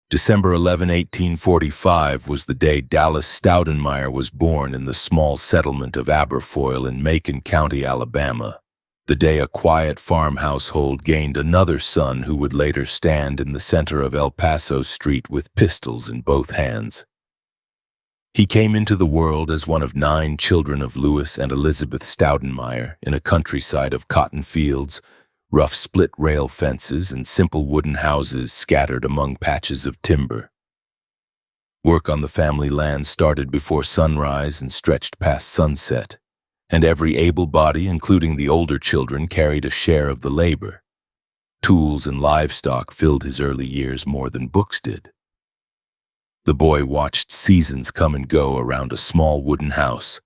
December 11, 1845 was the day Dallas Stoudenmire was born in the small settlement of Aberfoyle in Macon County, Alabama. The day a quiet farm household gained another son who would later stand in the center of El Paso Street with pistols in both hands. He came into the world as one of 9 children of Louis and Elizabeth Stoudenmire in a countryside of cotton fields, rough split-rail fences, and simple wooden houses scattered among patches of timber. Work on the family land started before sunrise and stretched past sunset, and every able body, including the older children, carried a share of the labor. Tools and livestock filled his early years more than books did. The boy watched seasons come and go around a small wooden house,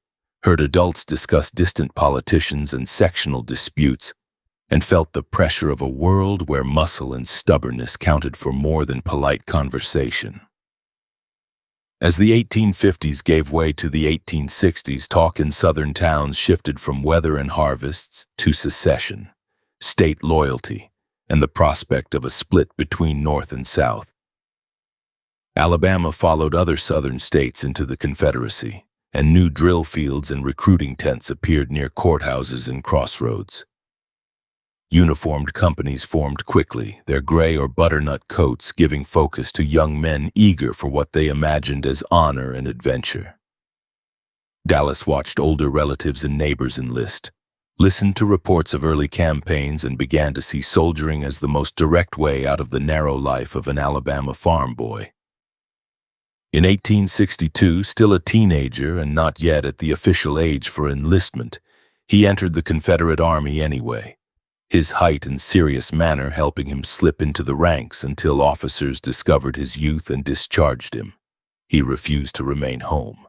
heard adults discuss distant politicians and sectional disputes, and felt the pressure of a world where muscle and stubbornness counted for more than polite conversation. As the 1850s gave way to the 1860s, talk in southern towns shifted from weather and harvests to secession, state loyalty, and the prospect of a split between North and South. Alabama followed other southern states into the Confederacy, and new drill fields and recruiting tents appeared near courthouses and crossroads. Uniformed companies formed quickly, their gray or butternut coats giving focus to young men eager for what they imagined as honor and adventure. Dallas watched older relatives and neighbors enlist, listened to reports of early campaigns, and began to see soldiering as the most direct way out of the narrow life of an Alabama farm boy. In 1862, still a teenager and not yet at the official age for enlistment, he entered the Confederate Army anyway, his height and serious manner helping him slip into the ranks until officers discovered his youth and discharged him. He refused to remain home.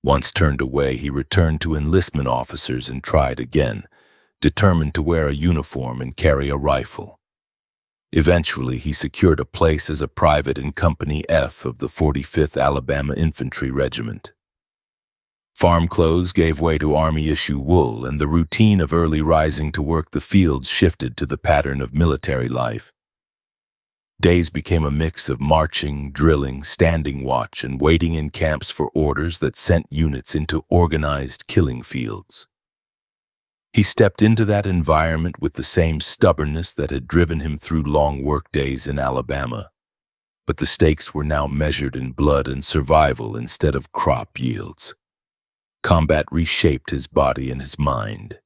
Once turned away, he returned to enlistment officers and tried again, determined to wear a uniform and carry a rifle. Eventually, he secured a place as a private in Company F of the 45th Alabama Infantry Regiment. Farm clothes gave way to Army-issue wool, and the routine of early rising to work the fields shifted to the pattern of military life. Days became a mix of marching, drilling, standing watch, and waiting in camps for orders that sent units into organized killing fields. He stepped into that environment with the same stubbornness that had driven him through long work days in Alabama, but the stakes were now measured in blood and survival instead of crop yields. Combat reshaped his body and his mind.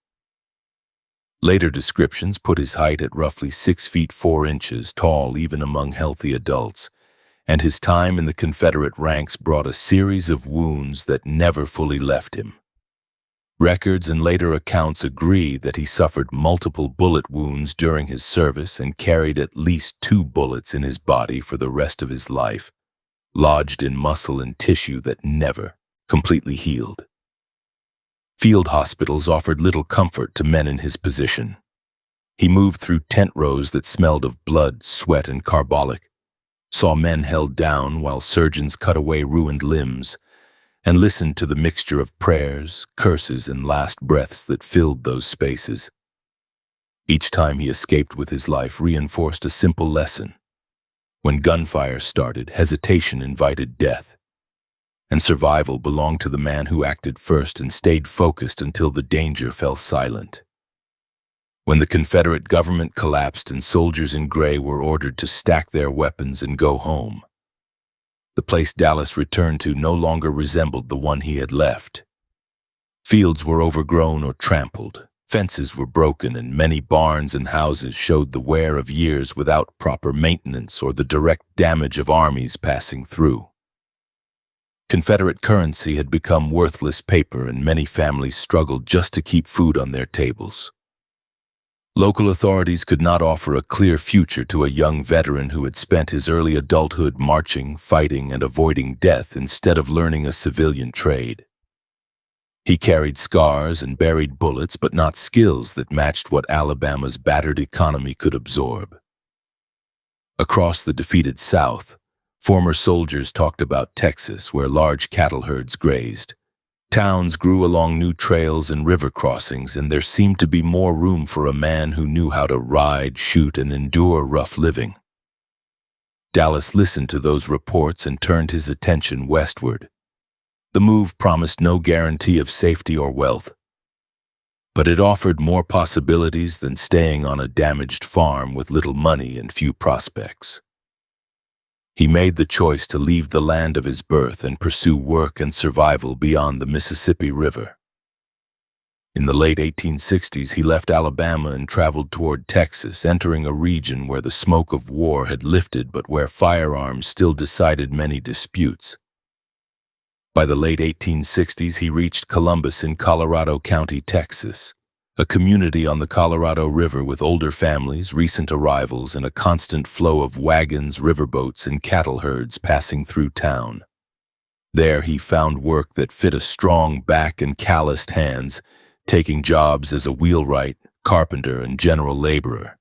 Later descriptions put his height at roughly 6 feet 4 inches tall even among healthy adults, and his time in the Confederate ranks brought a series of wounds that never fully left him. Records and later accounts agree that he suffered multiple bullet wounds during his service and carried at least 2 bullets in his body for the rest of his life, lodged in muscle and tissue that never completely healed. Field hospitals offered little comfort to men in his position. He moved through tent rows that smelled of blood, sweat, and carbolic, saw men held down while surgeons cut away ruined limbs, and listened to the mixture of prayers, curses, and last breaths that filled those spaces. Each time he escaped with his life reinforced a simple lesson. When gunfire started, hesitation invited death, and survival belonged to the man who acted first and stayed focused until the danger fell silent. When the Confederate government collapsed and soldiers in gray were ordered to stack their weapons and go home, the place Dallas returned to no longer resembled the one he had left. Fields were overgrown or trampled, fences were broken, and many barns and houses showed the wear of years without proper maintenance or the direct damage of armies passing through. Confederate currency had become worthless paper, and many families struggled just to keep food on their tables. Local authorities could not offer a clear future to a young veteran who had spent his early adulthood marching, fighting, and avoiding death instead of learning a civilian trade. He carried scars and buried bullets, but not skills that matched what Alabama's battered economy could absorb. Across the defeated South, former soldiers talked about Texas, where large cattle herds grazed. Towns grew along new trails and river crossings, and there seemed to be more room for a man who knew how to ride, shoot, and endure rough living. Dallas listened to those reports and turned his attention westward. The move promised no guarantee of safety or wealth, but it offered more possibilities than staying on a damaged farm with little money and few prospects. He made the choice to leave the land of his birth and pursue work and survival beyond the Mississippi River. In the late 1860s, he left Alabama and traveled toward Texas, entering a region where the smoke of war had lifted but where firearms still decided many disputes. By the late 1860s, he reached Columbus in Colorado County, Texas, a community on the Colorado River with older families, recent arrivals, and a constant flow of wagons, riverboats, and cattle herds passing through town. There he found work that fit a strong back and calloused hands, taking jobs as a wheelwright, carpenter, and general laborer.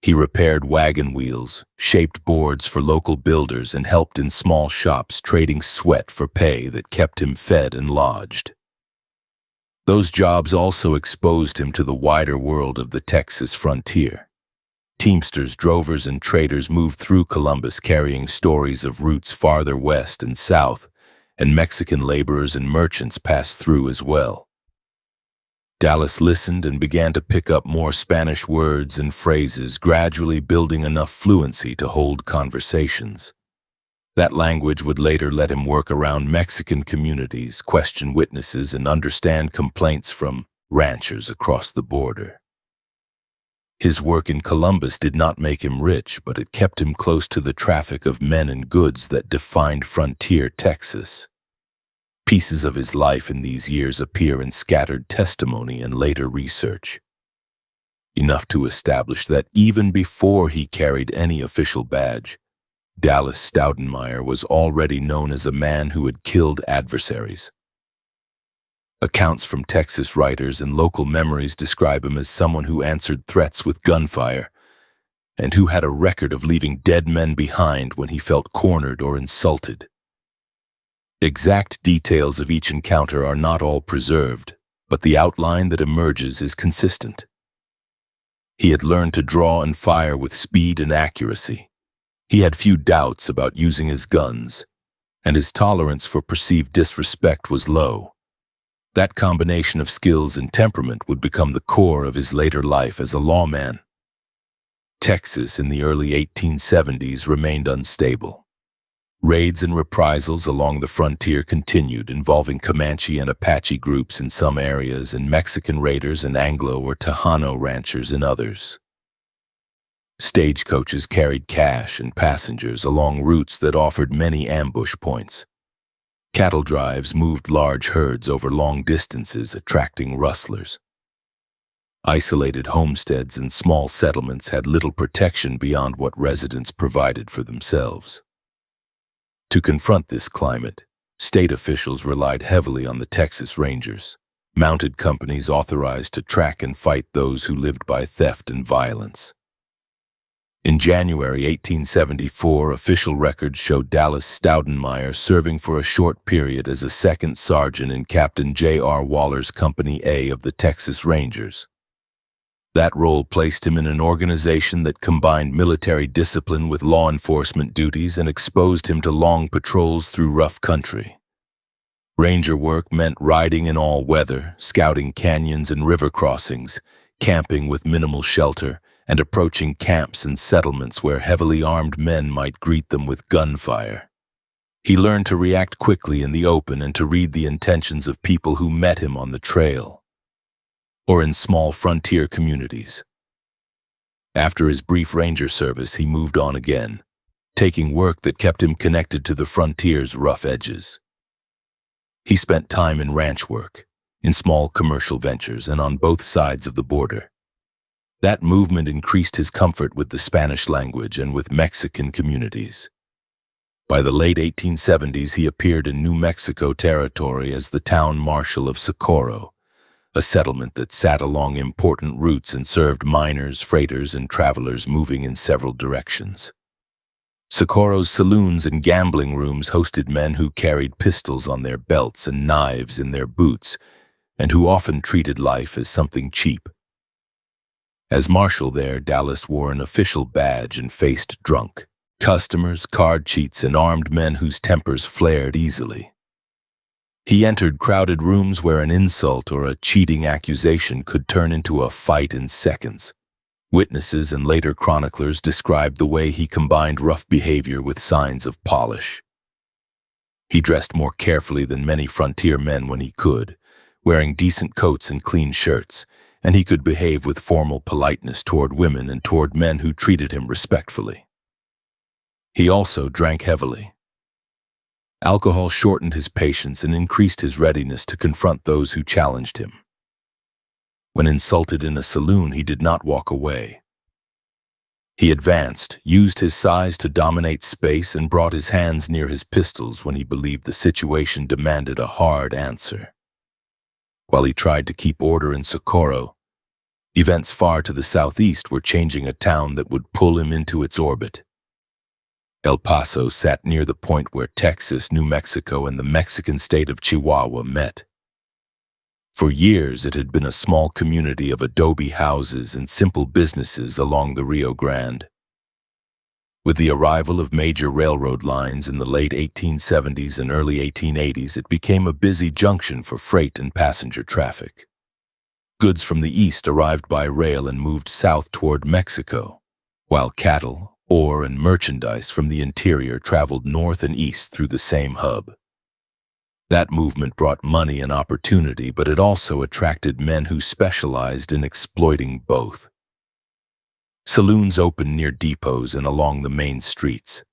He repaired wagon wheels, shaped boards for local builders, and helped in small shops, trading sweat for pay that kept him fed and lodged. Those jobs also exposed him to the wider world of the Texas frontier. Teamsters, drovers, and traders moved through Columbus carrying stories of routes farther west and south, and Mexican laborers and merchants passed through as well. Dallas listened and began to pick up more Spanish words and phrases, gradually building enough fluency to hold conversations. That language would later let him work around Mexican communities, question witnesses, and understand complaints from ranchers across the border. His work in Columbus did not make him rich, but it kept him close to the traffic of men and goods that defined frontier Texas. Pieces of his life in these years appear in scattered testimony and later research, enough to establish that even before he carried any official badge, Dallas Staudenmeier was already known as a man who had killed adversaries. Accounts from Texas writers and local memories describe him as someone who answered threats with gunfire and who had a record of leaving dead men behind when he felt cornered or insulted. Exact details of each encounter are not all preserved, but the outline that emerges is consistent. He had learned to draw and fire with speed and accuracy. He had few doubts about using his guns, and his tolerance for perceived disrespect was low. That combination of skills and temperament would become the core of his later life as a lawman. Texas in the early 1870s remained unstable. Raids and reprisals along the frontier continued, involving Comanche and Apache groups in some areas and Mexican raiders and Anglo or Tejano ranchers in others. Stagecoaches carried cash and passengers along routes that offered many ambush points. Cattle drives moved large herds over long distances, attracting rustlers. Isolated homesteads and small settlements had little protection beyond what residents provided for themselves. To confront this climate, state officials relied heavily on the Texas Rangers, mounted companies authorized to track and fight those who lived by theft and violence. In January 1874, official records showed Dallas Staudenmeier serving for a short period as a second sergeant in Captain J.R. Waller's Company A of the Texas Rangers. That role placed him in an organization that combined military discipline with law enforcement duties and exposed him to long patrols through rough country. Ranger work meant riding in all weather, scouting canyons and river crossings, camping with minimal shelter, and approaching camps and settlements where heavily armed men might greet them with gunfire. He learned to react quickly in the open and to read the intentions of people who met him on the trail or in small frontier communities. After his brief ranger service, he moved on again, taking work that kept him connected to the frontier's rough edges. He spent time in ranch work, in small commercial ventures, and on both sides of the border. That movement increased his comfort with the Spanish language and with Mexican communities. By the late 1870s, he appeared in New Mexico Territory as the town marshal of Socorro, a settlement that sat along important routes and served miners, freighters, and travelers moving in several directions. Socorro's saloons and gambling rooms hosted men who carried pistols on their belts and knives in their boots, and who often treated life as something cheap. As marshal there, Dallas wore an official badge and faced drunk, customers, card cheats, and armed men whose tempers flared easily. He entered crowded rooms where an insult or a cheating accusation could turn into a fight in seconds. Witnesses and later chroniclers described the way he combined rough behavior with signs of polish. He dressed more carefully than many frontier men when he could, wearing decent coats and clean shirts, and he could behave with formal politeness toward women and toward men who treated him respectfully. He also drank heavily. Alcohol shortened his patience and increased his readiness to confront those who challenged him. When insulted in a saloon, he did not walk away. He advanced, used his size to dominate space, and brought his hands near his pistols when he believed the situation demanded a hard answer. While he tried to keep order in Socorro, events far to the southeast were changing a town that would pull him into its orbit. El Paso sat near the point where Texas, New Mexico, and the Mexican state of Chihuahua met. For years, it had been a small community of adobe houses and simple businesses along the Rio Grande. With the arrival of major railroad lines in the late 1870s and early 1880s, it became a busy junction for freight and passenger traffic. Goods from the east arrived by rail and moved south toward Mexico, while cattle, ore, and merchandise from the interior traveled north and east through the same hub. That movement brought money and opportunity, but it also attracted men who specialized in exploiting both. Saloons opened near depots and along the main streets.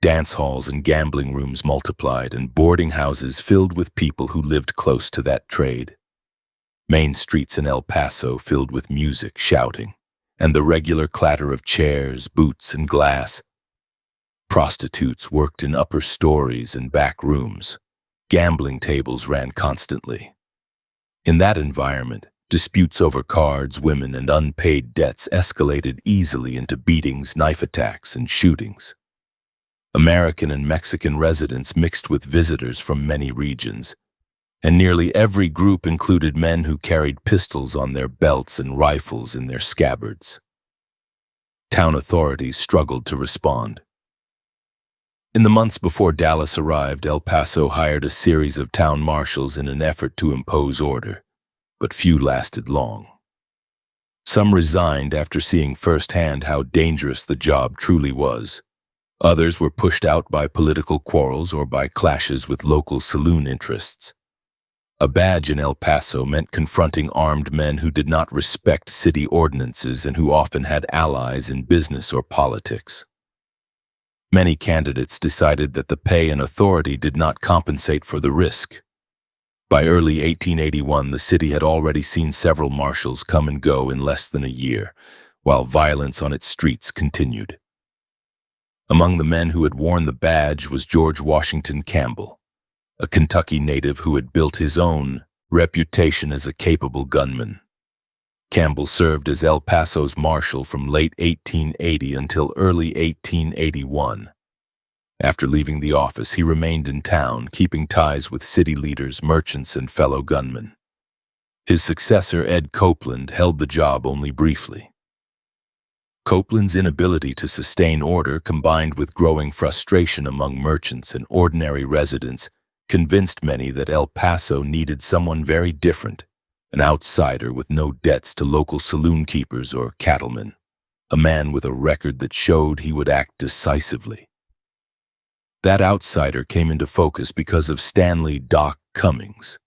Dance halls and gambling rooms multiplied, and boarding houses filled with people who lived close to that trade. Main streets in El Paso filled with music, shouting, and the regular clatter of chairs, boots, and glass. Prostitutes worked in upper stories and back rooms. Gambling tables ran constantly. In that environment, disputes over cards, women, and unpaid debts escalated easily into beatings, knife attacks, and shootings. American and Mexican residents mixed with visitors from many regions, and nearly every group included men who carried pistols on their belts and rifles in their scabbards. Town authorities struggled to respond. In the months before Dallas arrived, El Paso hired a series of town marshals in an effort to impose order, but few lasted long. Some resigned after seeing firsthand how dangerous the job truly was. Others were pushed out by political quarrels or by clashes with local saloon interests. A badge in El Paso meant confronting armed men who did not respect city ordinances and who often had allies in business or politics. Many candidates decided that the pay and authority did not compensate for the risk. By early 1881, the city had already seen several marshals come and go in less than a year, while violence on its streets continued. Among the men who had worn the badge was George Washington Campbell, a Kentucky native who had built his own reputation as a capable gunman. Campbell served as El Paso's marshal from late 1880 until early 1881. After leaving the office, he remained in town, keeping ties with city leaders, merchants, and fellow gunmen. His successor, Ed Copeland, held the job only briefly. Copeland's inability to sustain order, combined with growing frustration among merchants and ordinary residents, convinced many that El Paso needed someone very different. An outsider with no debts to local saloon keepers or cattlemen, a man with a record that showed he would act decisively. That outsider came into focus because of Stanley "Doc" Cummings.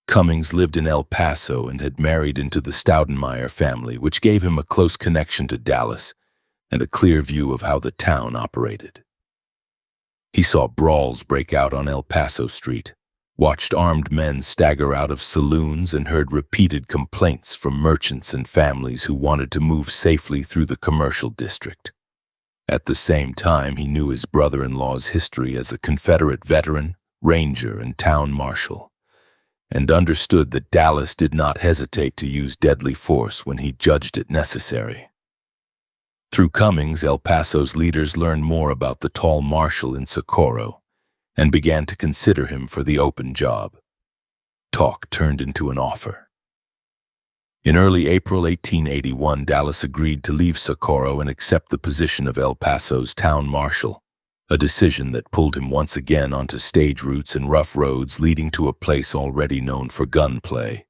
Cummings lived in El Paso and had married into the Staudenmeier family, which gave him a close connection to Dallas and a clear view of how the town operated. He saw brawls break out on El Paso Street, watched armed men stagger out of saloons, and heard repeated complaints from merchants and families who wanted to move safely through the commercial district. At the same time, he knew his brother-in-law's history as a Confederate veteran, ranger, and town marshal, and understood that Dallas did not hesitate to use deadly force when he judged it necessary. Through Cummings, El Paso's leaders learned more about the tall marshal in Socorro, and began to consider him for the open job. Talk turned into an offer. In early April 1881, Dallas agreed to leave Socorro and accept the position of El Paso's town marshal, a decision that pulled him once again onto stage routes and rough roads leading to a place already known for gunplay.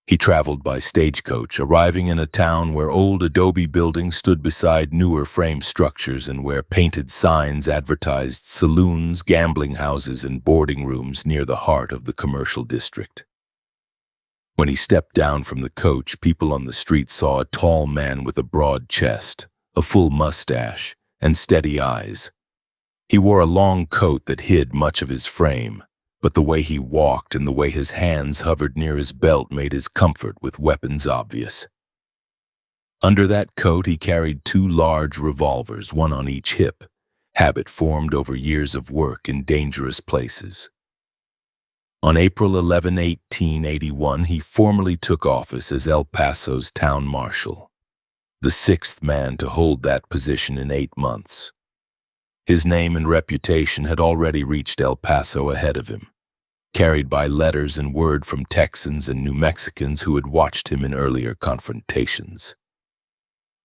He traveled by stagecoach, arriving in a town where old adobe buildings stood beside newer frame structures and where painted signs advertised saloons, gambling houses, and boarding rooms near the heart of the commercial district. When he stepped down from the coach, people on the street saw a tall man with a broad chest, a full mustache, and steady eyes. He wore a long coat that hid much of his frame, but the way he walked and the way his hands hovered near his belt made his comfort with weapons obvious. Under that coat he carried two large revolvers, one on each hip, habit formed over years of work in dangerous places. On April 11, 1881, he formally took office as El Paso's town marshal, the sixth man to hold that position in 8 months. His name and reputation had already reached El Paso ahead of him, carried by letters and word from Texans and New Mexicans who had watched him in earlier confrontations.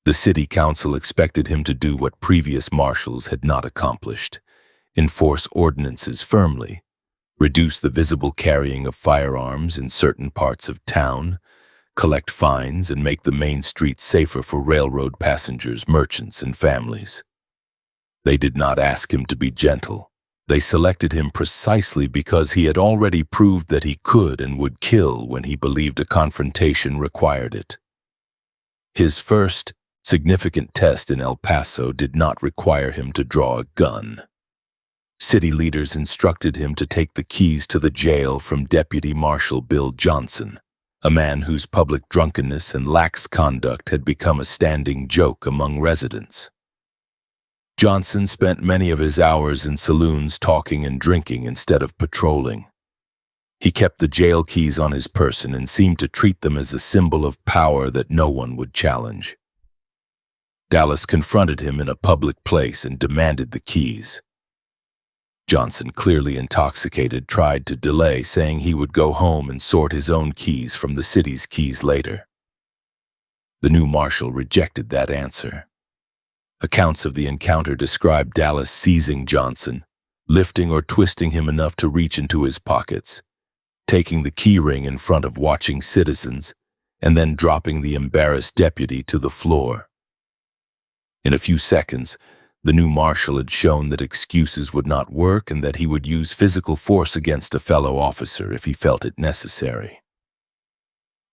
The city council expected him to do what previous marshals had not accomplished: enforce ordinances firmly, reduce the visible carrying of firearms in certain parts of town, collect fines, and make the main streets safer for railroad passengers, merchants, and families. They did not ask him to be gentle. They selected him precisely because he had already proved that he could and would kill when he believed a confrontation required it. His first significant test in El Paso did not require him to draw a gun. City leaders instructed him to take the keys to the jail from Deputy Marshal Bill Johnson, a man whose public drunkenness and lax conduct had become a standing joke among residents. Johnson spent many of his hours in saloons talking and drinking instead of patrolling. He kept the jail keys on his person and seemed to treat them as a symbol of power that no one would challenge. Dallas confronted him in a public place and demanded the keys. Johnson, clearly intoxicated, tried to delay, saying he would go home and sort his own keys from the city's keys later. The new marshal rejected that answer. Accounts of the encounter described Dallas seizing Johnson, lifting or twisting him enough to reach into his pockets, taking the key ring in front of watching citizens, and then dropping the embarrassed deputy to the floor. In a few seconds, the new marshal had shown that excuses would not work and that he would use physical force against a fellow officer if he felt it necessary.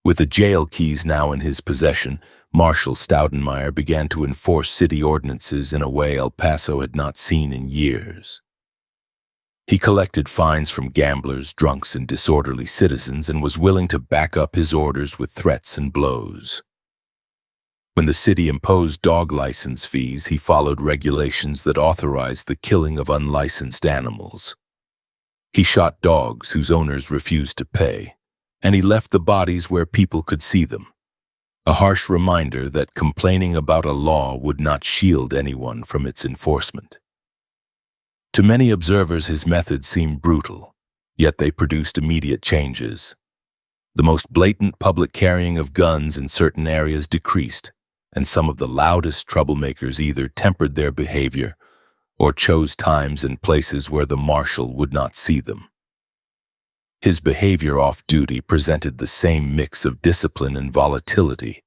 With the jail keys now in his possession, Marshal Staudenmeier began to enforce city ordinances in a way El Paso had not seen in years. He collected fines from gamblers, drunks, and disorderly citizens and was willing to back up his orders with threats and blows. When the city imposed dog license fees, he followed regulations that authorized the killing of unlicensed animals. He shot dogs whose owners refused to pay, and he left the bodies where people could see them, a harsh reminder that complaining about a law would not shield anyone from its enforcement. To many observers, his methods seemed brutal, yet they produced immediate changes. The most blatant public carrying of guns in certain areas decreased, and some of the loudest troublemakers either tempered their behavior or chose times and places where the marshal would not see them. His behavior off-duty presented the same mix of discipline and volatility.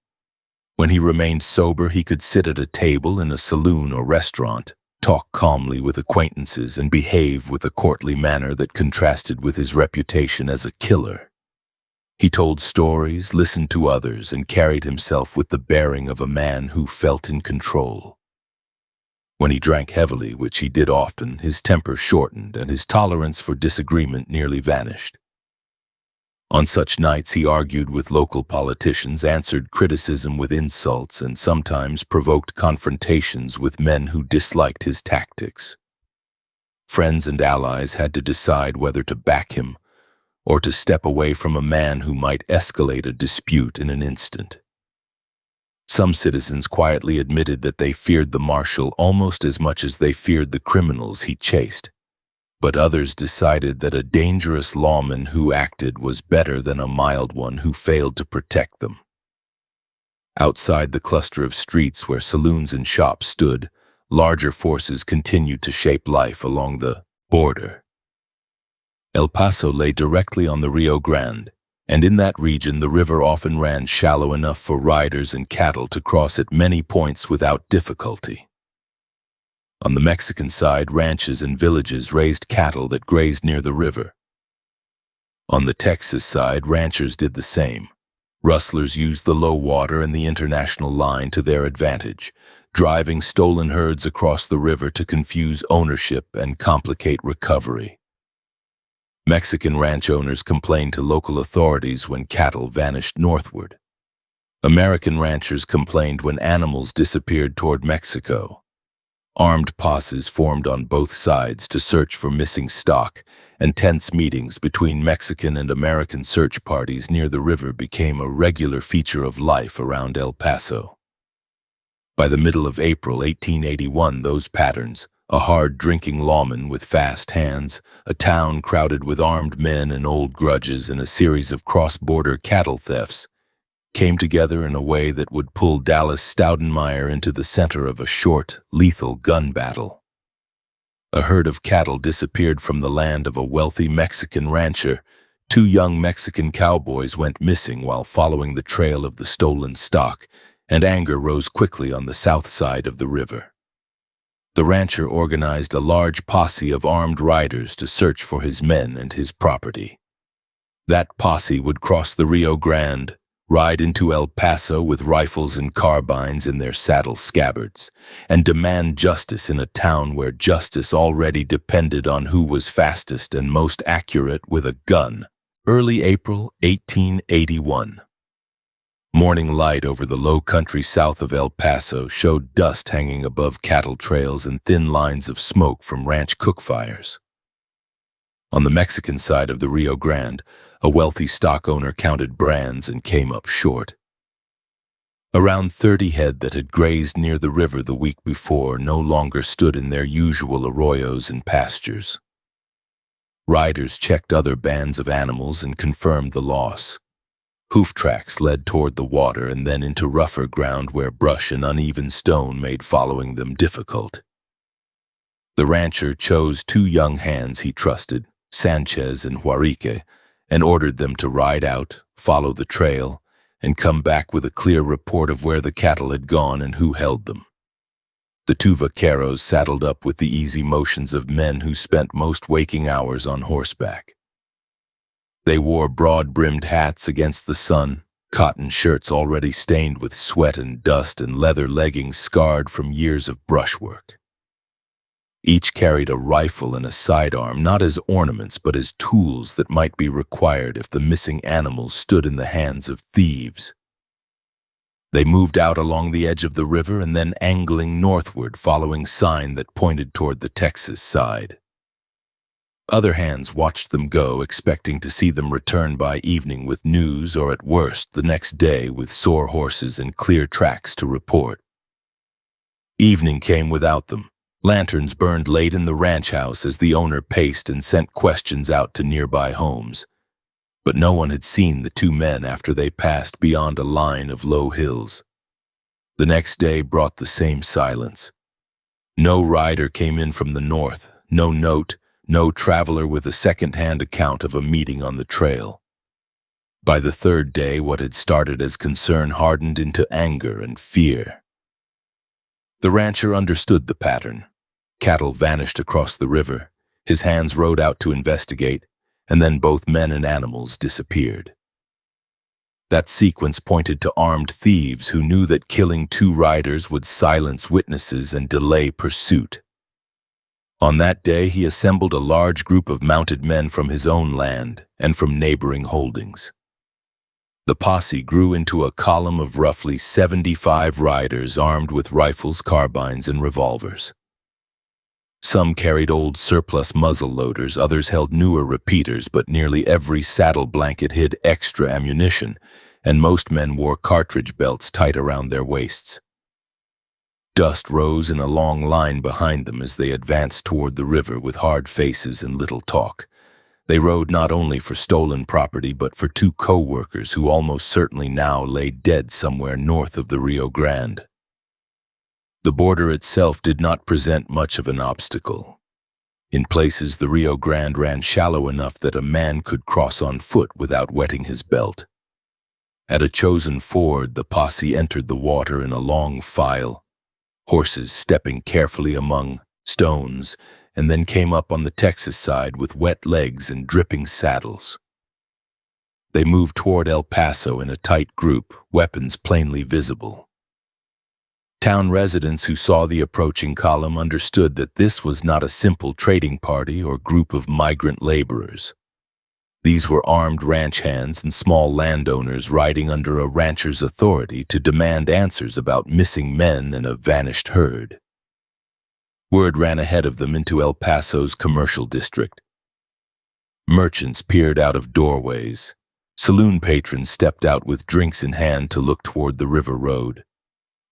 When he remained sober, he could sit at a table in a saloon or restaurant, talk calmly with acquaintances, and behave with a courtly manner that contrasted with his reputation as a killer. He told stories, listened to others, and carried himself with the bearing of a man who felt in control. When he drank heavily, which he did often, his temper shortened and his tolerance for disagreement nearly vanished. On such nights he argued with local politicians, answered criticism with insults, and sometimes provoked confrontations with men who disliked his tactics. Friends and allies had to decide whether to back him or to step away from a man who might escalate a dispute in an instant. Some citizens quietly admitted that they feared the marshal almost as much as they feared the criminals he chased, but others decided that a dangerous lawman who acted was better than a mild one who failed to protect them. Outside the cluster of streets where saloons and shops stood, larger forces continued to shape life along the border. El Paso lay directly on the Rio Grande, and in that region the river often ran shallow enough for riders and cattle to cross at many points without difficulty. On the Mexican side, ranches and villages raised cattle that grazed near the river. On the Texas side, ranchers did the same. Rustlers used the low water and the international line to their advantage, driving stolen herds across the river to confuse ownership and complicate recovery. Mexican ranch owners complained to local authorities when cattle vanished northward. American ranchers complained when animals disappeared toward Mexico. Armed posses formed on both sides to search for missing stock, and tense meetings between Mexican and American search parties near the river became a regular feature of life around El Paso. By the middle of April 1881, those patterns, a hard-drinking lawman with fast hands, a town crowded with armed men and old grudges, and a series of cross-border cattle thefts, came together in a way that would pull Dallas Staudenmeier into the center of a short, lethal gun battle. A herd of cattle disappeared from the land of a wealthy Mexican rancher. 2 young Mexican cowboys went missing while following the trail of the stolen stock, and anger rose quickly on the south side of the river. The rancher organized a large posse of armed riders to search for his men and his property. That posse would cross the Rio Grande, ride into El Paso with rifles and carbines in their saddle scabbards, and demand justice in a town where justice already depended on who was fastest and most accurate with a gun. Early April 1881. Morning light over the low country south of El Paso showed dust hanging above cattle trails and thin lines of smoke from ranch cook fires. On the Mexican side of the Rio Grande, a wealthy stock owner counted brands and came up short. Around 30 head that had grazed near the river the week before no longer stood in their usual arroyos and pastures. Riders checked other bands of animals and confirmed the loss. Hoof tracks led toward the water and then into rougher ground where brush and uneven stone made following them difficult. The rancher chose 2 young hands he trusted, Sanchez and Huarique, and ordered them to ride out, follow the trail, and come back with a clear report of where the cattle had gone and who held them. The 2 vaqueros saddled up with the easy motions of men who spent most waking hours on horseback. They wore broad-brimmed hats against the sun, cotton shirts already stained with sweat and dust, and leather leggings scarred from years of brushwork. Each carried a rifle and a sidearm, not as ornaments but as tools that might be required if the missing animals stood in the hands of thieves. They moved out along the edge of the river and then angling northward, following sign that pointed toward the Texas side. Other hands watched them go, expecting to see them return by evening with news, or at worst the next day with sore horses and clear tracks to report. Evening came without them. Lanterns burned late in the ranch house as the owner paced and sent questions out to nearby homes. But no one had seen the 2 men after they passed beyond a line of low hills. The next day brought the same silence. No rider came in from the north, no note, no traveler with a second-hand account of a meeting on the trail. By the 3rd day, what had started as concern hardened into anger and fear. The rancher understood the pattern. Cattle vanished across the river. His hands rode out to investigate, and then both men and animals disappeared. That sequence pointed to armed thieves who knew that killing 2 riders would silence witnesses and delay pursuit. On that day, he assembled a large group of mounted men from his own land and from neighboring holdings. The posse grew into a column of roughly 75 riders armed with rifles, carbines, and revolvers. Some carried old surplus muzzle loaders, others held newer repeaters, but nearly every saddle blanket hid extra ammunition, and most men wore cartridge belts tight around their waists. Dust rose in a long line behind them as they advanced toward the river with hard faces and little talk. They rode not only for stolen property but for two co-workers who almost certainly now lay dead somewhere north of the Rio Grande. The border itself did not present much of an obstacle. In places, the Rio Grande ran shallow enough that a man could cross on foot without wetting his belt. At a chosen ford, the posse entered the water in a long file, horses stepping carefully among stones, and then came up on the Texas side with wet legs and dripping saddles. They moved toward El Paso in a tight group, weapons plainly visible. Town residents who saw the approaching column understood that this was not a simple trading party or group of migrant laborers. These were armed ranch hands and small landowners riding under a rancher's authority to demand answers about missing men and a vanished herd. Word ran ahead of them into El Paso's commercial district. Merchants peered out of doorways. Saloon patrons stepped out with drinks in hand to look toward the river road.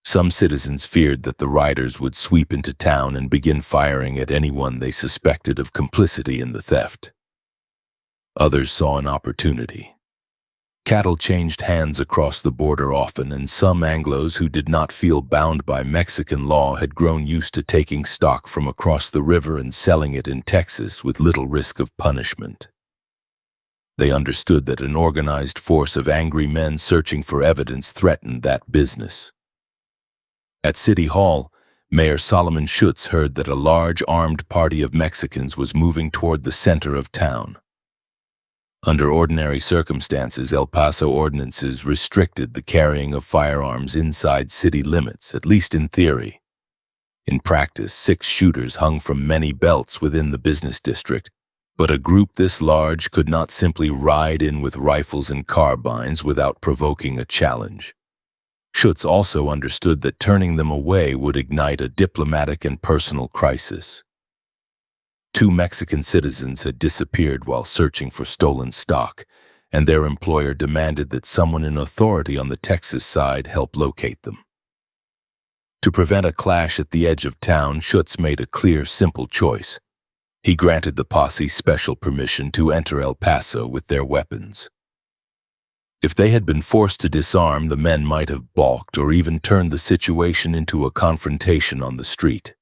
Some citizens feared that the riders would sweep into town and begin firing at anyone they suspected of complicity in the theft. Others saw an opportunity. Cattle changed hands across the border often, and some Anglos who did not feel bound by Mexican law had grown used to taking stock from across the river and selling it in Texas with little risk of punishment. They understood that an organized force of angry men searching for evidence threatened that business. At City Hall, Mayor Solomon Schutz heard that a large armed party of Mexicans was moving toward the center of town. Under ordinary circumstances, El Paso ordinances restricted the carrying of firearms inside city limits, at least in theory. In practice, 6 shooters hung from many belts within the business district, but a group this large could not simply ride in with rifles and carbines without provoking a challenge. Schutz also understood that turning them away would ignite a diplomatic and personal crisis. 2 Mexican citizens had disappeared while searching for stolen stock, and their employer demanded that someone in authority on the Texas side help locate them. To prevent a clash at the edge of town, Schutz made a clear, simple choice. He granted the posse special permission to enter El Paso with their weapons. If they had been forced to disarm, the men might have balked or even turned the situation into a confrontation on the street.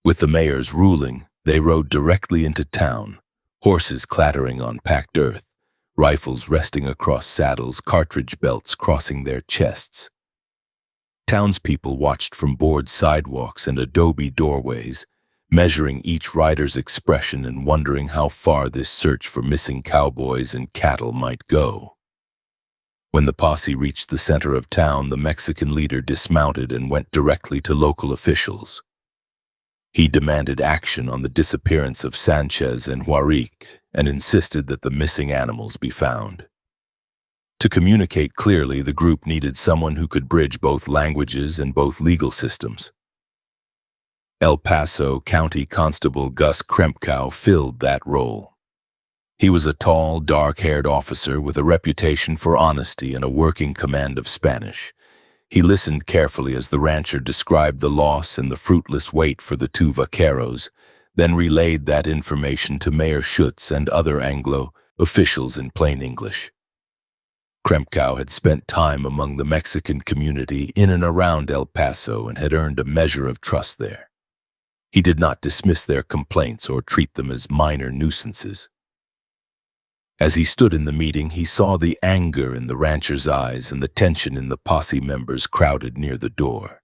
With the mayor's ruling, they rode directly into town, horses clattering on packed earth, rifles resting across saddles, cartridge belts crossing their chests. Townspeople watched from board sidewalks and adobe doorways, measuring each rider's expression and wondering how far this search for missing cowboys and cattle might go. When the posse reached the center of town, the Mexican leader dismounted and went directly to local officials. He demanded action on the disappearance of Sanchez and Huaric and insisted that the missing animals be found. To communicate clearly, the group needed someone who could bridge both languages and both legal systems. El Paso County Constable Gus Krempkow filled that role. He was a tall, dark-haired officer with a reputation for honesty and a working command of Spanish. He listened carefully as the rancher described the loss and the fruitless wait for the 2 vaqueros, then relayed that information to Mayor Schutz and other Anglo officials in plain English. Krempkow had spent time among the Mexican community in and around El Paso and had earned a measure of trust there. He did not dismiss their complaints or treat them as minor nuisances. As he stood in the meeting, he saw the anger in the rancher's eyes and the tension in the posse members crowded near the door.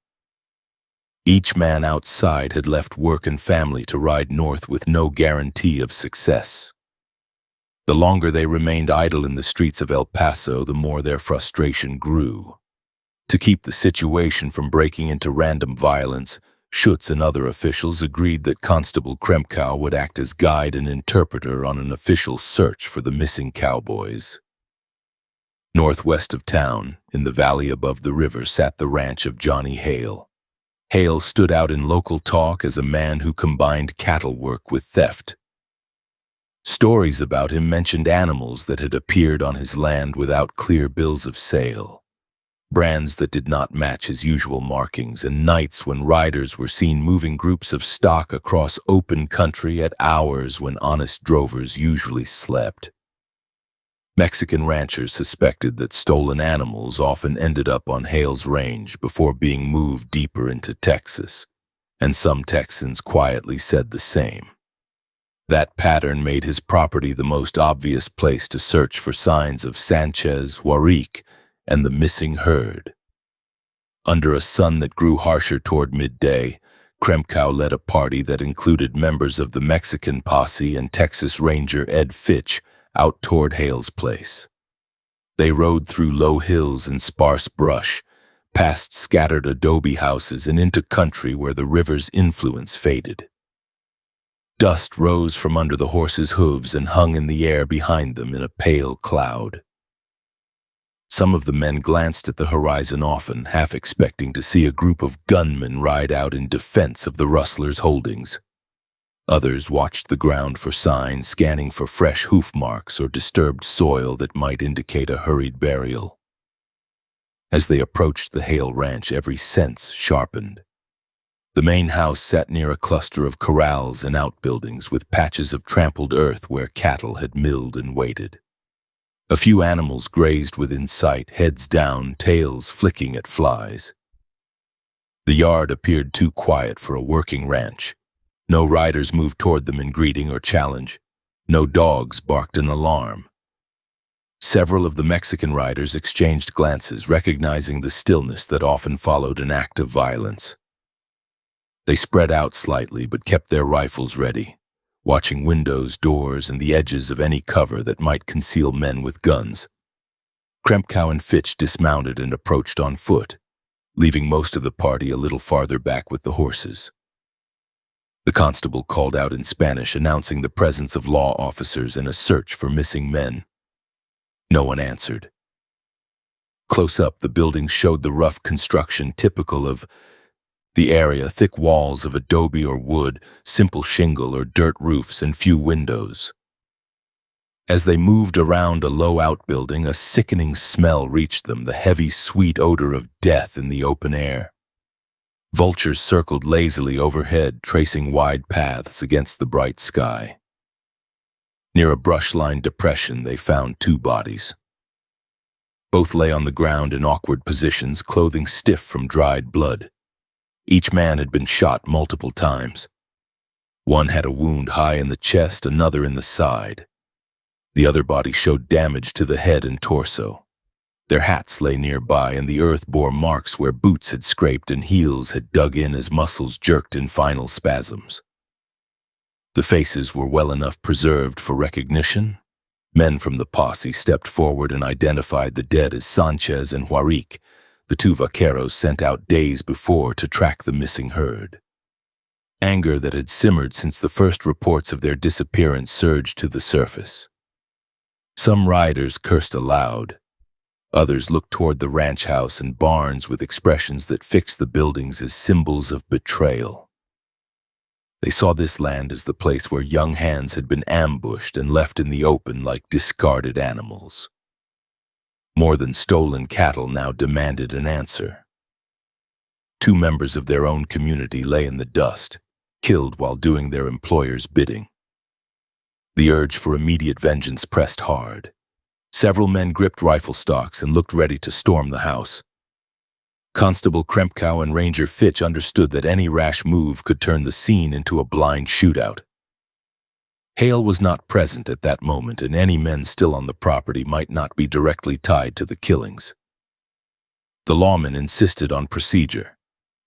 Each man outside had left work and family to ride north with no guarantee of success. The longer they remained idle in the streets of El Paso, the more their frustration grew. To keep the situation from breaking into random violence, Schutz and other officials agreed that Constable Krempkow would act as guide and interpreter on an official search for the missing cowboys. Northwest of town, in the valley above the river, sat the ranch of Johnny Hale. Hale stood out in local talk as a man who combined cattle work with theft. Stories about him mentioned animals that had appeared on his land without clear bills of sale. brands that did not match his usual markings, and nights when riders were seen moving groups of stock across open country at hours when honest drovers usually slept. Mexican ranchers suspected that stolen animals often ended up on Hale's range before being moved deeper into Texas, and some Texans quietly said the same. That pattern made his property the most obvious place to search for signs of Sanchez, Warrique, and the missing herd. Under a sun that grew harsher toward midday, Kremkow led a party that included members of the Mexican posse and Texas Ranger Ed Fitch out toward Hale's place. They rode through low hills and sparse brush, past scattered adobe houses and into country where the river's influence faded. Dust rose from under the horses' hooves and hung in the air behind them in a pale cloud. Some of the men glanced at the horizon often, half expecting to see a group of gunmen ride out in defense of the rustlers' holdings. Others watched the ground for signs, scanning for fresh hoof marks or disturbed soil that might indicate a hurried burial. As they approached the Hale ranch, every sense sharpened. The main house sat near a cluster of corrals and outbuildings with patches of trampled earth where cattle had milled and waited. A few animals grazed within sight, heads down, tails flicking at flies. The yard appeared too quiet for a working ranch. No riders moved toward them in greeting or challenge. No dogs barked an alarm. Several of the Mexican riders exchanged glances, recognizing the stillness that often followed an act of violence. They spread out slightly but kept their rifles ready, watching windows, doors, and the edges of any cover that might conceal men with guns. Kremkow and Fitch dismounted and approached on foot, leaving most of the party a little farther back with the horses. The constable called out in Spanish, announcing the presence of law officers and a search for missing men. No one answered. Close up, the buildings showed the rough construction typical of the area, thick walls of adobe or wood, simple shingle or dirt roofs, and few windows. As they moved around a low outbuilding, a sickening smell reached them, the heavy, sweet odor of death in the open air. Vultures circled lazily overhead, tracing wide paths against the bright sky. Near a brush-lined depression, they found two bodies. Both lay on the ground in awkward positions, clothing stiff from dried blood. Each man had been shot multiple times. One had a wound high in the chest, another in the side. The other body showed damage to the head and torso. Their hats lay nearby, and the earth bore marks where boots had scraped and heels had dug in as muscles jerked in final spasms. The faces were well enough preserved for recognition. Men from the posse stepped forward and identified the dead as Sanchez and Warrique, the two vaqueros sent out days before to track the missing herd. Anger that had simmered since the first reports of their disappearance surged to the surface. Some riders cursed aloud. Others looked toward the ranch house and barns with expressions that fixed the buildings as symbols of betrayal. They saw this land as the place where young hands had been ambushed and left in the open like discarded animals. More than stolen cattle now demanded an answer. Two members of their own community lay in the dust, killed while doing their employer's bidding. The urge for immediate vengeance pressed hard. Several men gripped rifle stocks and looked ready to storm the house. Constable Kremkow and Ranger Fitch understood that any rash move could turn the scene into a blind shootout. Hale was not present at that moment, and any men still on the property might not be directly tied to the killings. The lawmen insisted on procedure.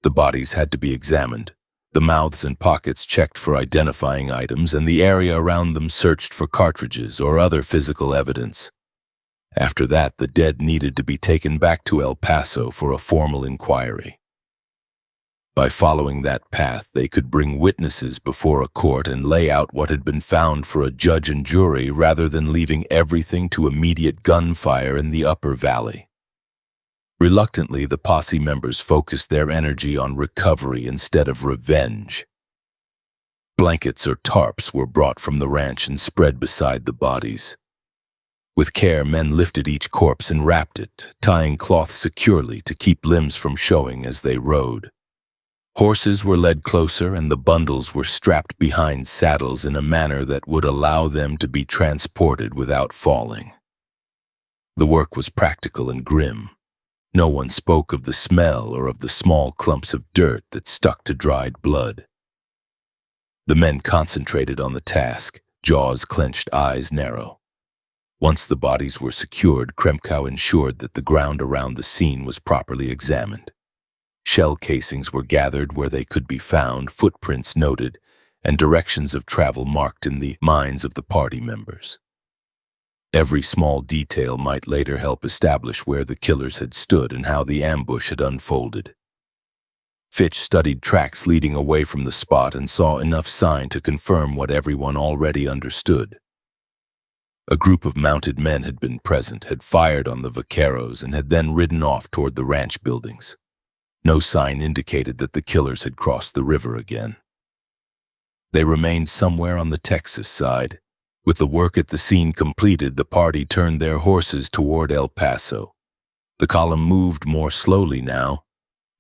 The bodies had to be examined, the mouths and pockets checked for identifying items, and the area around them searched for cartridges or other physical evidence. After that, the dead needed to be taken back to El Paso for a formal inquiry. By following that path, they could bring witnesses before a court and lay out what had been found for a judge and jury rather than leaving everything to immediate gunfire in the upper valley. Reluctantly, the posse members focused their energy on recovery instead of revenge. Blankets or tarps were brought from the ranch and spread beside the bodies. With care, men lifted each corpse and wrapped it, tying cloth securely to keep limbs from showing as they rode. Horses were led closer, and the bundles were strapped behind saddles in a manner that would allow them to be transported without falling. The work was practical and grim. No one spoke of the smell or of the small clumps of dirt that stuck to dried blood. The men concentrated on the task, jaws clenched, eyes narrow. Once the bodies were secured, Kremkow ensured that the ground around the scene was properly examined. Shell casings were gathered where they could be found, footprints noted, and directions of travel marked in the minds of the party members. Every small detail might later help establish where the killers had stood and how the ambush had unfolded. Fitch studied tracks leading away from the spot and saw enough sign to confirm what everyone already understood. A group of mounted men had been present, had fired on the vaqueros, and had then ridden off toward the ranch buildings. No sign indicated that the killers had crossed the river again. They remained somewhere on the Texas side. With the work at the scene completed, the party turned their horses toward El Paso. The column moved more slowly now,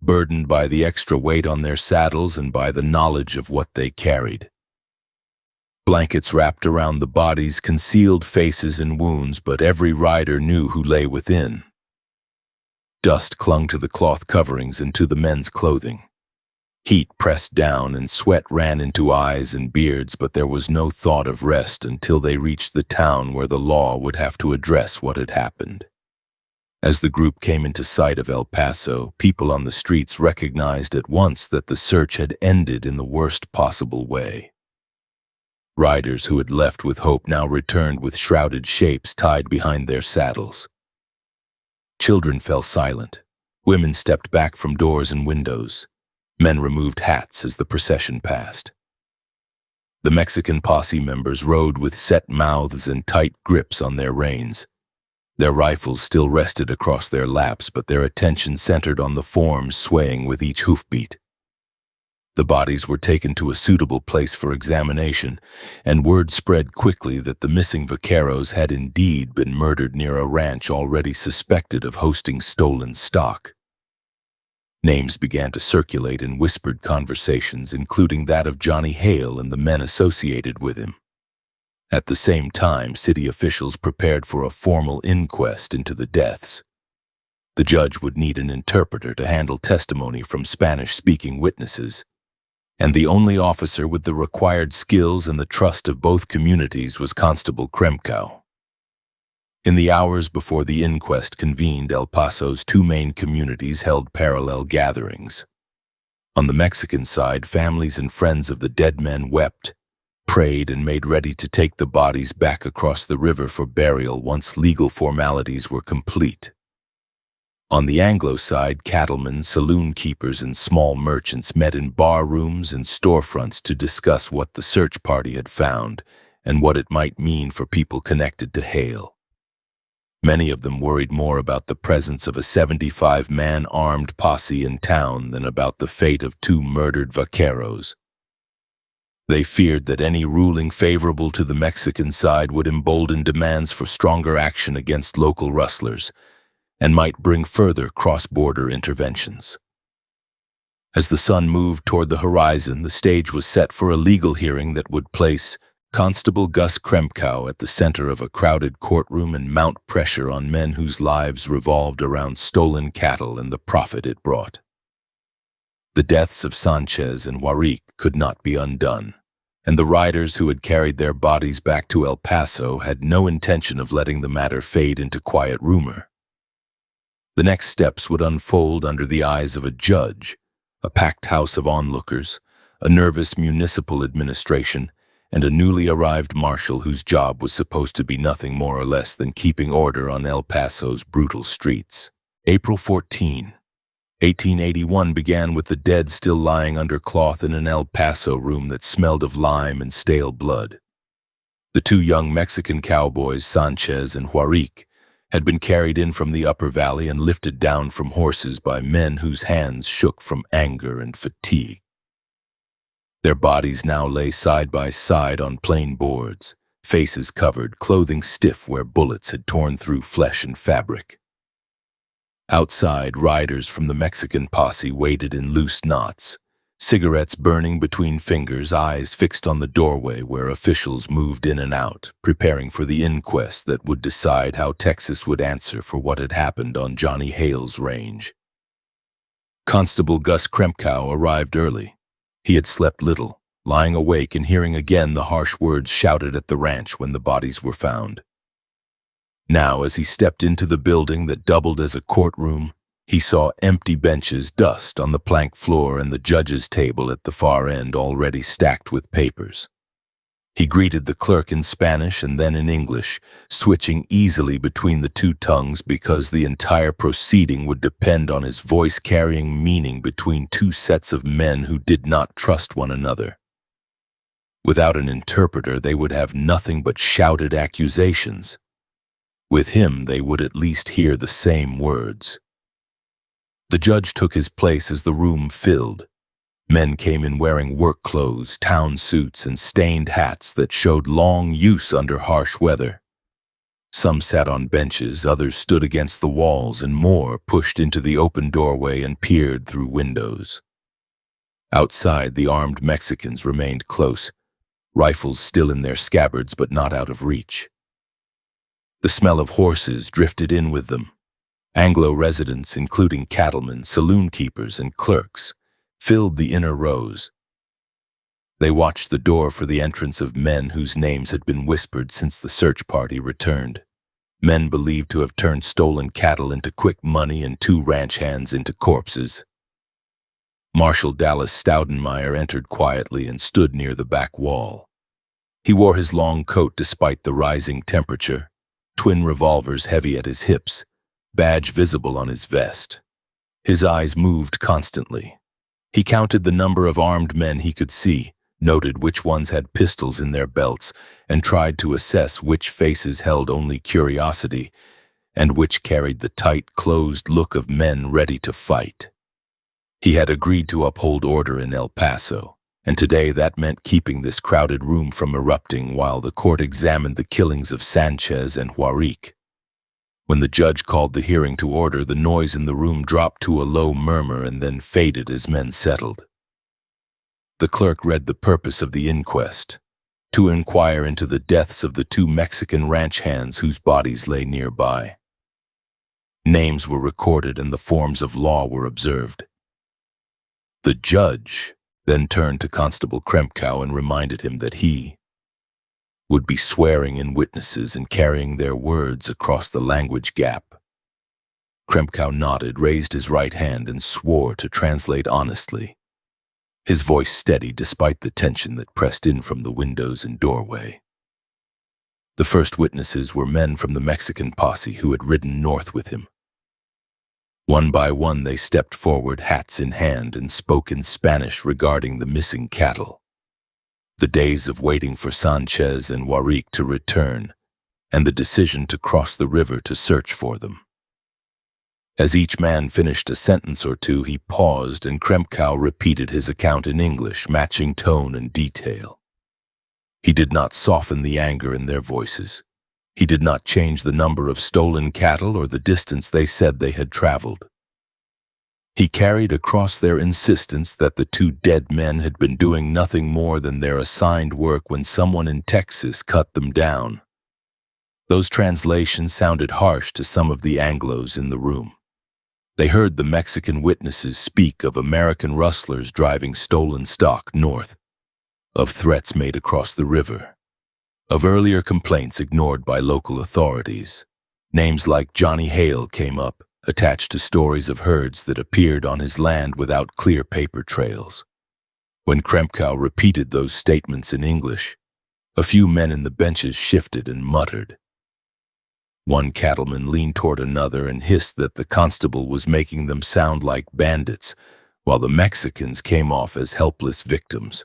burdened by the extra weight on their saddles and by the knowledge of what they carried. Blankets wrapped around the bodies concealed faces and wounds, but every rider knew who lay within. Dust clung to the cloth coverings and to the men's clothing. Heat pressed down and sweat ran into eyes and beards, but there was no thought of rest until they reached the town where the law would have to address what had happened. As the group came into sight of El Paso, people on the streets recognized at once that the search had ended in the worst possible way. Riders who had left with hope now returned with shrouded shapes tied behind their saddles. Children fell silent. Women stepped back from doors and windows. Men removed hats as the procession passed. The Mexican posse members rode with set mouths and tight grips on their reins. Their rifles still rested across their laps, but their attention centered on the forms swaying with each hoofbeat. The bodies were taken to a suitable place for examination, and word spread quickly that the missing vaqueros had indeed been murdered near a ranch already suspected of hosting stolen stock. Names began to circulate in whispered conversations, including that of Johnny Hale and the men associated with him. At the same time, city officials prepared for a formal inquest into the deaths. The judge would need an interpreter to handle testimony from Spanish-speaking witnesses, and the only officer with the required skills and the trust of both communities was Constable Kremkow. In the hours before the inquest convened, El Paso's two main communities held parallel gatherings. On the Mexican side, families and friends of the dead men wept, prayed, and made ready to take the bodies back across the river for burial once legal formalities were complete. On the Anglo side, cattlemen, saloon keepers, and small merchants met in bar rooms and storefronts to discuss what the search party had found and what it might mean for people connected to Hale. Many of them worried more about the presence of a 75-man armed posse in town than about the fate of two murdered vaqueros. They feared that any ruling favorable to the Mexican side would embolden demands for stronger action against local rustlers and might bring further cross-border interventions. As the sun moved toward the horizon, the stage was set for a legal hearing that would place Constable Gus Kremkow at the center of a crowded courtroom and mount pressure on men whose lives revolved around stolen cattle and the profit it brought. The deaths of Sanchez and Warrique could not be undone, and the riders who had carried their bodies back to El Paso had no intention of letting the matter fade into quiet rumor. The next steps would unfold under the eyes of a judge, a packed house of onlookers, a nervous municipal administration, and a newly arrived marshal whose job was supposed to be nothing more or less than keeping order on El Paso's brutal streets. April 14, 1881 began with the dead still lying under cloth in an El Paso room that smelled of lime and stale blood. The two young Mexican cowboys, Sanchez and Warrique, had been carried in from the upper valley and lifted down from horses by men whose hands shook from anger and fatigue. Their bodies now lay side by side on plain boards, faces covered, clothing stiff where bullets had torn through flesh and fabric. Outside, riders from the Mexican posse waited in loose knots, cigarettes burning between fingers, eyes fixed on the doorway where officials moved in and out, preparing for the inquest that would decide how Texas would answer for what had happened on Johnny Hale's range. Constable Gus Krempkow arrived early. He had slept little, lying awake and hearing again the harsh words shouted at the ranch when the bodies were found. Now, as he stepped into the building that doubled as a courtroom, he saw empty benches, dust on the plank floor, and the judge's table at the far end already stacked with papers. He greeted the clerk in Spanish and then in English, switching easily between the two tongues because the entire proceeding would depend on his voice carrying meaning between two sets of men who did not trust one another. Without an interpreter, they would have nothing but shouted accusations. With him, they would at least hear the same words. The judge took his place as the room filled. Men came in wearing work clothes, town suits, and stained hats that showed long use under harsh weather. Some sat on benches, others stood against the walls, and more pushed into the open doorway and peered through windows. Outside, the armed Mexicans remained close, rifles still in their scabbards but not out of reach. The smell of horses drifted in with them. Anglo residents, including cattlemen, saloon keepers, and clerks, filled the inner rows. They watched the door for the entrance of men whose names had been whispered since the search party returned. Men believed to have turned stolen cattle into quick money and 2 ranch hands into corpses. Marshal Dallas Staudenmeier entered quietly and stood near the back wall. He wore his long coat despite the rising temperature, twin revolvers heavy at his hips, badge visible on his vest. His eyes moved constantly. He counted the number of armed men he could see, noted which ones had pistols in their belts, and tried to assess which faces held only curiosity and which carried the tight, closed look of men ready to fight. He had agreed to uphold order in El Paso, and today that meant keeping this crowded room from erupting while the court examined the killings of Sanchez and Juaric. When the judge called the hearing to order, the noise in the room dropped to a low murmur and then faded as men settled. The clerk read the purpose of the inquest, to inquire into the deaths of the 2 Mexican ranch hands whose bodies lay nearby. Names were recorded and the forms of law were observed. The judge then turned to Constable Krempkow and reminded him that he would be swearing in witnesses and carrying their words across the language gap. Krempkow nodded, raised his right hand, and swore to translate honestly, his voice steady despite the tension that pressed in from the windows and doorway. The first witnesses were men from the Mexican posse who had ridden north with him. One by one they stepped forward, hats in hand, and spoke in Spanish regarding the missing cattle, the days of waiting for Sanchez and Juaric to return, and the decision to cross the river to search for them. As each man finished a sentence or two, he paused and Krempkow repeated his account in English, matching tone and detail. He did not soften the anger in their voices. He did not change the number of stolen cattle or the distance they said they had traveled. He carried across their insistence that the 2 dead men had been doing nothing more than their assigned work when someone in Texas cut them down. Those translations sounded harsh to some of the Anglos in the room. They heard the Mexican witnesses speak of American rustlers driving stolen stock north, of threats made across the river, of earlier complaints ignored by local authorities. Names like Johnny Hale came up, attached to stories of herds that appeared on his land without clear paper trails. When Krempkow repeated those statements in English, a few men in the benches shifted and muttered. One cattleman leaned toward another and hissed that the constable was making them sound like bandits, while the Mexicans came off as helpless victims.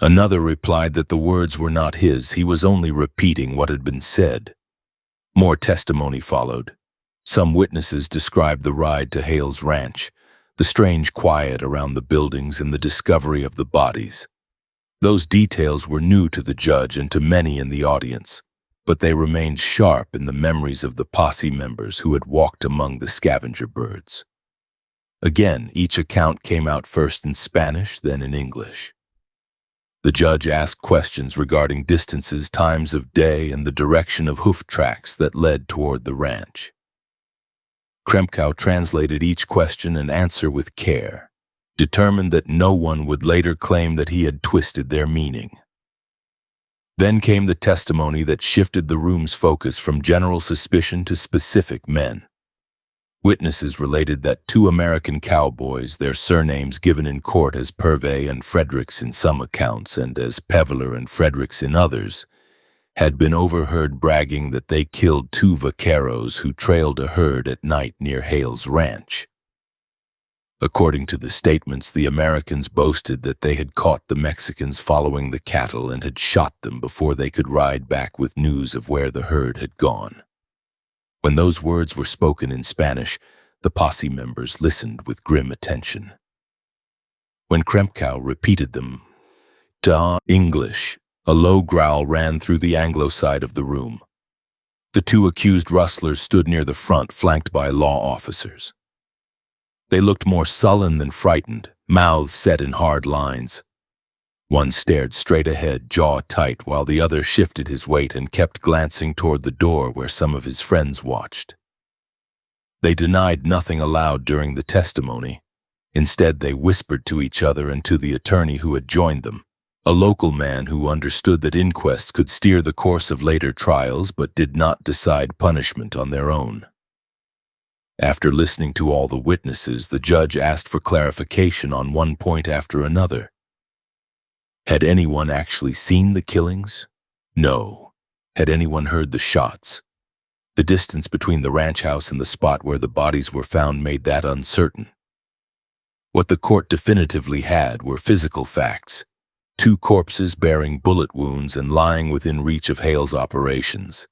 Another replied that the words were not his, he was only repeating what had been said. More testimony followed. Some witnesses described the ride to Hale's ranch, the strange quiet around the buildings and the discovery of the bodies. Those details were new to the judge and to many in the audience, but they remained sharp in the memories of the posse members who had walked among the scavenger birds. Again, each account came out first in Spanish, then in English. The judge asked questions regarding distances, times of day, and the direction of hoof tracks that led toward the ranch. Krempkau translated each question and answer with care, determined that no one would later claim that he had twisted their meaning. Then came the testimony that shifted the room's focus from general suspicion to specific men. Witnesses related that two American cowboys, their surnames given in court as Purvey and Fredericks in some accounts and as Peveler and Fredericks in others, had been overheard bragging that they killed two vaqueros who trailed a herd at night near Hale's ranch. According to the statements, the Americans boasted that they had caught the Mexicans following the cattle and had shot them before they could ride back with news of where the herd had gone. When those words were spoken in Spanish, the posse members listened with grim attention. When Krempkau repeated them to English, a low growl ran through the Anglo side of the room. The two accused rustlers stood near the front, flanked by law officers. They looked more sullen than frightened, mouths set in hard lines. One stared straight ahead, jaw tight, while the other shifted his weight and kept glancing toward the door where some of his friends watched. They denied nothing aloud during the testimony. Instead, they whispered to each other and to the attorney who had joined them, a local man who understood that inquests could steer the course of later trials but did not decide punishment on their own. After listening to all the witnesses, the judge asked for clarification on one point after another. Had anyone actually seen the killings? No. Had anyone heard the shots? The distance between the ranch house and the spot where the bodies were found made that uncertain. What the court definitively had were physical facts: two corpses bearing bullet wounds and lying within reach of Hale's operations,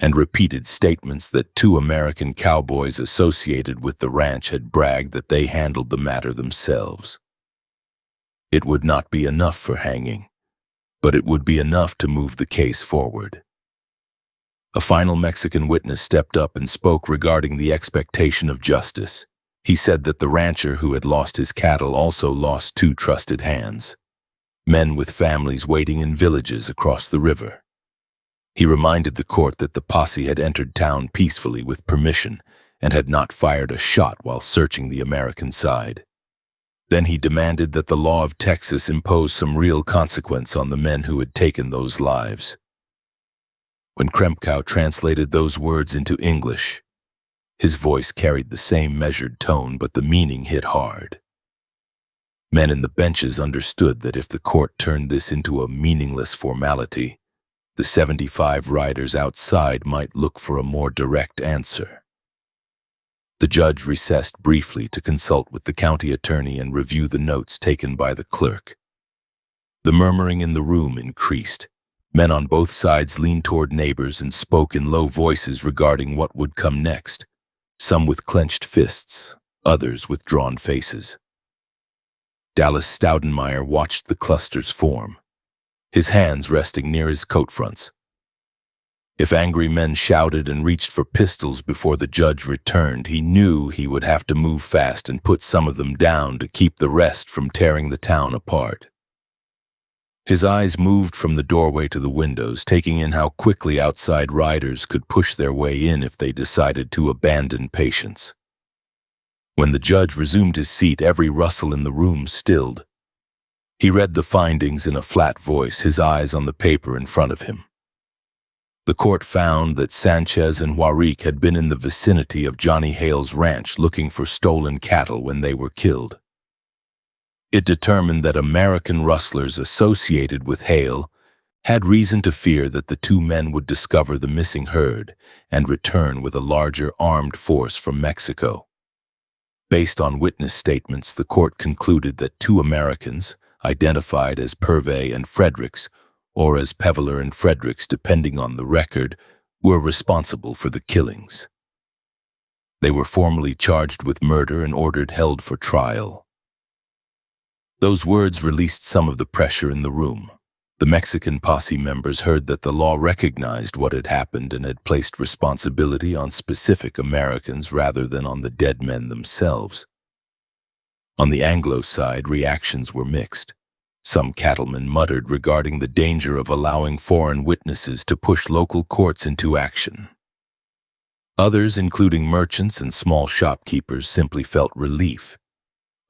and repeated statements that two American cowboys associated with the ranch had bragged that they handled the matter themselves. It would not be enough for hanging, but it would be enough to move the case forward. A final Mexican witness stepped up and spoke regarding the expectation of justice. He said that the rancher who had lost his cattle also lost two trusted hands, men with families waiting in villages across the river. He reminded the court that the posse had entered town peacefully with permission and had not fired a shot while searching the American side. Then he demanded that the law of Texas impose some real consequence on the men who had taken those lives. When Krempkau translated those words into English, his voice carried the same measured tone, but the meaning hit hard. Men in the benches understood that if the court turned this into a meaningless formality, the 75 riders outside might look for a more direct answer. The judge recessed briefly to consult with the county attorney and review the notes taken by the clerk. The murmuring in the room increased. Men on both sides leaned toward neighbors and spoke in low voices regarding what would come next, some with clenched fists, others with drawn faces. Dallas Staudenmeier watched the clusters form, his hands resting near his coat fronts. If angry men shouted and reached for pistols before the judge returned, he knew he would have to move fast and put some of them down to keep the rest from tearing the town apart. His eyes moved from the doorway to the windows, taking in how quickly outside riders could push their way in if they decided to abandon patience. When the judge resumed his seat, every rustle in the room stilled. He read the findings in a flat voice, his eyes on the paper in front of him. The court found that Sanchez and Warrick had been in the vicinity of Johnny Hale's ranch looking for stolen cattle when they were killed. It determined that American rustlers associated with Hale had reason to fear that the two men would discover the missing herd and return with a larger armed force from Mexico. Based on witness statements, the court concluded that two Americans, identified as Purvey and Fredericks, or as Peveler and Fredericks depending on the record, were responsible for the killings. They were formally charged with murder and ordered held for trial. Those words released some of the pressure in the room. The Mexican posse members heard that the law recognized what had happened and had placed responsibility on specific Americans rather than on the dead men themselves. On the Anglo side, reactions were mixed. Some cattlemen muttered regarding the danger of allowing foreign witnesses to push local courts into action. Others, including merchants and small shopkeepers, simply felt relief.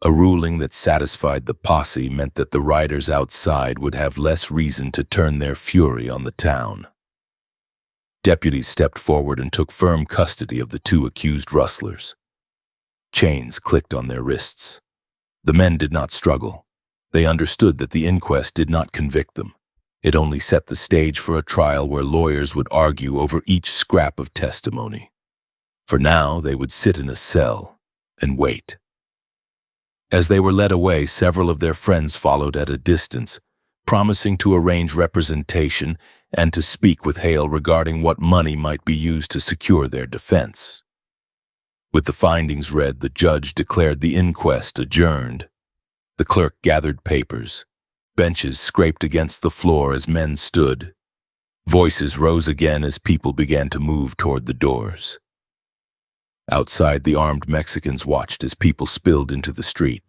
A ruling that satisfied the posse meant that the riders outside would have less reason to turn their fury on the town. Deputies stepped forward and took firm custody of the two accused rustlers. Chains clicked on their wrists. The men did not struggle. They understood that the inquest did not convict them. It only set the stage for a trial where lawyers would argue over each scrap of testimony. For now, they would sit in a cell and wait. As they were led away, several of their friends followed at a distance, promising to arrange representation and to speak with Hale regarding what money might be used to secure their defense. With the findings read, the judge declared the inquest adjourned. The clerk gathered papers. Benches scraped against the floor as men stood. Voices rose again as people began to move toward the doors. Outside, the armed Mexicans watched as people spilled into the street.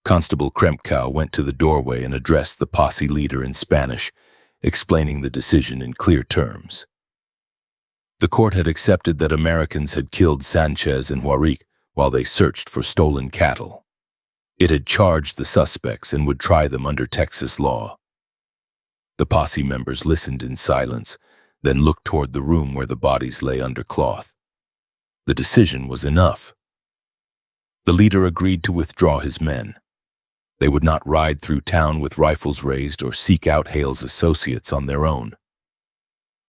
Constable Krempkow went to the doorway and addressed the posse leader in Spanish, explaining the decision in clear terms. The court had accepted that Americans had killed Sanchez and Huaric while they searched for stolen cattle. It had charged the suspects and would try them under Texas law. The posse members listened in silence, then looked toward the room where the bodies lay under cloth. The decision was enough. The leader agreed to withdraw his men. They would not ride through town with rifles raised or seek out Hale's associates on their own.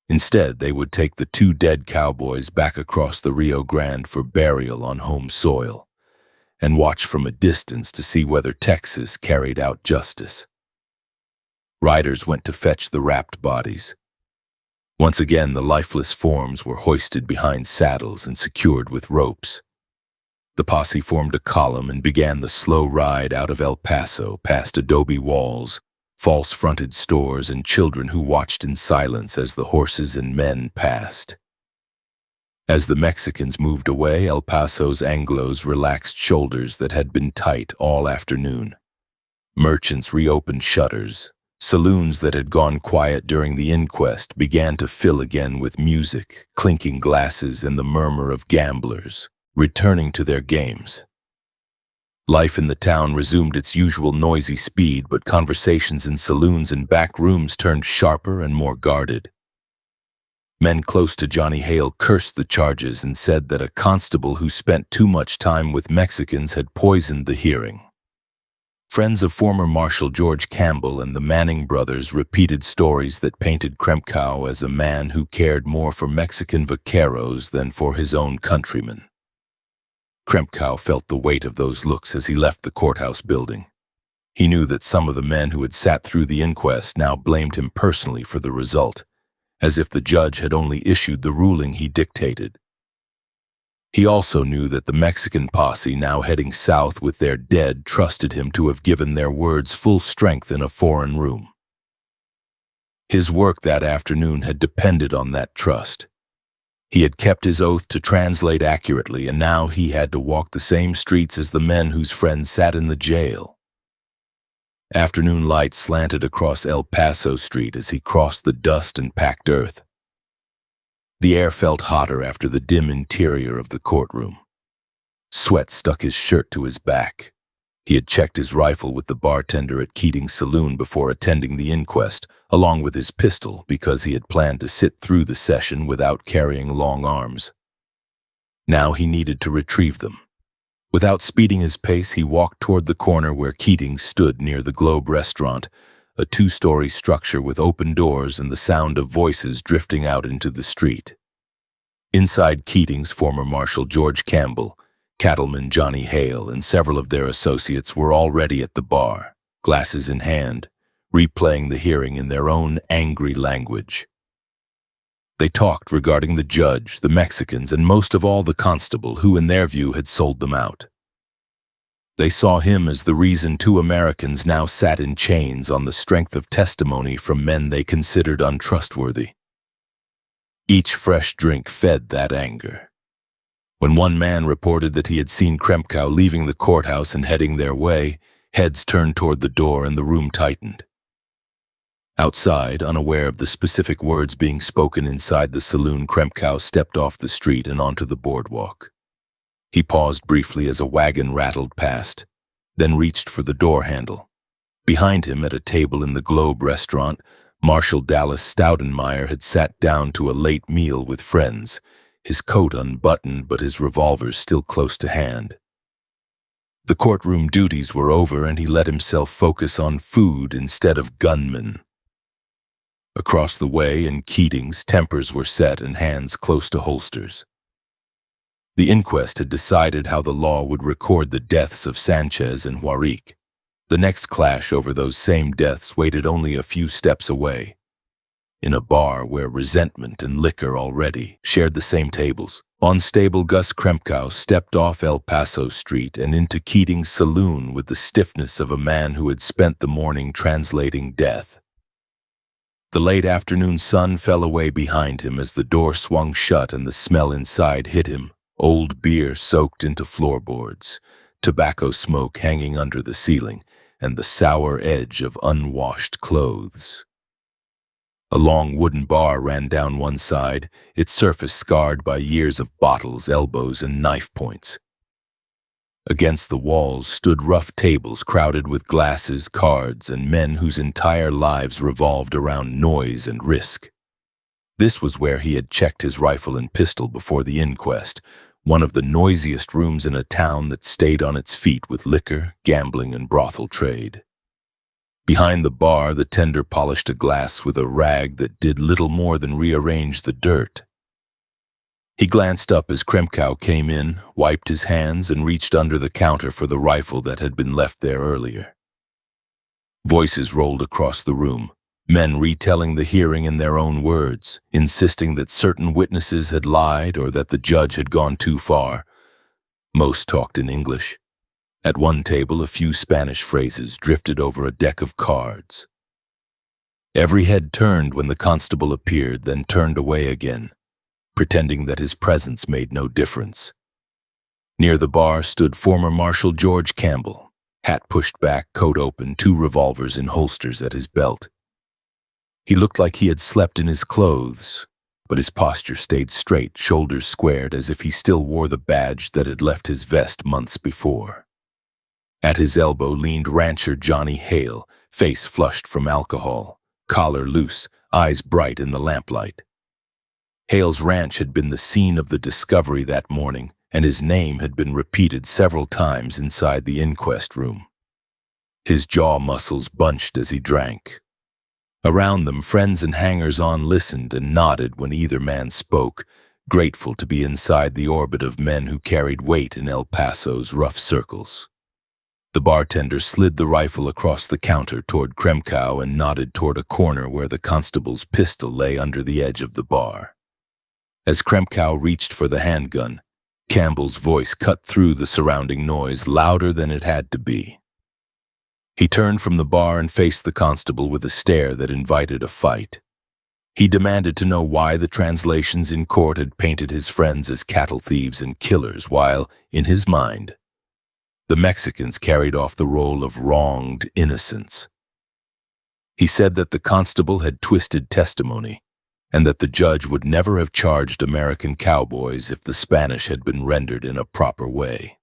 Instead, they would take the two dead cowboys back across the Rio Grande for burial on home soil, and watch from a distance to see whether Texas carried out justice. Riders went to fetch the wrapped bodies. Once again, the lifeless forms were hoisted behind saddles and secured with ropes. The posse formed a column and began the slow ride out of El Paso, past adobe walls, false-fronted stores, and children who watched in silence as the horses and men passed. As the Mexicans moved away, El Paso's Anglos relaxed shoulders that had been tight all afternoon. Merchants reopened shutters. Saloons that had gone quiet during the inquest began to fill again with music, clinking glasses, and the murmur of gamblers, returning to their games. Life in the town resumed its usual noisy speed, but conversations in saloons and back rooms turned sharper and more guarded. Men close to Johnny Hale cursed the charges and said that a constable who spent too much time with Mexicans had poisoned the hearing. Friends of former Marshal George Campbell and the Manning brothers repeated stories that painted Krempkow as a man who cared more for Mexican vaqueros than for his own countrymen. Krempkow felt the weight of those looks as he left the courthouse building. He knew that some of the men who had sat through the inquest now blamed him personally for the result, as if the judge had only issued the ruling he dictated. He also knew that the Mexican posse now heading south with their dead trusted him to have given their words full strength in a foreign room. His work that afternoon had depended on that trust. He had kept his oath to translate accurately, and now he had to walk the same streets as the men whose friends sat in the jail. Afternoon light slanted across El Paso Street as he crossed the dust and packed earth. The air felt hotter after the dim interior of the courtroom. Sweat stuck his shirt to his back. He had checked his rifle with the bartender at Keating's saloon before attending the inquest, along with his pistol, because he had planned to sit through the session without carrying long arms. Now he needed to retrieve them. Without speeding his pace, he walked toward the corner where Keating stood near the Globe restaurant, a two-story structure with open doors and the sound of voices drifting out into the street. Inside Keating's, former Marshal George Campbell, cattleman Johnny Hale, and several of their associates were already at the bar, glasses in hand, replaying the hearing in their own angry language. They talked regarding the judge, the Mexicans, and most of all the constable who, in their view, had sold them out. They saw him as the reason two Americans now sat in chains on the strength of testimony from men they considered untrustworthy. Each fresh drink fed that anger. When one man reported that he had seen Krempkau leaving the courthouse and heading their way, heads turned toward the door and the room tightened. Outside, unaware of the specific words being spoken inside the saloon, Krempkau stepped off the street and onto the boardwalk. He paused briefly as a wagon rattled past, then reached for the door handle. Behind him, at a table in the Globe restaurant, Marshal Dallas Stoudenmeyer had sat down to a late meal with friends, his coat unbuttoned but his revolvers still close to hand. The courtroom duties were over and he let himself focus on food instead of gunmen. Across the way in Keating's, tempers were set and hands close to holsters. The inquest had decided how the law would record the deaths of Sanchez and Huaric. The next clash over those same deaths waited only a few steps away, in a bar where resentment and liquor already shared the same tables. Unstable Gus Krempkau stepped off El Paso Street and into Keating's saloon with the stiffness of a man who had spent the morning translating death. The late afternoon sun fell away behind him as the door swung shut and the smell inside hit him. Old beer soaked into floorboards, tobacco smoke hanging under the ceiling, and the sour edge of unwashed clothes. A long wooden bar ran down one side, its surface scarred by years of bottles, elbows, and knife points. Against the walls stood rough tables crowded with glasses, cards, and men whose entire lives revolved around noise and risk. This was where he had checked his rifle and pistol before the inquest, one of the noisiest rooms in a town that stayed on its feet with liquor, gambling, and brothel trade. Behind the bar, the tender polished a glass with a rag that did little more than rearrange the dirt. He glanced up as Krempkau came in, wiped his hands, and reached under the counter for the rifle that had been left there earlier. Voices rolled across the room, men retelling the hearing in their own words, insisting that certain witnesses had lied or that the judge had gone too far. Most talked in English. At one table, a few Spanish phrases drifted over a deck of cards. Every head turned when the constable appeared, then turned away again, pretending that his presence made no difference. Near the bar stood former Marshal George Campbell, hat pushed back, coat open, two revolvers in holsters at his belt. He looked like he had slept in his clothes, but his posture stayed straight, shoulders squared, as if he still wore the badge that had left his vest months before. At his elbow leaned rancher Johnny Hale, face flushed from alcohol, collar loose, eyes bright in the lamplight. Hale's ranch had been the scene of the discovery that morning, and his name had been repeated several times inside the inquest room. His jaw muscles bunched as he drank. Around them, friends and hangers-on listened and nodded when either man spoke, grateful to be inside the orbit of men who carried weight in El Paso's rough circles. The bartender slid the rifle across the counter toward Krempkau and nodded toward a corner where the constable's pistol lay under the edge of the bar. As Krempkau reached for the handgun, Campbell's voice cut through the surrounding noise, louder than it had to be. He turned from the bar and faced the constable with a stare that invited a fight. He demanded to know why the translations in court had painted his friends as cattle thieves and killers, while, in his mind, the Mexicans carried off the role of wronged innocents. He said that the constable had twisted testimony, and that the judge would never have charged American cowboys if the Spanish had been rendered in a proper way.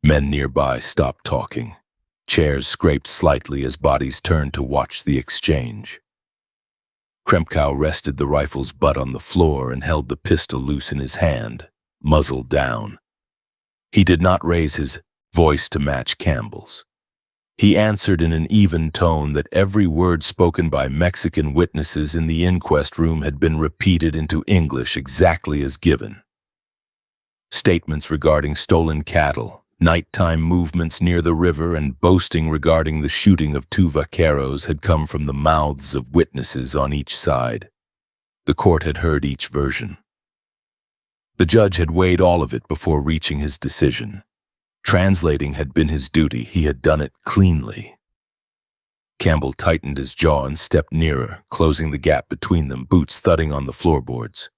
Men nearby stopped talking. Chairs scraped slightly as bodies turned to watch the exchange. Krempkau rested the rifle's butt on the floor and held the pistol loose in his hand, muzzle down. He did not raise his voice to match Campbell's. He answered in an even tone that every word spoken by Mexican witnesses in the inquest room had been repeated into English exactly as given. Statements regarding stolen cattle, nighttime movements near the river, and boasting regarding the shooting of two vaqueros had come from the mouths of witnesses on each side. The court had heard each version. The judge had weighed all of it before reaching his decision. Translating had been his duty. He had done it cleanly. Campbell tightened his jaw and stepped nearer, closing the gap between them, boots thudding on the floorboards.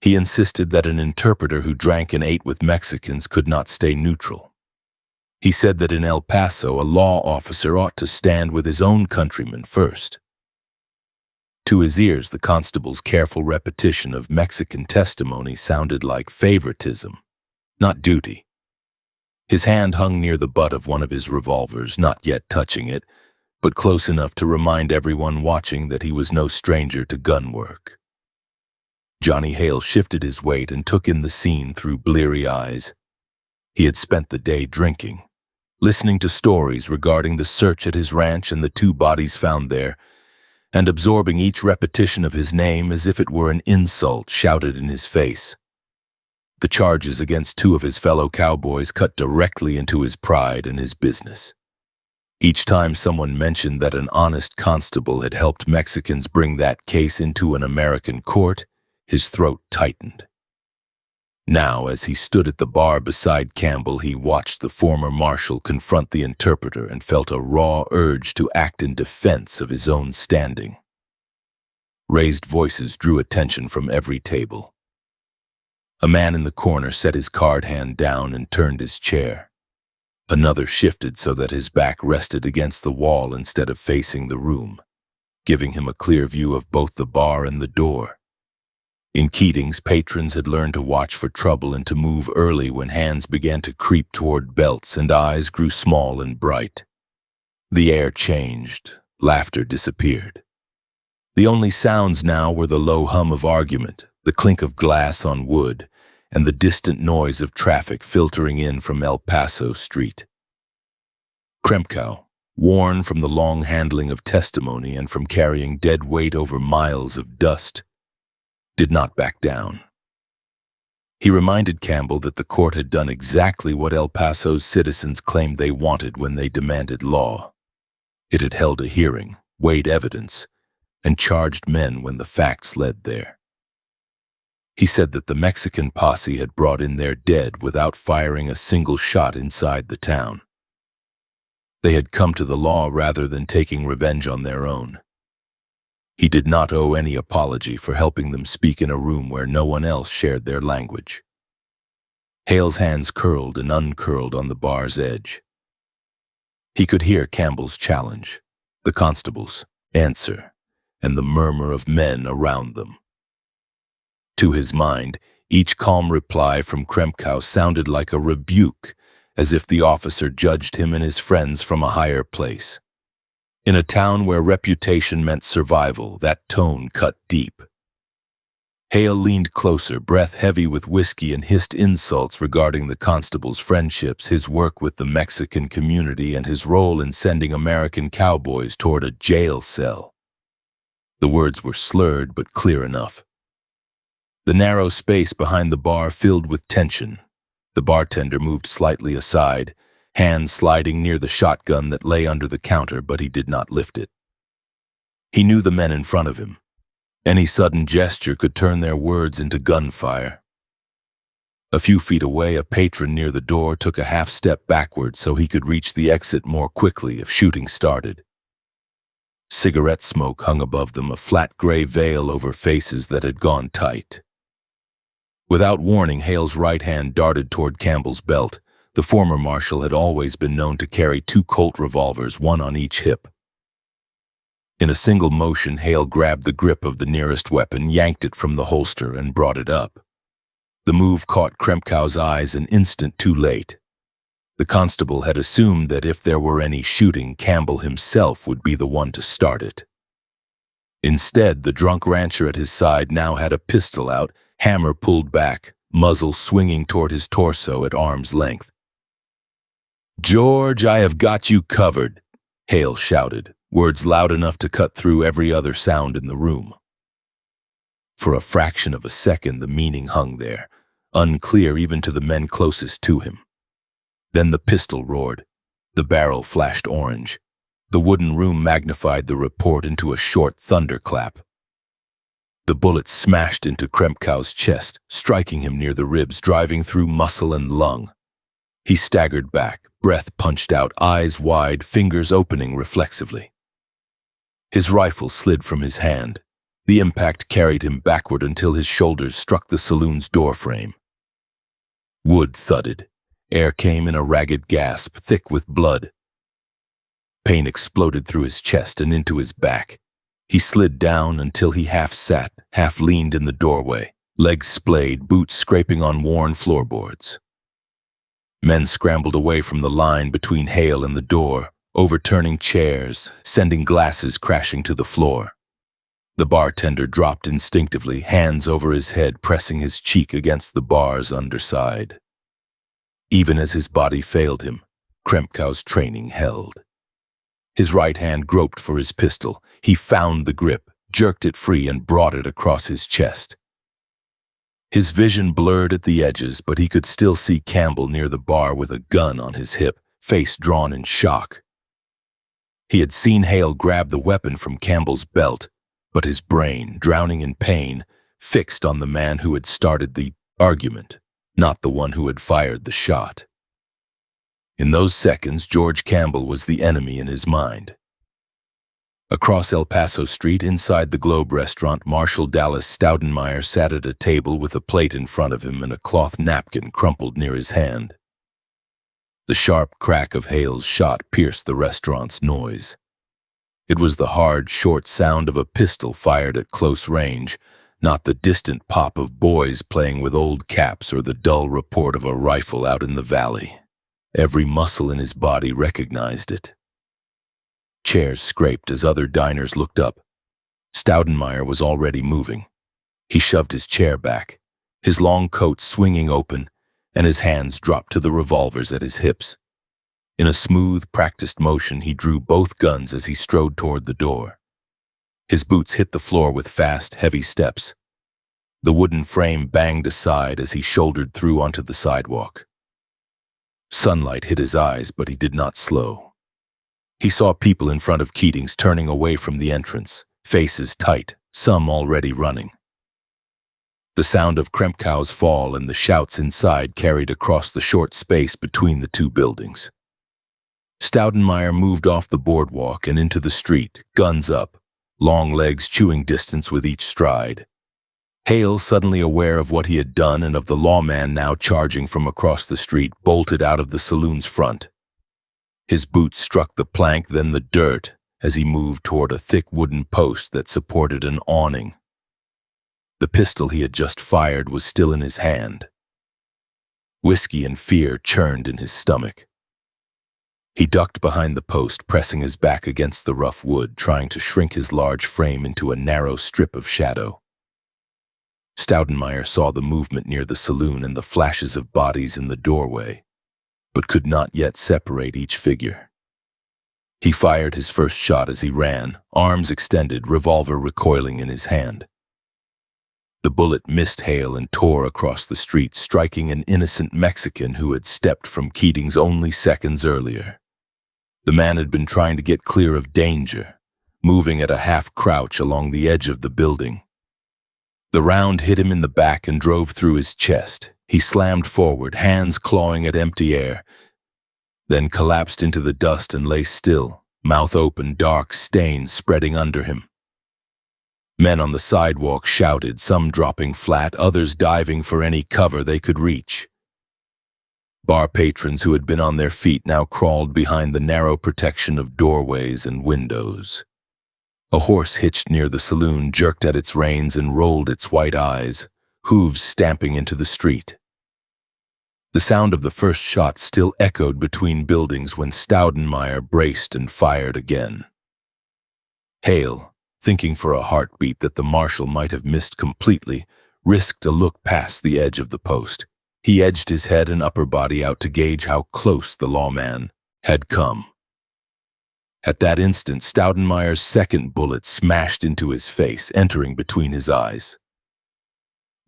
He insisted that an interpreter who drank and ate with Mexicans could not stay neutral. He said that in El Paso, a law officer ought to stand with his own countrymen first. To his ears, the constable's careful repetition of Mexican testimony sounded like favoritism, not duty. His hand hung near the butt of one of his revolvers, not yet touching it, but close enough to remind everyone watching that he was no stranger to gun work. Johnny Hale shifted his weight and took in the scene through bleary eyes. He had spent the day drinking, listening to stories regarding the search at his ranch and the 2 bodies found there, and absorbing each repetition of his name as if it were an insult shouted in his face. The charges against 2 of his fellow cowboys cut directly into his pride and his business. Each time someone mentioned that an honest constable had helped Mexicans bring that case into an American court, his throat tightened. Now, as he stood at the bar beside Campbell, he watched the former marshal confront the interpreter and felt a raw urge to act in defense of his own standing. Raised voices drew attention from every table. A man in the corner set his card hand down and turned his chair. Another shifted so that his back rested against the wall instead of facing the room, giving him a clear view of both the bar and the door. In Keating's, patrons had learned to watch for trouble and to move early when hands began to creep toward belts and eyes grew small and bright. The air changed, laughter disappeared. The only sounds now were the low hum of argument, the clink of glass on wood, and the distant noise of traffic filtering in from El Paso Street. Kremkow, worn from the long handling of testimony and from carrying dead weight over miles of dust, did not back down. He reminded Campbell that the court had done exactly what El Paso's citizens claimed they wanted when they demanded law. It had held a hearing, weighed evidence, and charged men when the facts led there. He said that the Mexican posse had brought in their dead without firing a single shot inside the town. They had come to the law rather than taking revenge on their own. He did not owe any apology for helping them speak in a room where no one else shared their language. Hale's hands curled and uncurled on the bar's edge. He could hear Campbell's challenge, the constable's answer, and the murmur of men around them. To his mind, each calm reply from Kremkow sounded like a rebuke, as if the officer judged him and his friends from a higher place. In a town where reputation meant survival, that tone cut deep. Hale leaned closer, breath heavy with whiskey, and hissed insults regarding the constable's friendships, his work with the Mexican community, and his role in sending American cowboys toward a jail cell. The words were slurred but clear enough. The narrow space behind the bar filled with tension. The bartender moved slightly aside, hand sliding near the shotgun that lay under the counter, but he did not lift it. He knew the men in front of him. Any sudden gesture could turn their words into gunfire. A few feet away, a patron near the door took a half step backward so he could reach the exit more quickly if shooting started. Cigarette smoke hung above them, a flat gray veil over faces that had gone tight. Without warning, Hale's right hand darted toward Campbell's belt. The former marshal had always been known to carry 2 Colt revolvers, one on each hip. In a single motion, Hale grabbed the grip of the nearest weapon, yanked it from the holster, and brought it up. The move caught Kremkow's eyes an instant too late. The constable had assumed that if there were any shooting, Campbell himself would be the one to start it. Instead, the drunk rancher at his side now had a pistol out, hammer pulled back, muzzle swinging toward his torso at arm's length. "George, I have got you covered," Hale shouted, words loud enough to cut through every other sound in the room. For a fraction of a second, the meaning hung there, unclear even to the men closest to him. Then the pistol roared. The barrel flashed orange. The wooden room magnified the report into a short thunderclap. The bullet smashed into Kremkow's chest, striking him near the ribs, driving through muscle and lung. He staggered back, breath punched out, eyes wide, fingers opening reflexively. His rifle slid from his hand. The impact carried him backward until his shoulders struck the saloon's doorframe. Wood thudded. Air came in a ragged gasp, thick with blood. Pain exploded through his chest and into his back. He slid down until he half sat, half leaned in the doorway, legs splayed, boots scraping on worn floorboards. Men scrambled away from the line between Hale and the door, overturning chairs, sending glasses crashing to the floor. The bartender dropped instinctively, hands over his head, pressing his cheek against the bar's underside. Even as his body failed him, Krempkow's training held. His right hand groped for his pistol. He found the grip, jerked it free, and brought it across his chest. His vision blurred at the edges, but he could still see Campbell near the bar with a gun on his hip, face drawn in shock. He had seen Hale grab the weapon from Campbell's belt, but his brain, drowning in pain, fixed on the man who had started the argument, not the one who had fired the shot. In those seconds, George Campbell was the enemy in his mind. Across El Paso Street, inside the Globe restaurant, Marshal Dallas Staudenmeier sat at a table with a plate in front of him and a cloth napkin crumpled near his hand. The sharp crack of Hale's shot pierced the restaurant's noise. It was the hard, short sound of a pistol fired at close range, not the distant pop of boys playing with old caps or the dull report of a rifle out in the valley. Every muscle in his body recognized it. Chairs scraped as other diners looked up. Staudenmeier was already moving. He shoved his chair back, his long coat swinging open, and his hands dropped to the revolvers at his hips. In a smooth, practiced motion, he drew both guns as he strode toward the door. His boots hit the floor with fast, heavy steps. The wooden frame banged aside as he shouldered through onto the sidewalk. Sunlight hit his eyes, but he did not slow. He saw people in front of Keating's turning away from the entrance, faces tight, some already running. The sound of Krempkow's fall and the shouts inside carried across the short space between the two buildings. Staudenmeier moved off the boardwalk and into the street, guns up, long legs chewing distance with each stride. Hale, suddenly aware of what he had done and of the lawman now charging from across the street, bolted out of the saloon's front. His boots struck the plank, then the dirt, as he moved toward a thick wooden post that supported an awning. The pistol he had just fired was still in his hand. Whiskey and fear churned in his stomach. He ducked behind the post, pressing his back against the rough wood, trying to shrink his large frame into a narrow strip of shadow. Staudenmeier saw the movement near the saloon and the flashes of bodies in the doorway, but could not yet separate each figure. He fired his first shot as he ran, arms extended, revolver recoiling in his hand. The bullet missed Hale and tore across the street, striking an innocent Mexican who had stepped from Keating's only seconds earlier. The man had been trying to get clear of danger, moving at a half-crouch along the edge of the building. The round hit him in the back and drove through his chest. He slammed forward, hands clawing at empty air, then collapsed into the dust and lay still, mouth open, dark stains spreading under him. Men on the sidewalk shouted, some dropping flat, others diving for any cover they could reach. Bar patrons who had been on their feet now crawled behind the narrow protection of doorways and windows. A horse hitched near the saloon jerked at its reins and rolled its white eyes, hooves stamping into the street. The sound of the first shot still echoed between buildings when Staudenmeier braced and fired again. Hale, thinking for a heartbeat that the marshal might have missed completely, risked a look past the edge of the post. He edged his head and upper body out to gauge how close the lawman had come. At that instant, Staudenmeier's second bullet smashed into his face, entering between his eyes.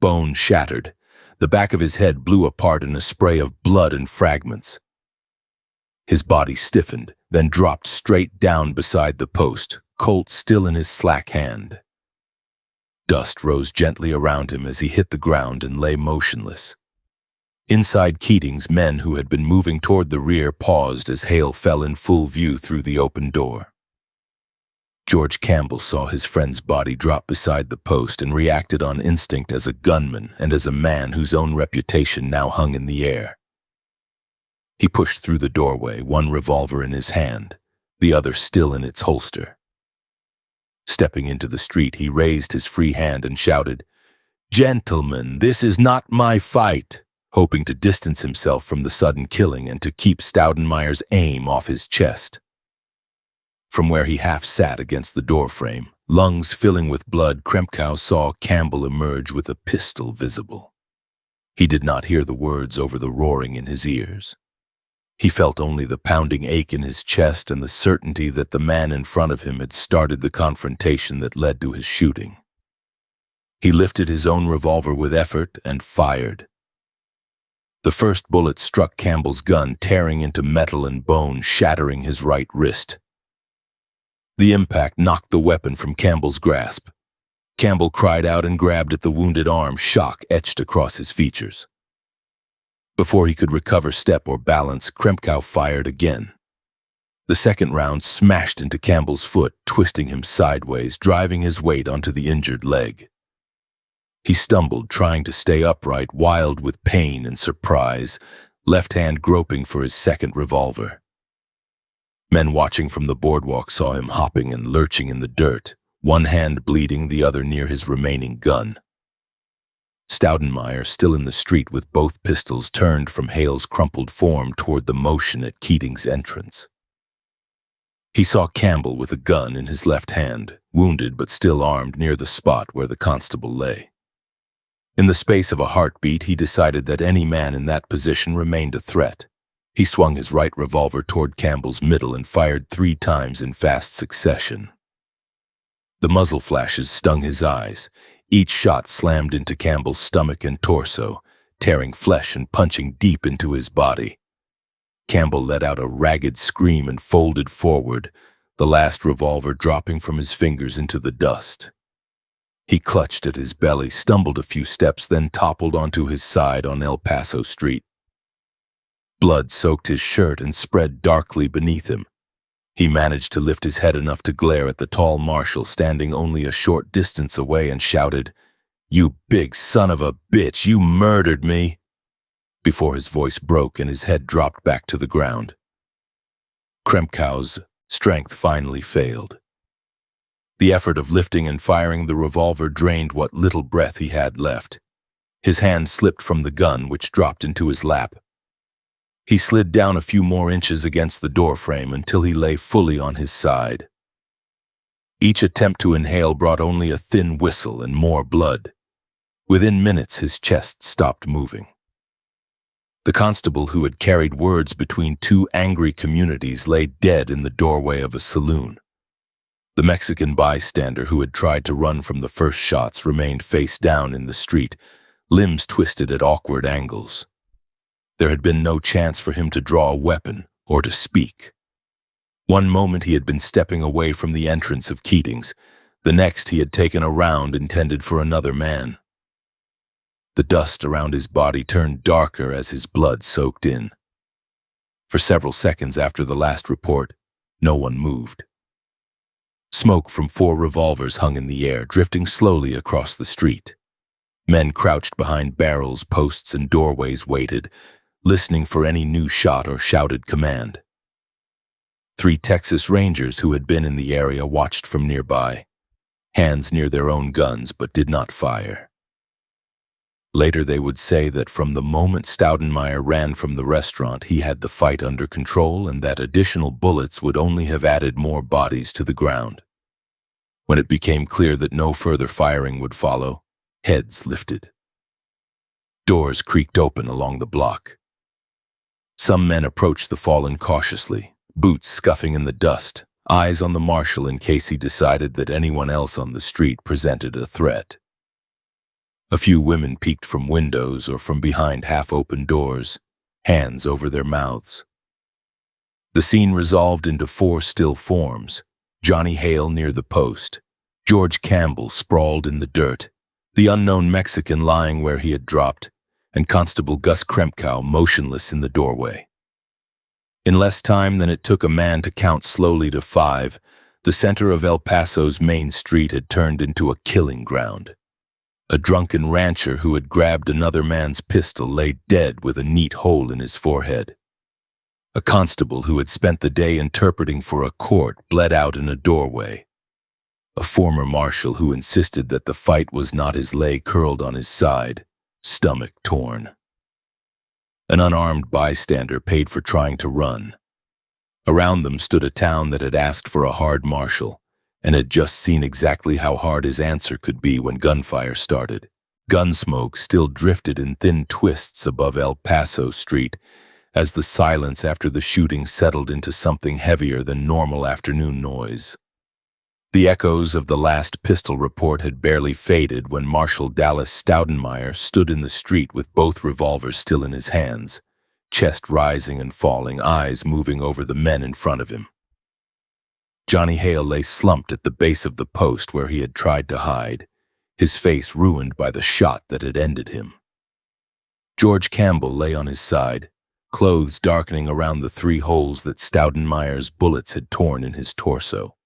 Bone shattered. The back of his head blew apart in a spray of blood and fragments. His body stiffened, then dropped straight down beside the post, Colt still in his slack hand. Dust rose gently around him as he hit the ground and lay motionless. Inside Keating's, men who had been moving toward the rear paused as Hale fell in full view through the open door. George Campbell saw his friend's body drop beside the post and reacted on instinct as a gunman and as a man whose own reputation now hung in the air. He pushed through the doorway, one revolver in his hand, the other still in its holster. Stepping into the street, he raised his free hand and shouted, "Gentlemen, this is not my fight," hoping to distance himself from the sudden killing and to keep Staudenmayer's aim off his chest. From where he half sat against the doorframe, lungs filling with blood, Krempkau saw Campbell emerge with a pistol visible. He did not hear the words over the roaring in his ears. He felt only the pounding ache in his chest and the certainty that the man in front of him had started the confrontation that led to his shooting. He lifted his own revolver with effort and fired. The first bullet struck Campbell's gun, tearing into metal and bone, shattering his right wrist. The impact knocked the weapon from Campbell's grasp. Campbell cried out and grabbed at the wounded arm, shock etched across his features. Before he could recover step or balance, Krempkau fired again. The second round smashed into Campbell's foot, twisting him sideways, driving his weight onto the injured leg. He stumbled, trying to stay upright, wild with pain and surprise, left hand groping for his second revolver. Men watching from the boardwalk saw him hopping and lurching in the dirt, one hand bleeding, the other near his remaining gun. Staudenmayer, still in the street with both pistols, turned from Hale's crumpled form toward the motion at Keating's entrance. He saw Campbell with a gun in his left hand, wounded but still armed, near the spot where the constable lay. In the space of a heartbeat, he decided that any man in that position remained a threat. He swung his right revolver toward Campbell's middle and fired 3 times in fast succession. The muzzle flashes stung his eyes. Each shot slammed into Campbell's stomach and torso, tearing flesh and punching deep into his body. Campbell let out a ragged scream and folded forward, the last revolver dropping from his fingers into the dust. He clutched at his belly, stumbled a few steps, then toppled onto his side on El Paso Street. Blood soaked his shirt and spread darkly beneath him. He managed to lift his head enough to glare at the tall marshal standing only a short distance away and shouted, "You big son of a bitch, you murdered me!" before his voice broke and his head dropped back to the ground. Krempkau's strength finally failed. The effort of lifting and firing the revolver drained what little breath he had left. His hand slipped from the gun, which dropped into his lap. He slid down a few more inches against the doorframe until he lay fully on his side. Each attempt to inhale brought only a thin whistle and more blood. Within minutes, his chest stopped moving. The constable who had carried words between 2 angry communities lay dead in the doorway of a saloon. The Mexican bystander who had tried to run from the first shots remained face down in the street, limbs twisted at awkward angles. There had been no chance for him to draw a weapon or to speak. One moment he had been stepping away from the entrance of Keating's, the next he had taken a round intended for another man. The dust around his body turned darker as his blood soaked in. For several seconds after the last report, no one moved. Smoke from 4 revolvers hung in the air, drifting slowly across the street. Men crouched behind barrels, posts, and doorways waited, listening for any new shot or shouted command. 3 Texas Rangers who had been in the area watched from nearby, hands near their own guns, but did not fire. Later they would say that from the moment Staudenmayer ran from the restaurant, he had the fight under control and that additional bullets would only have added more bodies to the ground. When it became clear that no further firing would follow, heads lifted. Doors creaked open along the block. Some men approached the fallen cautiously, boots scuffing in the dust, eyes on the marshal in case he decided that anyone else on the street presented a threat. A few women peeked from windows or from behind half-open doors, hands over their mouths. The scene resolved into 4 still forms: Johnny Hale near the post, George Campbell sprawled in the dirt, the unknown Mexican lying where he had dropped, and Constable Gus Krempkow motionless in the doorway. In less time than it took a man to count slowly to 5, the center of El Paso's main street had turned into a killing ground. A drunken rancher who had grabbed another man's pistol lay dead with a neat hole in his forehead. A constable who had spent the day interpreting for a court bled out in a doorway. A former marshal who insisted that the fight was not his lay curled on his side, stomach torn. An unarmed bystander paid for trying to run. Around them stood a town that had asked for a hard marshal, and had just seen exactly how hard his answer could be when gunfire started. Gunsmoke still drifted in thin twists above El Paso Street as the silence after the shooting settled into something heavier than normal afternoon noise. The echoes of the last pistol report had barely faded when Marshal Dallas Staudenmeier stood in the street with both revolvers still in his hands, chest rising and falling, eyes moving over the men in front of him. Johnny Hale lay slumped at the base of the post where he had tried to hide, his face ruined by the shot that had ended him. George Campbell lay on his side, clothes darkening around the 3 holes that Staudenmeier's bullets had torn in his torso.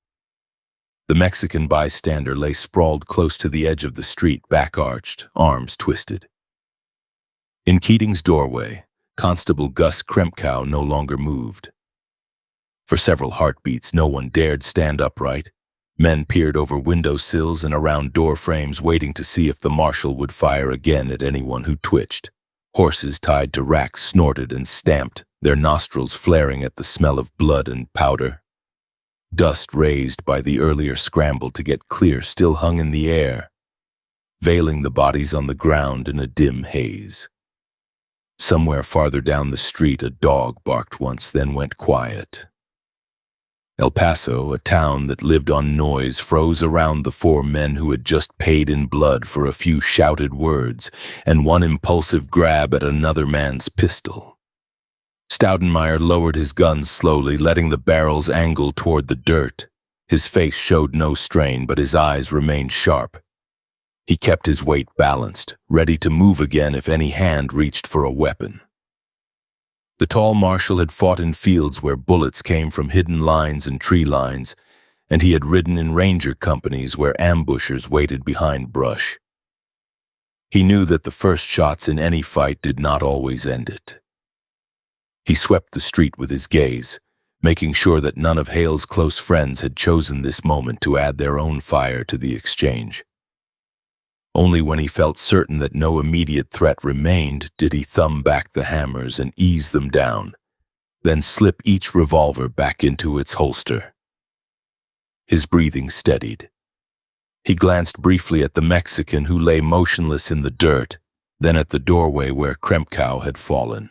The Mexican bystander lay sprawled close to the edge of the street, back arched, arms twisted. In Keating's doorway, Constable Gus Krempkow no longer moved. For several heartbeats, no one dared stand upright. Men peered over window sills and around door frames, waiting to see if the marshal would fire again at anyone who twitched. Horses tied to racks snorted and stamped, their nostrils flaring at the smell of blood and powder. Dust raised by the earlier scramble to get clear still hung in the air, veiling the bodies on the ground in a dim haze. Somewhere farther down the street, a dog barked once, then went quiet. El Paso, a town that lived on noise, froze around the 4 men who had just paid in blood for a few shouted words and one impulsive grab at another man's pistol. Staudenmeier lowered his gun slowly, letting the barrels angle toward the dirt. His face showed no strain, but his eyes remained sharp. He kept his weight balanced, ready to move again if any hand reached for a weapon. The tall marshal had fought in fields where bullets came from hidden lines and tree lines, and he had ridden in ranger companies where ambushers waited behind brush. He knew that the first shots in any fight did not always end it. He swept the street with his gaze, making sure that none of Hale's close friends had chosen this moment to add their own fire to the exchange. Only when he felt certain that no immediate threat remained did he thumb back the hammers and ease them down, then slip each revolver back into its holster. His breathing steadied. He glanced briefly at the Mexican who lay motionless in the dirt, then at the doorway where Krempkow had fallen.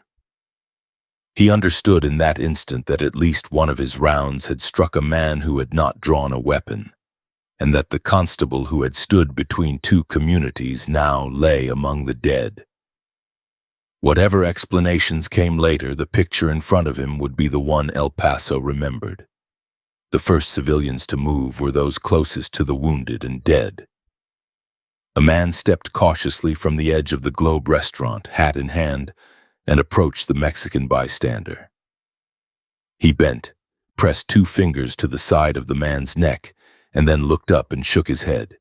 He understood in that instant that at least one of his rounds had struck a man who had not drawn a weapon, and that the constable who had stood between 2 communities now lay among the dead. Whatever explanations came later, the picture in front of him would be the one El Paso remembered. The first civilians to move were those closest to the wounded and dead. A man stepped cautiously from the edge of the Globe restaurant, hat in hand, and approached the Mexican bystander. He bent, pressed 2 fingers to the side of the man's neck, and then looked up and shook his head.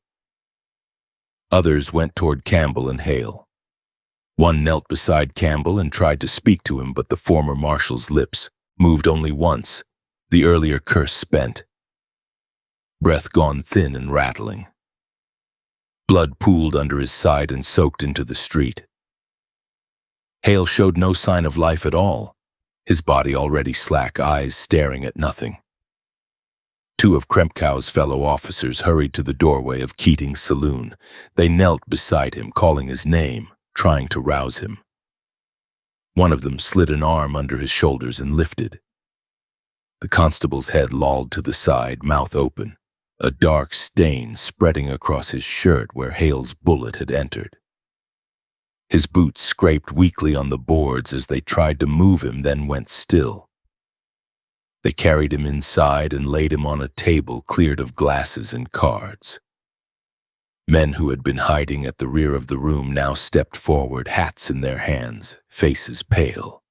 Others went toward Campbell and Hale. One knelt beside Campbell and tried to speak to him, but the former marshal's lips moved only once, the earlier curse spent. Breath gone thin and rattling. Blood pooled under his side and soaked into the street. Hale showed no sign of life at all, his body already slack, eyes staring at nothing. 2 of Krempkow's fellow officers hurried to the doorway of Keating's saloon. They knelt beside him, calling his name, trying to rouse him. One of them slid an arm under his shoulders and lifted. The constable's head lolled to the side, mouth open, a dark stain spreading across his shirt where Hale's bullet had entered. His boots scraped weakly on the boards as they tried to move him, then went still. They carried him inside and laid him on a table cleared of glasses and cards. Men who had been hiding at the rear of the room now stepped forward, hats in their hands, faces pale.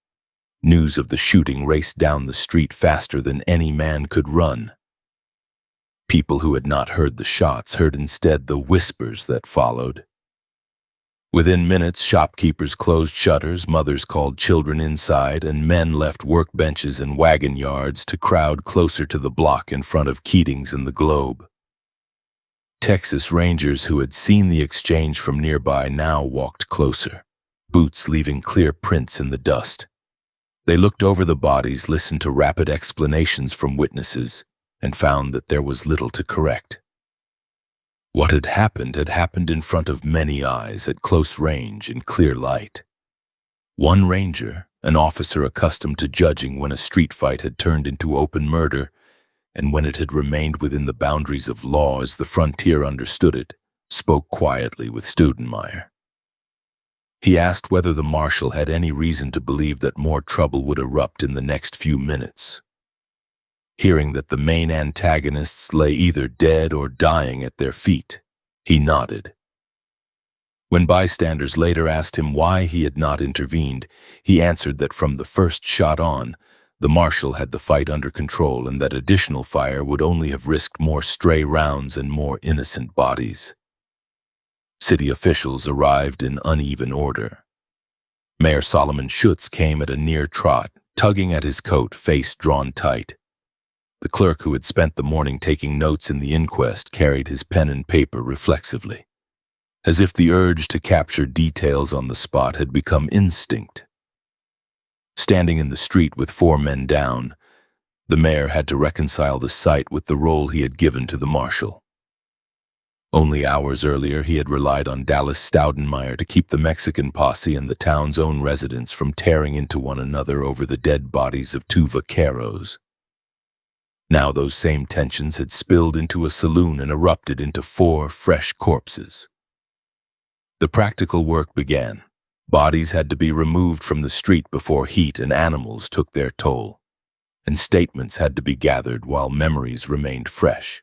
News of the shooting raced down the street faster than any man could run. People who had not heard the shots heard instead the whispers that followed. Within minutes, shopkeepers closed shutters, mothers called children inside, and men left workbenches and wagon yards to crowd closer to the block in front of Keating's and the Globe. Texas Rangers who had seen the exchange from nearby now walked closer, boots leaving clear prints in the dust. They looked over the bodies, listened to rapid explanations from witnesses, and found that there was little to correct. What had happened in front of many eyes at close range in clear light. One ranger, an officer accustomed to judging when a street fight had turned into open murder, and when it had remained within the boundaries of law as the frontier understood it, spoke quietly with Staudenmeier. He asked whether the marshal had any reason to believe that more trouble would erupt in the next few minutes. Hearing that the main antagonists lay either dead or dying at their feet, he nodded. When bystanders later asked him why he had not intervened, he answered that from the first shot on, the marshal had the fight under control and that additional fire would only have risked more stray rounds and more innocent bodies. City officials arrived in uneven order. Mayor Solomon Schutz came at a near trot, tugging at his coat, face drawn tight. The clerk who had spent the morning taking notes in the inquest carried his pen and paper reflexively, as if the urge to capture details on the spot had become instinct. Standing in the street with 4 men down, the mayor had to reconcile the sight with the role he had given to the marshal. Only hours earlier, he had relied on Dallas Staudenmeier to keep the Mexican posse and the town's own residents from tearing into one another over the dead bodies of 2 vaqueros. Now those same tensions had spilled into a saloon and erupted into 4 fresh corpses. The practical work began. Bodies had to be removed from the street before heat and animals took their toll, and statements had to be gathered while memories remained fresh.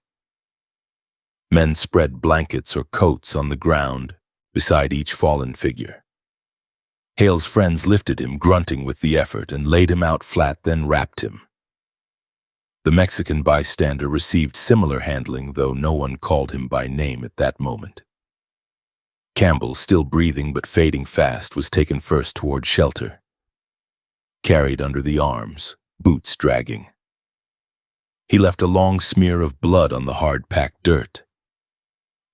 Men spread blankets or coats on the ground beside each fallen figure. Hale's friends lifted him, grunting with the effort, and laid him out flat, then wrapped him. The Mexican bystander received similar handling, though no one called him by name at that moment. Campbell, still breathing but fading fast, was taken first toward shelter, carried under the arms, boots dragging. He left a long smear of blood on the hard-packed dirt.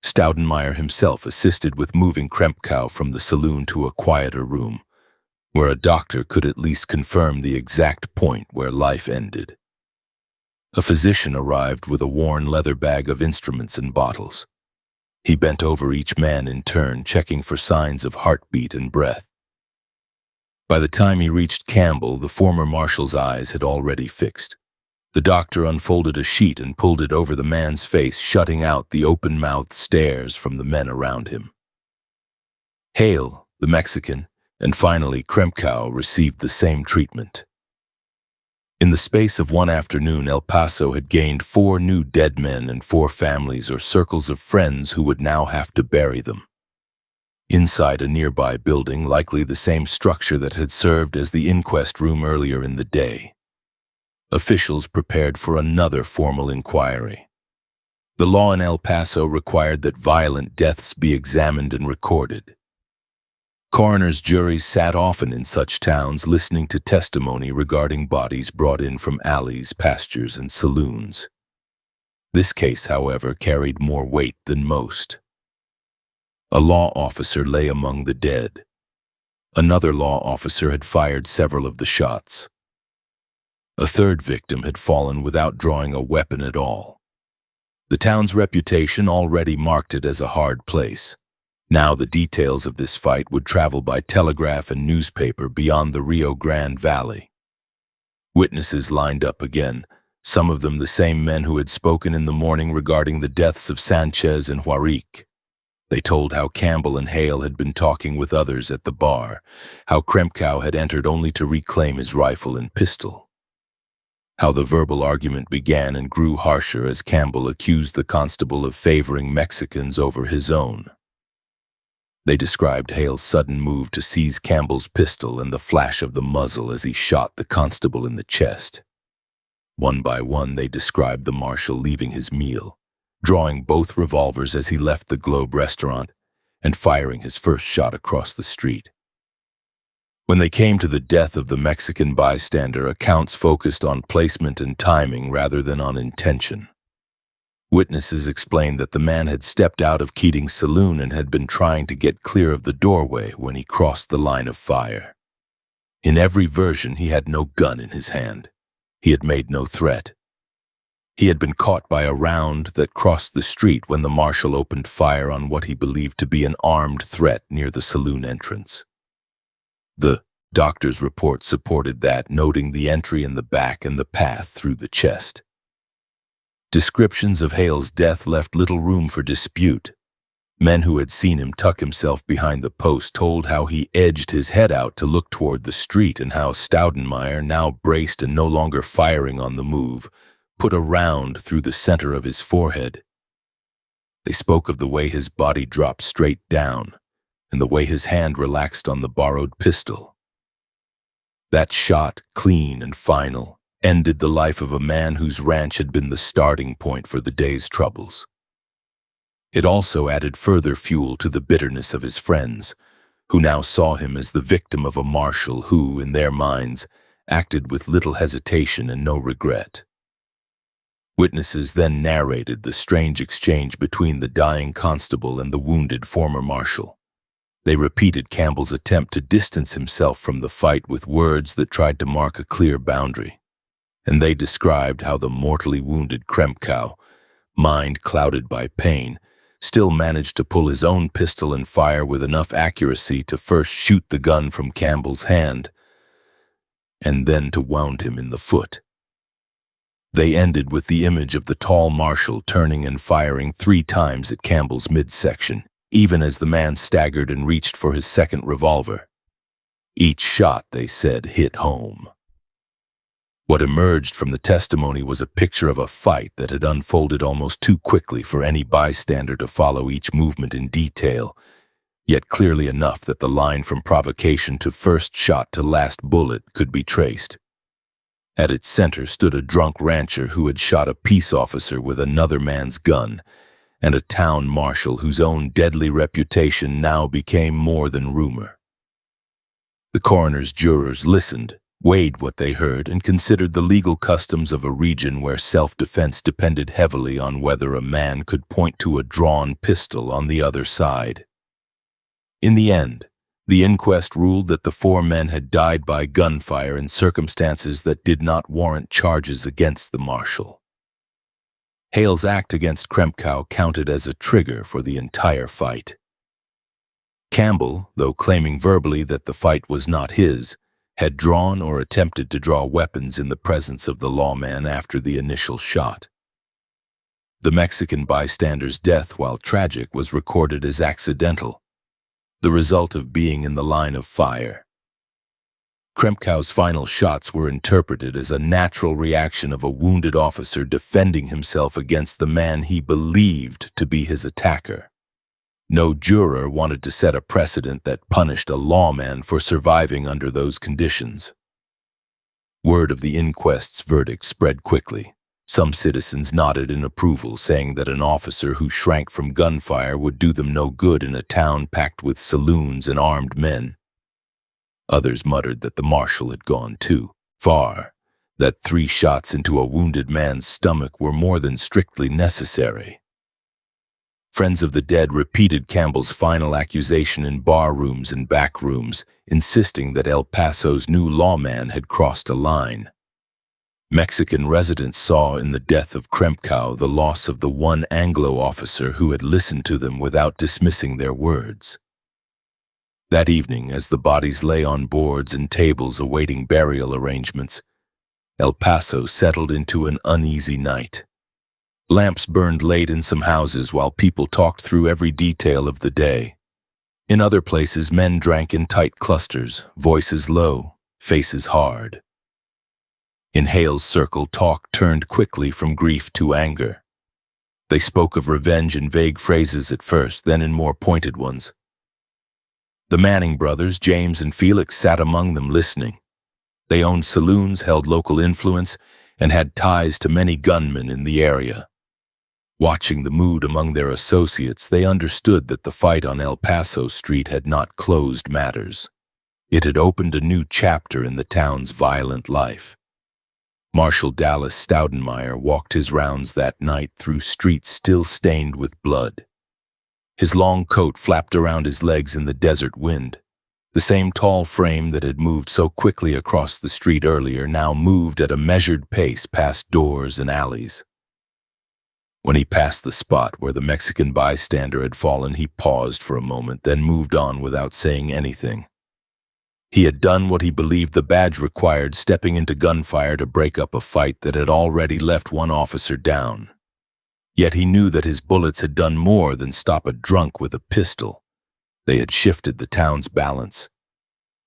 Staudenmeier himself assisted with moving Krempkau from the saloon to a quieter room, where a doctor could at least confirm the exact point where life ended. A physician arrived with a worn leather bag of instruments and bottles. He bent over each man in turn, checking for signs of heartbeat and breath. By the time he reached Campbell, the former marshal's eyes had already fixed. The doctor unfolded a sheet and pulled it over the man's face, shutting out the open-mouthed stares from the men around him. Hale, the Mexican, and finally Krempkau received the same treatment. In the space of one afternoon, El Paso had gained 4 new dead men and 4 families or circles of friends who would now have to bury them. Inside a nearby building, likely the same structure that had served as the inquest room earlier in the day, officials prepared for another formal inquiry. The law in El Paso required that violent deaths be examined and recorded. Coroner's juries sat often in such towns, listening to testimony regarding bodies brought in from alleys, pastures, and saloons. This case, however, carried more weight than most. A law officer lay among the dead. Another law officer had fired several of the shots. A third victim had fallen without drawing a weapon at all. The town's reputation already marked it as a hard place. Now the details of this fight would travel by telegraph and newspaper beyond the Rio Grande Valley. Witnesses lined up again, some of them the same men who had spoken in the morning regarding the deaths of Sanchez and Huaric. They told how Campbell and Hale had been talking with others at the bar, how Krempkau had entered only to reclaim his rifle and pistol. how the verbal argument began and grew harsher as Campbell accused the constable of favoring Mexicans over his own. They described Hale's sudden move to seize Campbell's pistol and the flash of the muzzle as he shot the constable in the chest. One by one, they described the marshal leaving his meal, drawing both revolvers as he left the Globe restaurant, and firing his first shot across the street. When they came to the death of the Mexican bystander, accounts focused on placement and timing rather than on intention. Witnesses explained that the man had stepped out of Keating's saloon and had been trying to get clear of the doorway when he crossed the line of fire. In every version, he had no gun in his hand. He had made no threat. He had been caught by a round that crossed the street when the marshal opened fire on what he believed to be an armed threat near the saloon entrance. The doctor's report supported that, noting the entry in the back and the path through the chest. Descriptions of Hale's death left little room for dispute. Men who had seen him tuck himself behind the post told how he edged his head out to look toward the street and how Staudenmeier, now braced and no longer firing on the move, put a round through the center of his forehead. They spoke of the way his body dropped straight down and the way his hand relaxed on the borrowed pistol. That shot, clean and final, ended the life of a man whose ranch had been the starting point for the day's troubles. It also added further fuel to the bitterness of his friends, who now saw him as the victim of a marshal who, in their minds, acted with little hesitation and no regret. Witnesses then narrated the strange exchange between the dying constable and the wounded former marshal. They repeated Campbell's attempt to distance himself from the fight with words that tried to mark a clear boundary. And they described how the mortally wounded Krempkau, mind clouded by pain, still managed to pull his own pistol and fire with enough accuracy to first shoot the gun from Campbell's hand, and then to wound him in the foot. They ended with the image of the tall marshal turning and firing 3 times at Campbell's midsection, even as the man staggered and reached for his second revolver. Each shot, they said, hit home. What emerged from the testimony was a picture of a fight that had unfolded almost too quickly for any bystander to follow each movement in detail, yet clearly enough that the line from provocation to first shot to last bullet could be traced. At its center stood a drunk rancher who had shot a peace officer with another man's gun, and a town marshal whose own deadly reputation now became more than rumor. The coroner's jurors listened, weighed what they heard, and considered the legal customs of a region where self-defense depended heavily on whether a man could point to a drawn pistol on the other side. In the end, the inquest ruled that the 4 men had died by gunfire in circumstances that did not warrant charges against the marshal. Hale's act against Krempkau counted as a trigger for the entire fight. Campbell, though claiming verbally that the fight was not his, had drawn or attempted to draw weapons in the presence of the lawman after the initial shot. The Mexican bystander's death, while tragic, was recorded as accidental, the result of being in the line of fire. Krempkau's final shots were interpreted as a natural reaction of a wounded officer defending himself against the man he believed to be his attacker. No juror wanted to set a precedent that punished a lawman for surviving under those conditions. Word of the inquest's verdict spread quickly. Some citizens nodded in approval, saying that an officer who shrank from gunfire would do them no good in a town packed with saloons and armed men. Others muttered that the marshal had gone too far, that 3 shots into a wounded man's stomach were more than strictly necessary. Friends of the dead repeated Campbell's final accusation in bar rooms and back rooms, insisting that El Paso's new lawman had crossed a line. Mexican residents saw in the death of Krempkau the loss of the one Anglo officer who had listened to them without dismissing their words. That evening, as the bodies lay on boards and tables awaiting burial arrangements, El Paso settled into an uneasy night. Lamps burned late in some houses while people talked through every detail of the day. In other places, men drank in tight clusters, voices low, faces hard. In Hale's circle, talk turned quickly from grief to anger. They spoke of revenge in vague phrases at first, then in more pointed ones. The Manning brothers, James and Felix, sat among them listening. They owned saloons, held local influence, and had ties to many gunmen in the area. Watching the mood among their associates, they understood that the fight on El Paso Street had not closed matters. It had opened a new chapter in the town's violent life. Marshal Dallas Staudenmeier walked his rounds that night through streets still stained with blood. His long coat flapped around his legs in the desert wind. The same tall frame that had moved so quickly across the street earlier now moved at a measured pace past doors and alleys. When he passed the spot where the Mexican bystander had fallen, he paused for a moment, then moved on without saying anything. He had done what he believed the badge required, stepping into gunfire to break up a fight that had already left one officer down. Yet he knew that his bullets had done more than stop a drunk with a pistol. They had shifted the town's balance.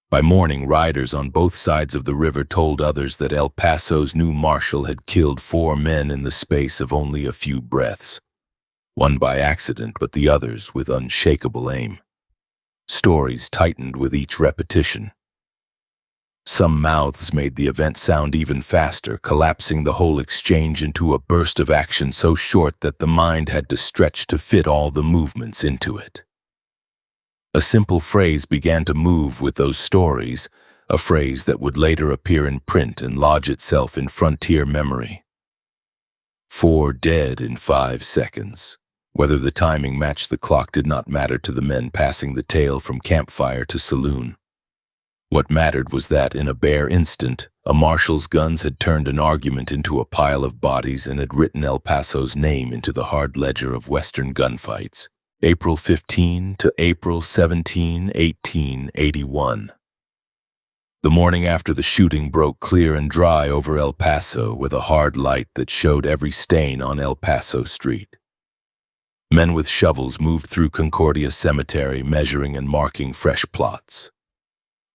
By morning, riders on both sides of the river told others that El Paso's new marshal had killed 4 men in the space of only a few breaths. One by accident, but the others with unshakable aim. Stories tightened with each repetition. Some mouths made the event sound even faster, collapsing the whole exchange into a burst of action so short that the mind had to stretch to fit all the movements into it. A simple phrase began to move with those stories, a phrase that would later appear in print and lodge itself in frontier memory. 4 dead in 5 seconds. Whether the timing matched the clock did not matter to the men passing the tale from campfire to saloon. What mattered was that, in a bare instant, a marshal's guns had turned an argument into a pile of bodies and had written El Paso's name into the hard ledger of Western gunfights, April 15 to April 17, 1881. The morning after the shooting broke clear and dry over El Paso with a hard light that showed every stain on El Paso Street. Men with shovels moved through Concordia Cemetery, measuring and marking fresh plots.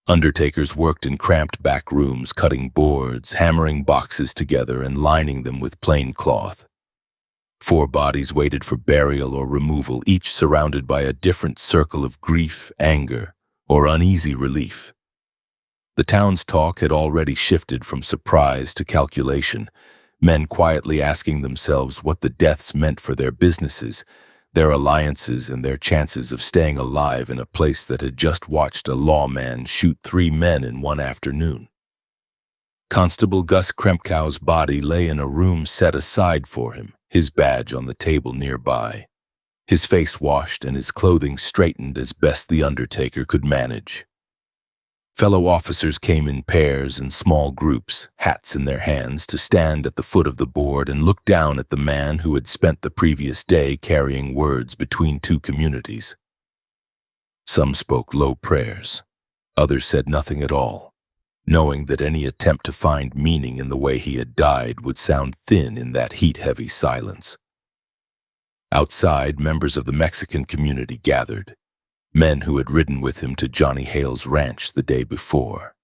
Undertakers worked in cramped back rooms, cutting boards, hammering boxes together, and lining them with plain cloth. 4 bodies waited for burial or removal, each surrounded by a different circle of grief, anger, or uneasy relief. The town's talk had already shifted from surprise to calculation, men quietly asking themselves what the deaths meant for their businesses, their alliances, and their chances of staying alive in a place that had just watched a lawman shoot 3 men in one afternoon. Constable Gus Krempkow's body lay in a room set aside for him, his badge on the table nearby, his face washed and his clothing straightened as best the undertaker could manage. Fellow officers came in pairs and small groups, hats in their hands, to stand at the foot of the board and look down at the man who had spent the previous day carrying words between 2 communities. Some spoke low prayers. Others said nothing at all, knowing that any attempt to find meaning in the way he had died would sound thin in that heat-heavy silence. Outside, members of the Mexican community gathered. Men who had ridden with him to Johnny Hale's ranch the day before.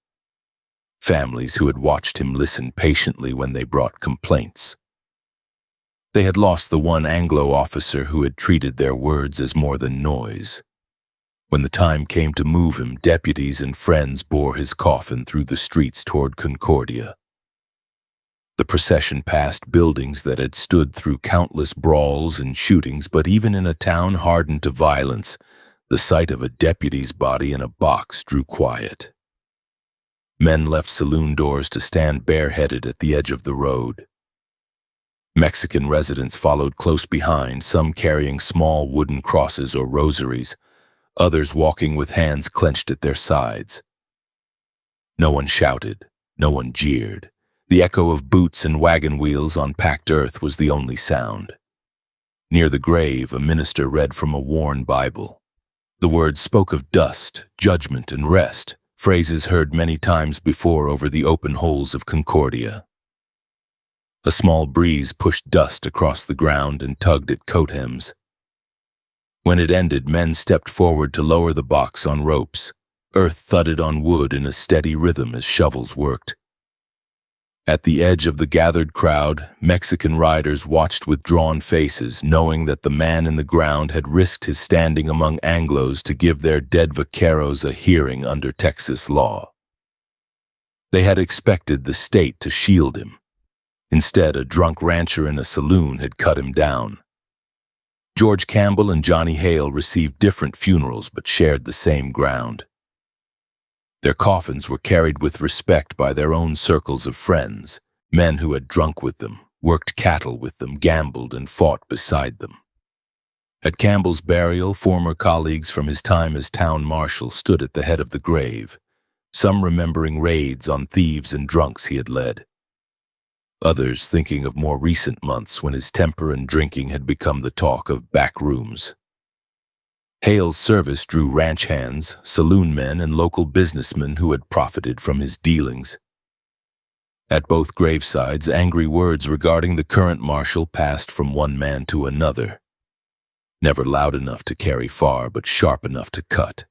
Families who had watched him listen patiently when they brought complaints. They had lost the one Anglo officer who had treated their words as more than noise. When the time came to move him, deputies and friends bore his coffin through the streets toward Concordia. The procession passed buildings that had stood through countless brawls and shootings, but even in a town hardened to violence, the sight of a deputy's body in a box drew quiet. Men left saloon doors to stand bareheaded at the edge of the road. Mexican residents followed close behind, some carrying small wooden crosses or rosaries, others walking with hands clenched at their sides. No one shouted, no one jeered. The echo of boots and wagon wheels on packed earth was the only sound. Near the grave, a minister read from a worn Bible. The words spoke of dust, judgment, and rest, phrases heard many times before over the open holes of Concordia. A small breeze pushed dust across the ground and tugged at coat hems. When it ended, men stepped forward to lower the box on ropes. Earth thudded on wood in a steady rhythm as shovels worked. At the edge of the gathered crowd, Mexican riders watched with drawn faces, knowing that the man in the ground had risked his standing among Anglos to give their dead vaqueros a hearing under Texas law. They had expected the state to shield him. Instead, a drunk rancher in a saloon had cut him down. George Campbell and Johnny Hale received different funerals but shared the same ground. Their coffins were carried with respect by their own circles of friends, men who had drunk with them, worked cattle with them, gambled, and fought beside them. At Campbell's burial, former colleagues from his time as town marshal stood at the head of the grave, some remembering raids on thieves and drunks he had led. Others thinking of more recent months when his temper and drinking had become the talk of back rooms. Hale's service drew ranch hands, saloon men, and local businessmen who had profited from his dealings. At both gravesides, angry words regarding the current marshal passed from one man to another, never loud enough to carry far, but sharp enough to cut.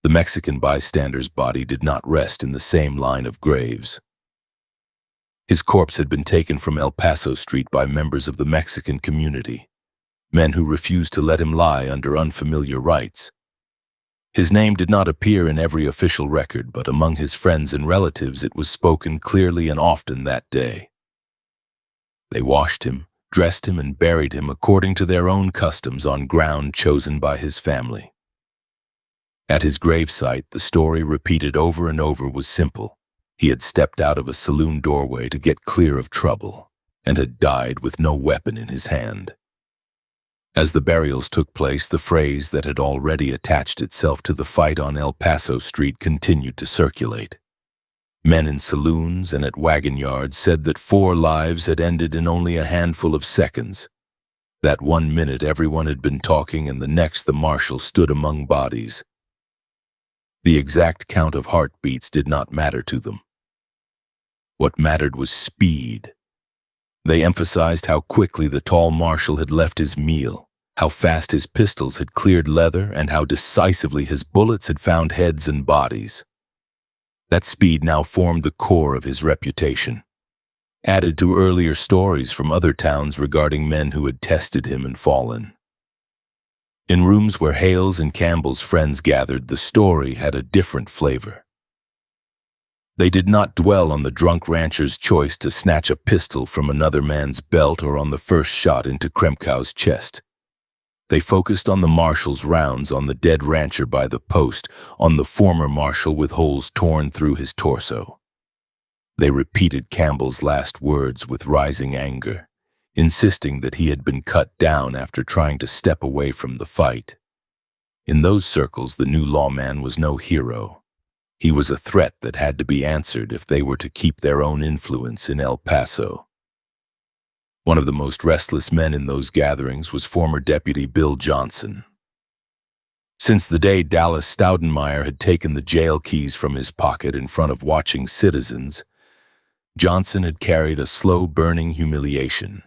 The Mexican bystander's body did not rest in the same line of graves. His corpse had been taken from El Paso Street by members of the Mexican community, men who refused to let him lie under unfamiliar rites. His name did not appear in every official record, but among his friends and relatives it was spoken clearly and often that day. They washed him, dressed him, and buried him according to their own customs on ground chosen by his family. At his gravesite, the story repeated over and over was simple. He had stepped out of a saloon doorway to get clear of trouble, and had died with no weapon in his hand. As the burials took place, the phrase that had already attached itself to the fight on El Paso Street continued to circulate. Men in saloons and at wagon yards said that 4 lives had ended in only a handful of seconds. That 1 minute everyone had been talking, and the next the marshal stood among bodies. The exact count of heartbeats did not matter to them. What mattered was speed. They emphasized how quickly the tall marshal had left his meal, how fast his pistols had cleared leather, and how decisively his bullets had found heads and bodies. That speed now formed the core of his reputation, added to earlier stories from other towns regarding men who had tested him and fallen. In rooms where Hale's and Campbell's friends gathered, the story had a different flavor. They did not dwell on the drunk rancher's choice to snatch a pistol from another man's belt or on the first shot into Kremkow's chest. They focused on the marshal's rounds on the dead rancher by the post, on the former marshal with holes torn through his torso. They repeated Campbell's last words with rising anger, insisting that he had been cut down after trying to step away from the fight. In those circles, the new lawman was no hero. He was a threat that had to be answered if they were to keep their own influence in El Paso. One of the most restless men in those gatherings was former Deputy Bill Johnson. Since the day Dallas Staudenmeier had taken the jail keys from his pocket in front of watching citizens, Johnson had carried a slow-burning humiliation.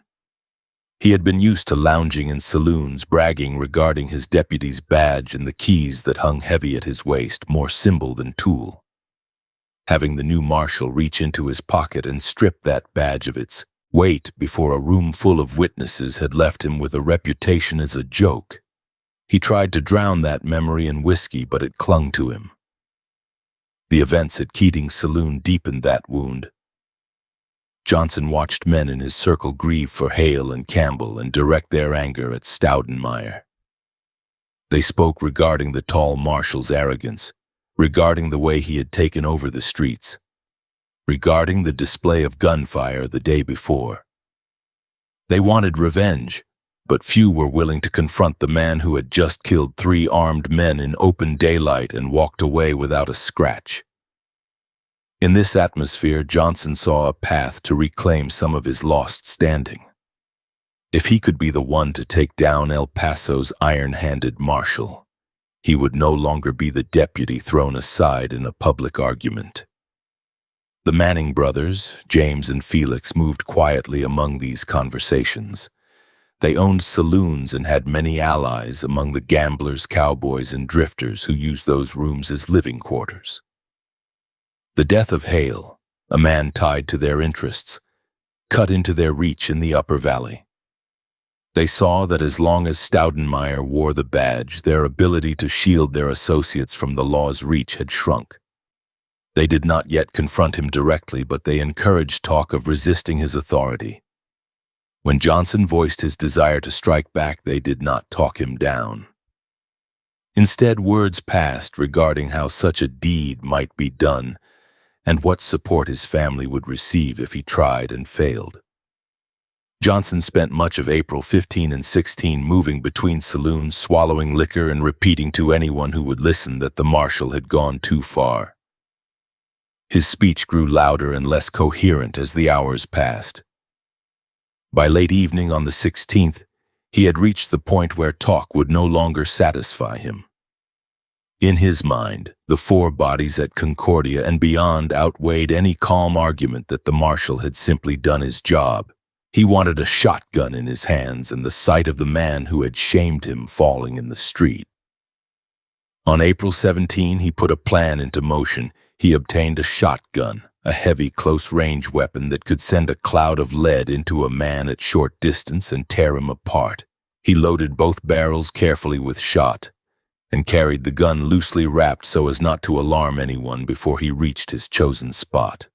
He had been used to lounging in saloons, bragging regarding his deputy's badge and the keys that hung heavy at his waist, more symbol than tool. Having the new marshal reach into his pocket and strip that badge of its weight before a room full of witnesses had left him with a reputation as a joke. He tried to drown that memory in whiskey, but it clung to him. The events at Keating's saloon deepened that wound. Johnson watched men in his circle grieve for Hale and Campbell and direct their anger at Staudenmeier. They spoke regarding the tall marshal's arrogance, regarding the way he had taken over the streets, regarding the display of gunfire the day before. They wanted revenge, but few were willing to confront the man who had just killed 3 armed men in open daylight and walked away without a scratch. In this atmosphere, Johnson saw a path to reclaim some of his lost standing. If he could be the one to take down El Paso's iron-handed marshal, he would no longer be the deputy thrown aside in a public argument. The Manning brothers, James and Felix, moved quietly among these conversations. They owned saloons and had many allies among the gamblers, cowboys, and drifters who used those rooms as living quarters. The death of Hale, a man tied to their interests, cut into their reach in the upper valley. They saw that as long as Staudenmeier wore the badge, their ability to shield their associates from the law's reach had shrunk. They did not yet confront him directly, but they encouraged talk of resisting his authority. When Johnson voiced his desire to strike back, they did not talk him down. Instead, words passed regarding how such a deed might be done and what support his family would receive if he tried and failed. Johnson spent much of April 15 and 16 moving between saloons, swallowing liquor and repeating to anyone who would listen that the marshal had gone too far. His speech grew louder and less coherent as the hours passed. By late evening on the 16th, he had reached the point where talk would no longer satisfy him. In his mind, the 4 bodies at Concordia and beyond outweighed any calm argument that the marshal had simply done his job. He wanted a shotgun in his hands and the sight of the man who had shamed him falling in the street. On April 17, he put a plan into motion. He obtained a shotgun, a heavy close-range weapon that could send a cloud of lead into a man at short distance and tear him apart. He loaded both barrels carefully with shot and carried the gun loosely wrapped so as not to alarm anyone before he reached his chosen spot.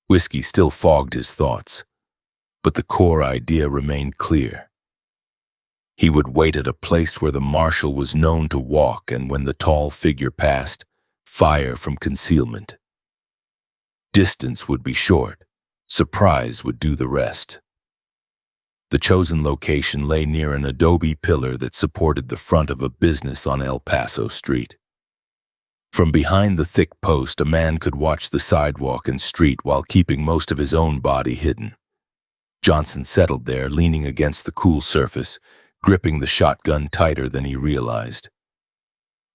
Whiskey still fogged his thoughts, but the core idea remained clear. He would wait at a place where the marshal was known to walk, and when the tall figure passed, fire from concealment. Distance would be short. Surprise would do the rest. The chosen location lay near an adobe pillar that supported the front of a business on El Paso Street. From behind the thick post, a man could watch the sidewalk and street while keeping most of his own body hidden. Johnson settled there, leaning against the cool surface, gripping the shotgun tighter than he realized.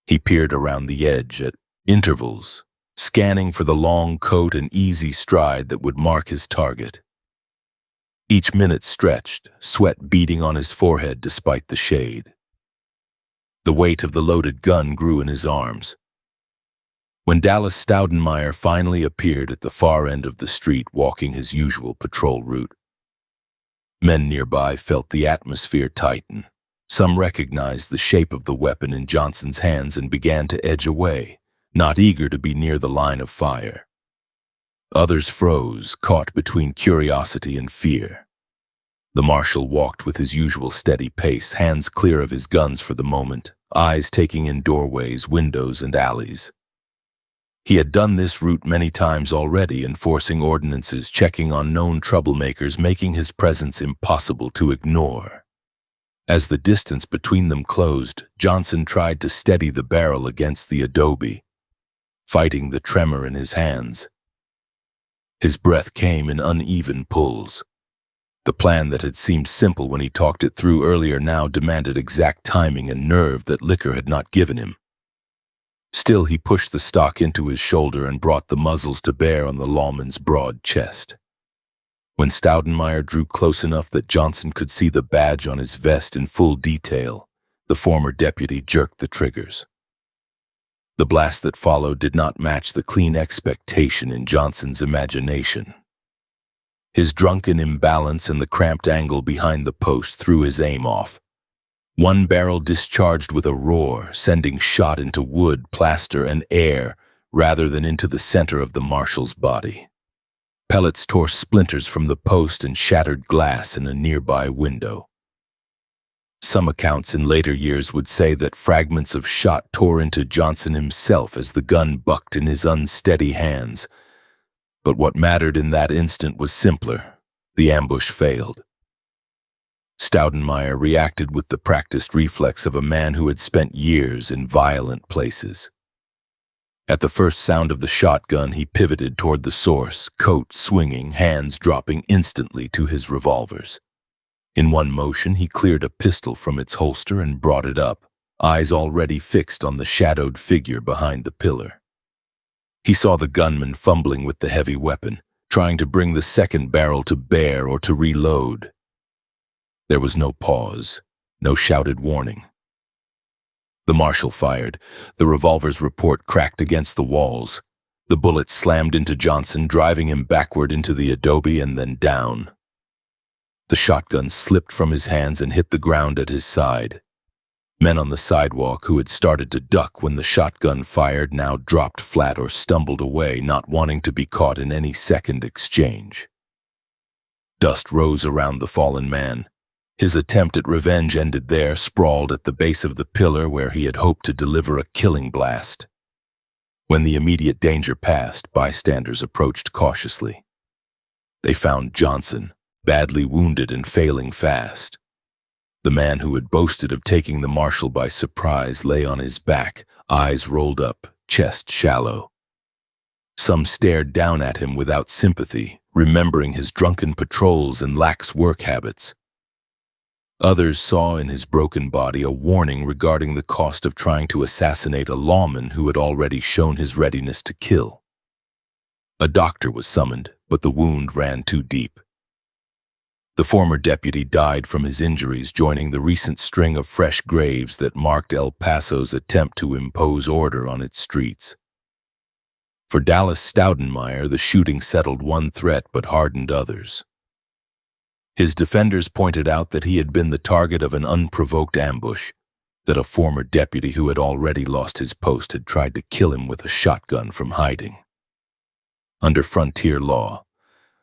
He peered around the edge at intervals, scanning for the long coat and easy stride that would mark his target. Each minute stretched, sweat beading on his forehead despite the shade. The weight of the loaded gun grew in his arms. When Dallas Staudenmeier finally appeared at the far end of the street, walking his usual patrol route, men nearby felt the atmosphere tighten. Some recognized the shape of the weapon in Johnson's hands and began to edge away, not eager to be near the line of fire. Others froze, caught between curiosity and fear. The marshal walked with his usual steady pace, hands clear of his guns for the moment, eyes taking in doorways, windows, and alleys. He had done this route many times already, enforcing ordinances, checking on known troublemakers, making his presence impossible to ignore. As the distance between them closed, Johnson tried to steady the barrel against the adobe, fighting the tremor in his hands. His breath came in uneven pulls. The plan that had seemed simple when he talked it through earlier now demanded exact timing and nerve that liquor had not given him. Still, he pushed the stock into his shoulder and brought the muzzles to bear on the lawman's broad chest. When Staudenmeier drew close enough that Johnson could see the badge on his vest in full detail, the former deputy jerked the triggers. The blast that followed did not match the clean expectation in Johnson's imagination. His drunken imbalance and the cramped angle behind the post threw his aim off. One barrel discharged with a roar, sending shot into wood, plaster, and air rather than into the center of the marshal's body. Pellets tore splinters from the post and shattered glass in a nearby window. Some accounts in later years would say that fragments of shot tore into Johnson himself as the gun bucked in his unsteady hands. But what mattered in that instant was simpler. The ambush failed. Staudenmeier reacted with the practiced reflex of a man who had spent years in violent places. At the first sound of the shotgun, he pivoted toward the source, coat swinging, hands dropping instantly to his revolvers. In one motion, he cleared a pistol from its holster and brought it up, eyes already fixed on the shadowed figure behind the pillar. He saw the gunman fumbling with the heavy weapon, trying to bring the second barrel to bear or to reload. There was no pause, no shouted warning. The marshal fired. The revolver's report cracked against the walls. The bullet slammed into Johnson, driving him backward into the adobe and then down. The shotgun slipped from his hands and hit the ground at his side. Men on the sidewalk who had started to duck when the shotgun fired now dropped flat or stumbled away, not wanting to be caught in any second exchange. Dust rose around the fallen man. His attempt at revenge ended there, sprawled at the base of the pillar where he had hoped to deliver a killing blast. When the immediate danger passed, bystanders approached cautiously. They found Johnson, badly wounded and failing fast. The man who had boasted of taking the marshal by surprise lay on his back, eyes rolled up, chest shallow. Some stared down at him without sympathy, remembering his drunken patrols and lax work habits. Others saw in his broken body a warning regarding the cost of trying to assassinate a lawman who had already shown his readiness to kill. A doctor was summoned, but the wound ran too deep. The former deputy died from his injuries, joining the recent string of fresh graves that marked El Paso's attempt to impose order on its streets. For Dallas Staudenmeier, the shooting settled one threat but hardened others. His defenders pointed out that he had been the target of an unprovoked ambush, that a former deputy who had already lost his post had tried to kill him with a shotgun from hiding. Under frontier law,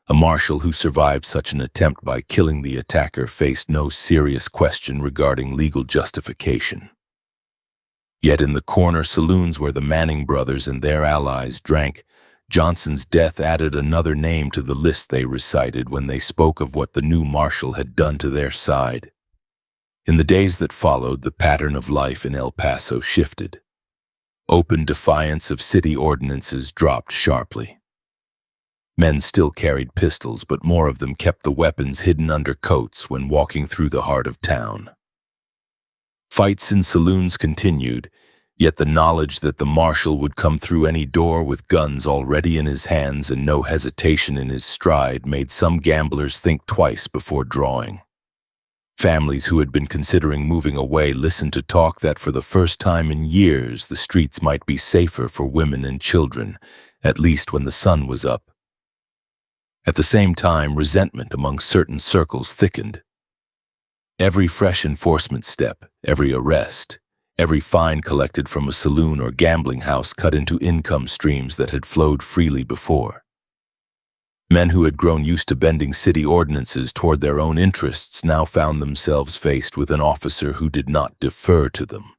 a marshal who survived such an attempt by killing the attacker faced no serious question regarding legal justification. Yet in the corner saloons where the Manning brothers and their allies drank, Johnson's death added another name to the list they recited when they spoke of what the new marshal had done to their side. In the days that followed, the pattern of life in El Paso shifted. Open defiance of city ordinances dropped sharply. Men still carried pistols, but more of them kept the weapons hidden under coats when walking through the heart of town. Fights in saloons continued, yet the knowledge that the marshal would come through any door with guns already in his hands and no hesitation in his stride made some gamblers think twice before drawing. Families who had been considering moving away listened to talk that for the first time in years the streets might be safer for women and children, at least when the sun was up. At the same time, resentment among certain circles thickened. Every fresh enforcement step, every arrest, every fine collected from a saloon or gambling house cut into income streams that had flowed freely before. Men who had grown used to bending city ordinances toward their own interests now found themselves faced with an officer who did not defer to them,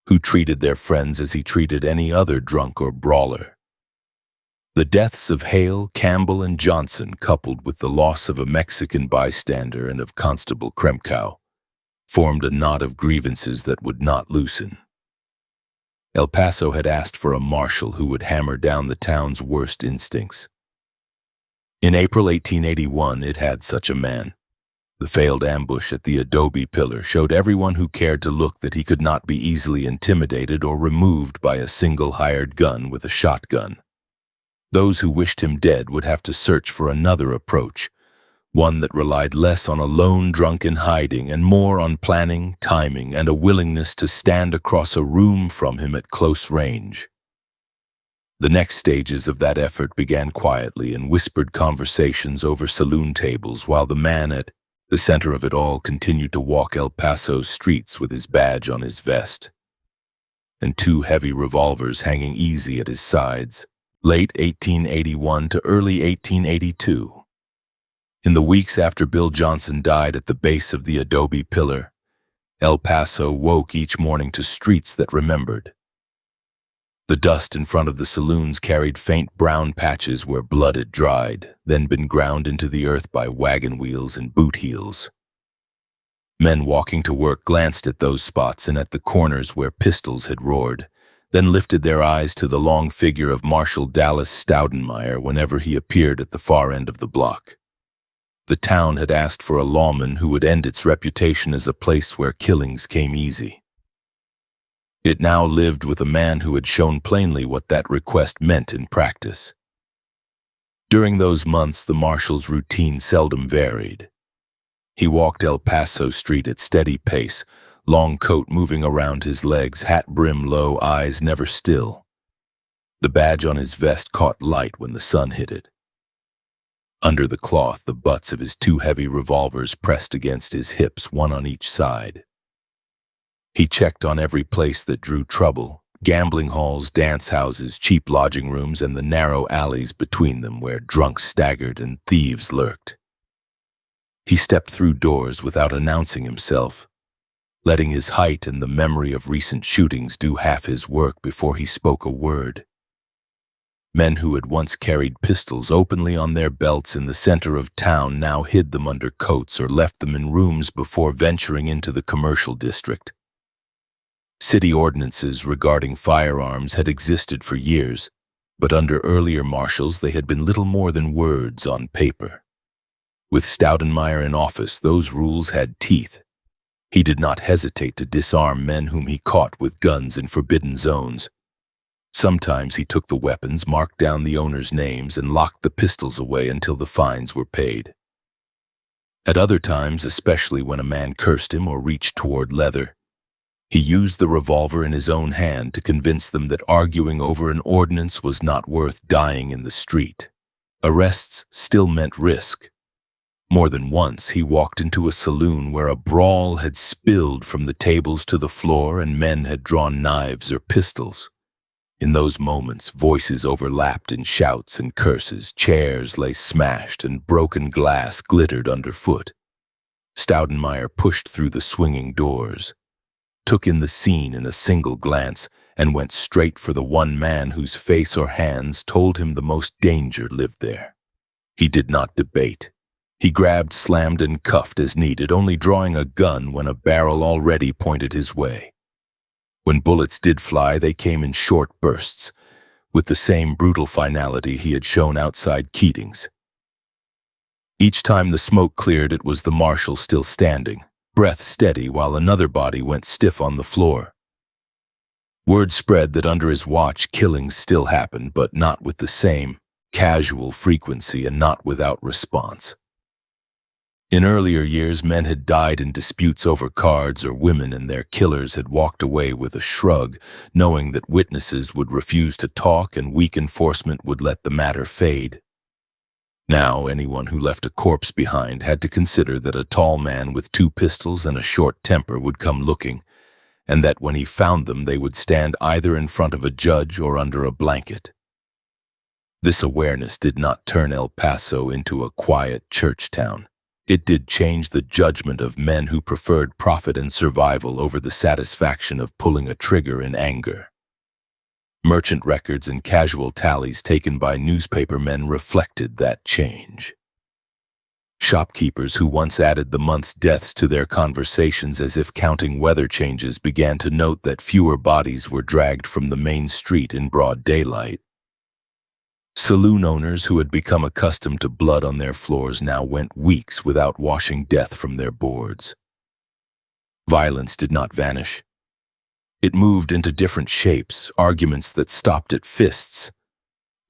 who treated their friends as he treated any other drunk or brawler. The deaths of Hale, Campbell, and Johnson, coupled with the loss of a Mexican bystander and of Constable Kremkow, formed a knot of grievances that would not loosen. El Paso had asked for a marshal who would hammer down the town's worst instincts. In April 1881, it had such a man. The failed ambush at the adobe pillar showed everyone who cared to look that he could not be easily intimidated or removed by a single hired gun with a shotgun. Those who wished him dead would have to search for another approach, one that relied less on a lone drunk in hiding and more on planning, timing, and a willingness to stand across a room from him at close range. The next stages of that effort began quietly in whispered conversations over saloon tables while the man at the center of it all continued to walk El Paso's streets with his badge on his vest and two heavy revolvers hanging easy at his sides. Late 1881 to early 1882. In the weeks after Bill Johnson died at the base of the adobe pillar, El Paso woke each morning to streets that remembered. The dust in front of the saloons carried faint brown patches where blood had dried, then been ground into the earth by wagon wheels and boot heels. Men walking to work glanced at those spots and at the corners where pistols had roared, then lifted their eyes to the long figure of Marshal Dallas Staudenmeier whenever he appeared at the far end of the block. The town had asked for a lawman who would end its reputation as a place where killings came easy. It now lived with a man who had shown plainly what that request meant in practice. During those months, the marshal's routine seldom varied. He walked El Paso Street at steady pace, long coat moving around his legs, hat brim low, eyes never still. The badge on his vest caught light when the sun hit it. Under the cloth, the butts of his two heavy revolvers pressed against his hips, one on each side. He checked on every place that drew trouble: gambling halls, dance houses, cheap lodging rooms, and the narrow alleys between them where drunks staggered and thieves lurked. He stepped through doors without announcing himself, letting his height and the memory of recent shootings do half his work before he spoke a word. Men who had once carried pistols openly on their belts in the center of town now hid them under coats or left them in rooms before venturing into the commercial district. City ordinances regarding firearms had existed for years, but under earlier marshals they had been little more than words on paper. With Staudenmeier in office, those rules had teeth. He did not hesitate to disarm men whom he caught with guns in forbidden zones. Sometimes he took the weapons, marked down the owners' names, and locked the pistols away until the fines were paid. At other times, especially when a man cursed him or reached toward leather, he used the revolver in his own hand to convince them that arguing over an ordinance was not worth dying in the street. Arrests still meant risk. More than once, he walked into a saloon where a brawl had spilled from the tables to the floor and men had drawn knives or pistols. In those moments, voices overlapped in shouts and curses, chairs lay smashed, and broken glass glittered underfoot. Staudenmeier pushed through the swinging doors, took in the scene in a single glance, and went straight for the one man whose face or hands told him the most danger lived there. He did not debate. He grabbed, slammed, and cuffed as needed, only drawing a gun when a barrel already pointed his way. When bullets did fly, they came in short bursts, with the same brutal finality he had shown outside Keating's. Each time the smoke cleared, it was the marshal still standing, breath steady, while another body went stiff on the floor. Word spread that under his watch killings still happened, but not with the same casual frequency and not without response. In earlier years, men had died in disputes over cards or women, and their killers had walked away with a shrug, knowing that witnesses would refuse to talk and weak enforcement would let the matter fade. Now, anyone who left a corpse behind had to consider that a tall man with 2 pistols and a short temper would come looking, and that when he found them they would stand either in front of a judge or under a blanket. This awareness did not turn El Paso into a quiet church town. It did change the judgment of men who preferred profit and survival over the satisfaction of pulling a trigger in anger. Merchant records and casual tallies taken by newspaper men reflected that change. Shopkeepers who once added the month's deaths to their conversations as if counting weather changes began to note that fewer bodies were dragged from the main street in broad daylight. Saloon owners who had become accustomed to blood on their floors now went weeks without washing death from their boards. Violence did not vanish. It moved into different shapes, arguments that stopped at fists,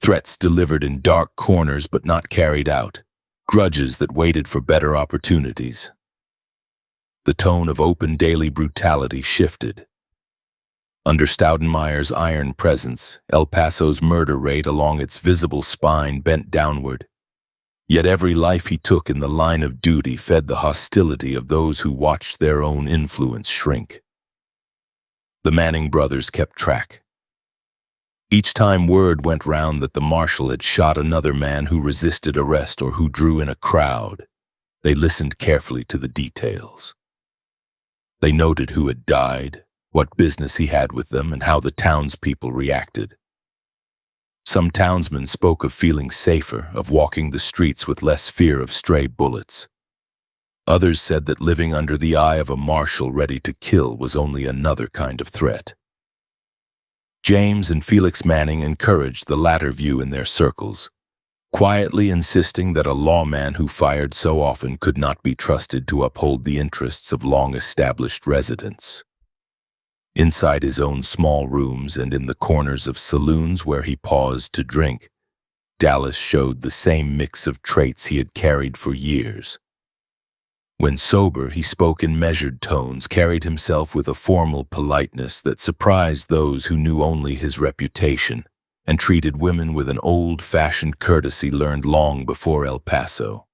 threats delivered in dark corners but not carried out, grudges that waited for better opportunities. The tone of open daily brutality shifted. Under Staudenmeier's iron presence, El Paso's murder rate along its visible spine bent downward. Yet every life he took in the line of duty fed the hostility of those who watched their own influence shrink. The Manning brothers kept track. Each time word went round that the marshal had shot another man who resisted arrest or who drew in a crowd, they listened carefully to the details. They noted who had died, what business he had with them, and how the townspeople reacted. Some townsmen spoke of feeling safer, of walking the streets with less fear of stray bullets. Others said that living under the eye of a marshal ready to kill was only another kind of threat. James and Felix Manning encouraged the latter view in their circles, quietly insisting that a lawman who fired so often could not be trusted to uphold the interests of long-established residents. Inside his own small rooms and in the corners of saloons where he paused to drink, Dallas showed the same mix of traits he had carried for years. When sober, he spoke in measured tones, carried himself with a formal politeness that surprised those who knew only his reputation. and treated women with an old-fashioned courtesy learned long before El Paso.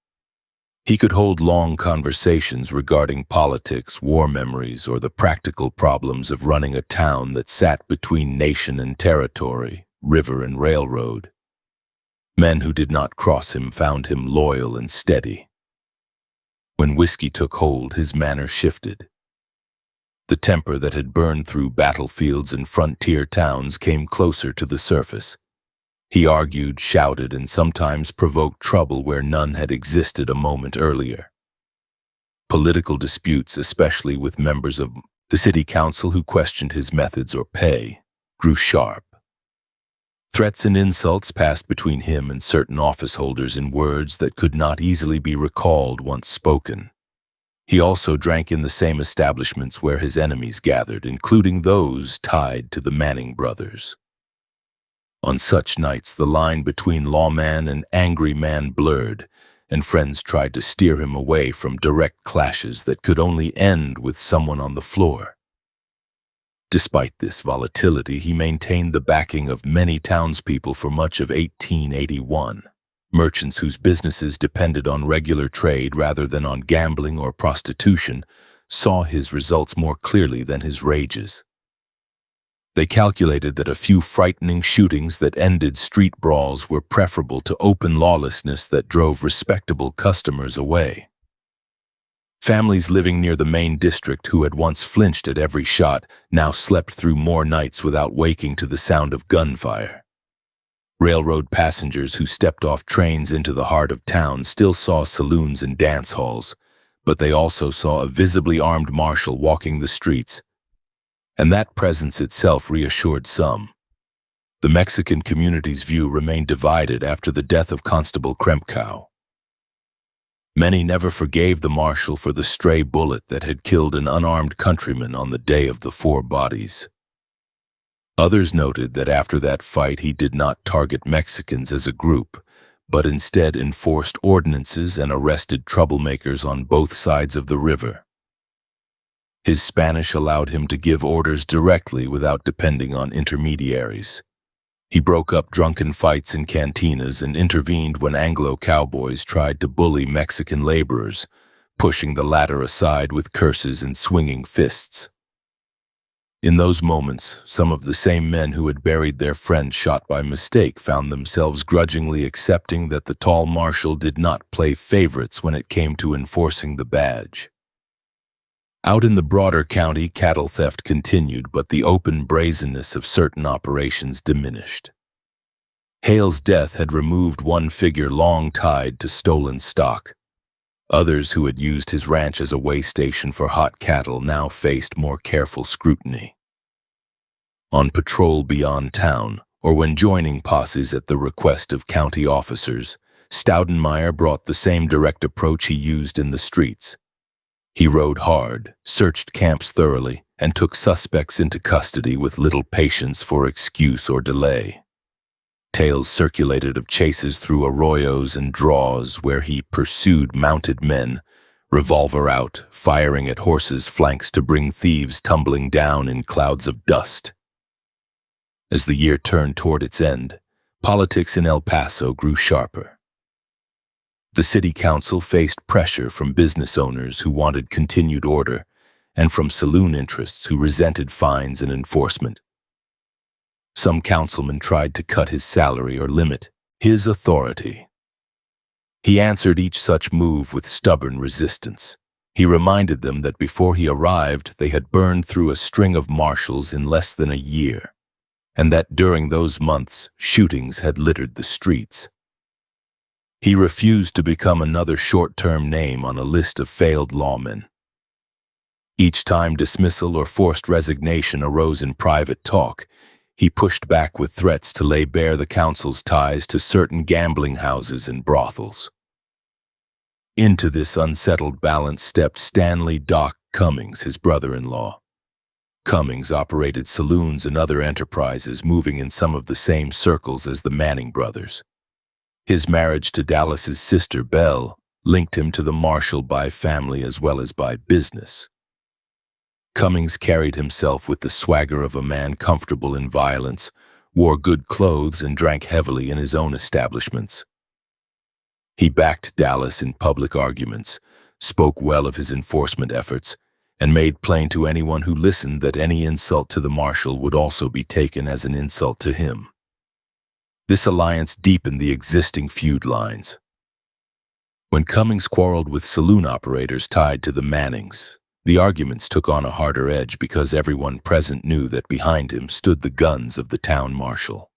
He could hold long conversations regarding politics, war memories, or the practical problems of running a town that sat between nation and territory, river and railroad. Men who did not cross him found him loyal and steady. When whiskey took hold, his manner shifted. The temper that had burned through battlefields and frontier towns came closer to the surface. He argued, shouted, and sometimes provoked trouble where none had existed a moment earlier. Political disputes, especially with members of the city council who questioned his methods or pay, grew sharp. Threats and insults passed between him and certain office holders in words that could not easily be recalled once spoken. He also drank in the same establishments where his enemies gathered, including those tied to the Manning brothers. On such nights, the line between lawman and angry man blurred, and friends tried to steer him away from direct clashes that could only end with someone on the floor. Despite this volatility, he maintained the backing of many townspeople for much of 1881. Merchants whose businesses depended on regular trade rather than on gambling or prostitution saw his results more clearly than his rages. They calculated that a few frightening shootings that ended street brawls were preferable to open lawlessness that drove respectable customers away. Families living near the main district who had once flinched at every shot now slept through more nights without waking to the sound of gunfire. Railroad passengers who stepped off trains into the heart of town still saw saloons and dance halls, but they also saw a visibly armed marshal walking the streets, and that presence itself reassured some. The Mexican community's view remained divided after the death of Constable Krempkow. Many never forgave the marshal for the stray bullet that had killed an unarmed countryman on the day of the 4 bodies. Others noted that after that fight he did not target Mexicans as a group, but instead enforced ordinances and arrested troublemakers on both sides of the river. His Spanish allowed him to give orders directly without depending on intermediaries. He broke up drunken fights in cantinas and intervened when Anglo cowboys tried to bully Mexican laborers, pushing the latter aside with curses and swinging fists. In those moments, some of the same men who had buried their friend shot by mistake found themselves grudgingly accepting that the tall marshal did not play favorites when it came to enforcing the badge. Out in the broader county, cattle theft continued, but the open brazenness of certain operations diminished. Hale's death had removed one figure long tied to stolen stock. Others who had used his ranch as a way station for hot cattle now faced more careful scrutiny. On patrol beyond town, or when joining posses at the request of county officers, Staudenmeier brought the same direct approach he used in the streets. He rode hard, searched camps thoroughly, and took suspects into custody with little patience for excuse or delay. Tales circulated of chases through arroyos and draws where he pursued mounted men, revolver out, firing at horses' flanks to bring thieves tumbling down in clouds of dust. As the year turned toward its end, politics in El Paso grew sharper. The city council faced pressure from business owners who wanted continued order, and from saloon interests who resented fines and enforcement. Some councilmen tried to cut his salary or limit his authority. He answered each such move with stubborn resistance. He reminded them that before he arrived, they had burned through a string of marshals in less than a year, and that during those months, shootings had littered the streets. He refused to become another short-term name on a list of failed lawmen. Each time dismissal or forced resignation arose in private talk, he pushed back with threats to lay bare the council's ties to certain gambling houses and brothels. Into this unsettled balance stepped Stanley "Doc" Cummings, his brother-in-law. Cummings operated saloons and other enterprises, moving in some of the same circles as the Manning brothers. His marriage to Dallas's sister, Belle, linked him to the Marshall by family as well as by business. Cummings carried himself with the swagger of a man comfortable in violence, wore good clothes, and drank heavily in his own establishments. He backed Dallas in public arguments, spoke well of his enforcement efforts, and made plain to anyone who listened that any insult to the marshal would also be taken as an insult to him. This alliance deepened the existing feud lines. When Cummings quarreled with saloon operators tied to the Mannings, the arguments took on a harder edge because everyone present knew that behind him stood the guns of the town marshal.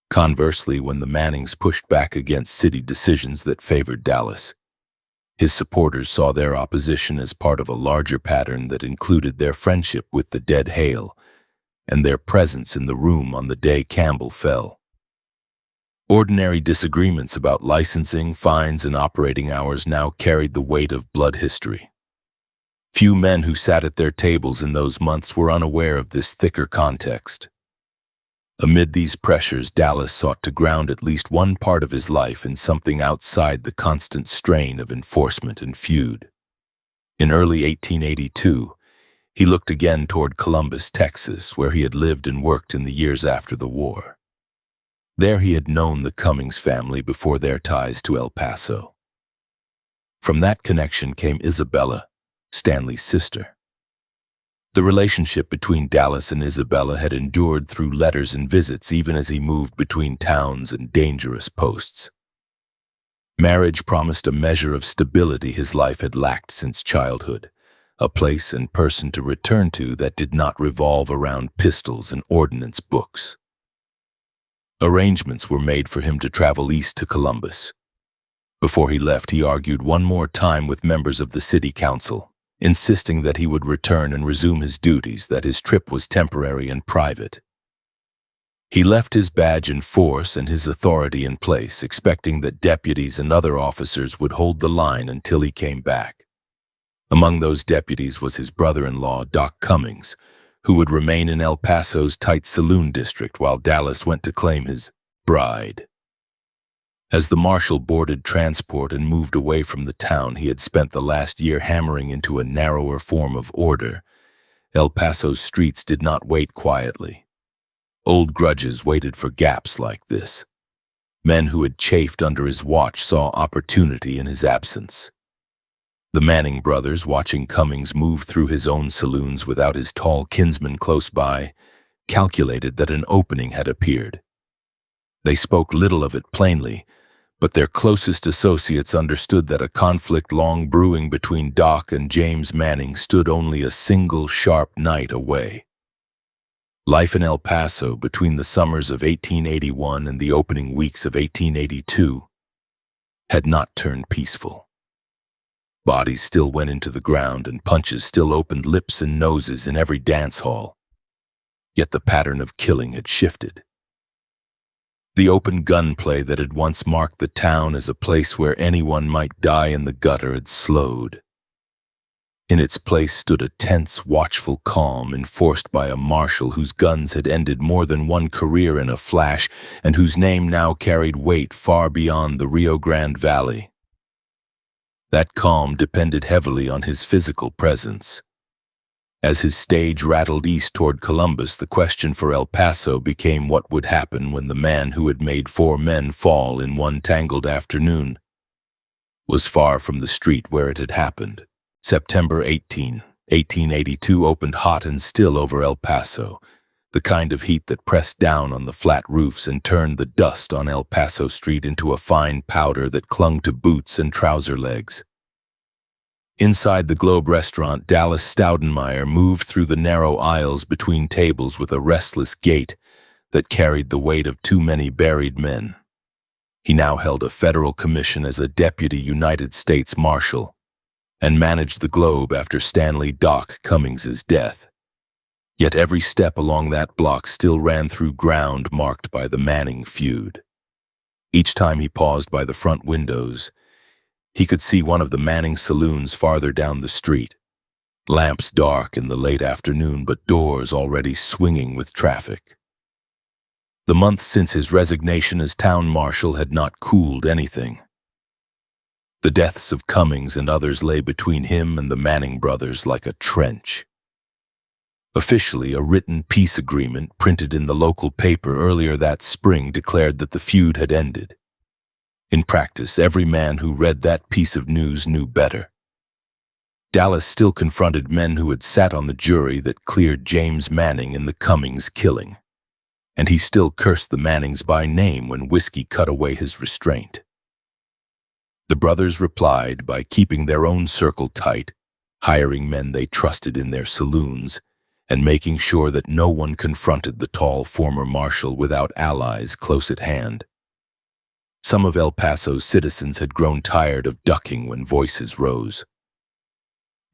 Conversely, when the Mannings pushed back against city decisions that favored Dallas, his supporters saw their opposition as part of a larger pattern that included their friendship with the dead Hale and their presence in the room on the day Campbell fell. Ordinary disagreements about licensing, fines, and operating hours now carried the weight of blood history. Few men who sat at their tables in those months were unaware of this thicker context. Amid these pressures, Dallas sought to ground at least one part of his life in something outside the constant strain of enforcement and feud. In early 1882, he looked again toward Columbus, Texas, where he had lived and worked in the years after the war. There he had known the Cummings family before their ties to El Paso. From that connection came Isabella, Stanley's sister. The relationship between Dallas and Isabella had endured through letters and visits even as he moved between towns and dangerous posts. Marriage promised a measure of stability his life had lacked since childhood, a place and person to return to that did not revolve around pistols and ordnance books. Arrangements were made for him to travel east to Columbus. Before he left, he argued one more time with members of the city council, insisting that he would return and resume his duties, that his trip was temporary and private. He left his badge in force and his authority in place, expecting that deputies and other officers would hold the line until he came back. Among those deputies was his brother-in-law, Doc Cummings, who would remain in El Paso's tight saloon district while Dallas went to claim his bride. As the marshal boarded transport and moved away from the town he had spent the last year hammering into a narrower form of order, El Paso's streets did not wait quietly. Old grudges waited for gaps like this. Men who had chafed under his watch saw opportunity in his absence. The Manning brothers, watching Cummings move through his own saloons without his tall kinsman close by, calculated that an opening had appeared. They spoke little of it plainly, but their closest associates understood that a conflict long brewing between Doc and James Manning stood only a single sharp night away. Life in El Paso between the summers of 1881 and the opening weeks of 1882 had not turned peaceful. Bodies still went into the ground and punches still opened lips and noses in every dance hall. Yet the pattern of killing had shifted. The open gunplay that had once marked the town as a place where anyone might die in the gutter had slowed. In its place stood a tense, watchful calm enforced by a marshal whose guns had ended more than one career in a flash and whose name now carried weight far beyond the Rio Grande Valley. That calm depended heavily on his physical presence. As his stage rattled east toward Columbus, the question for El Paso became what would happen when the man who had made 4 men fall in one tangled afternoon was far from the street where it had happened. September 18, 1882 opened hot and still over El Paso, the kind of heat that pressed down on the flat roofs and turned the dust on El Paso Street into a fine powder that clung to boots and trouser legs. Inside the Globe restaurant, Dallas Staudenmeier moved through the narrow aisles between tables with a restless gait that carried the weight of too many buried men. He now held a federal commission as a deputy United States Marshal and managed the Globe after Stanley "Doc" Cummings's death. Yet every step along that block still ran through ground marked by the Manning feud. Each time he paused by the front windows, he could see one of the Manning saloons farther down the street, lamps dark in the late afternoon but doors already swinging with traffic. The months since his resignation as town marshal had not cooled anything. The deaths of Cummings and others lay between him and the Manning brothers like a trench. Officially, a written peace agreement printed in the local paper earlier that spring declared that the feud had ended. In practice, every man who read that piece of news knew better. Dallas still confronted men who had sat on the jury that cleared James Manning in the Cummings killing, and he still cursed the Mannings by name when whiskey cut away his restraint. The brothers replied by keeping their own circle tight, hiring men they trusted in their saloons, and making sure that no one confronted the tall former marshal without allies close at hand. Some of El Paso's citizens had grown tired of ducking when voices rose.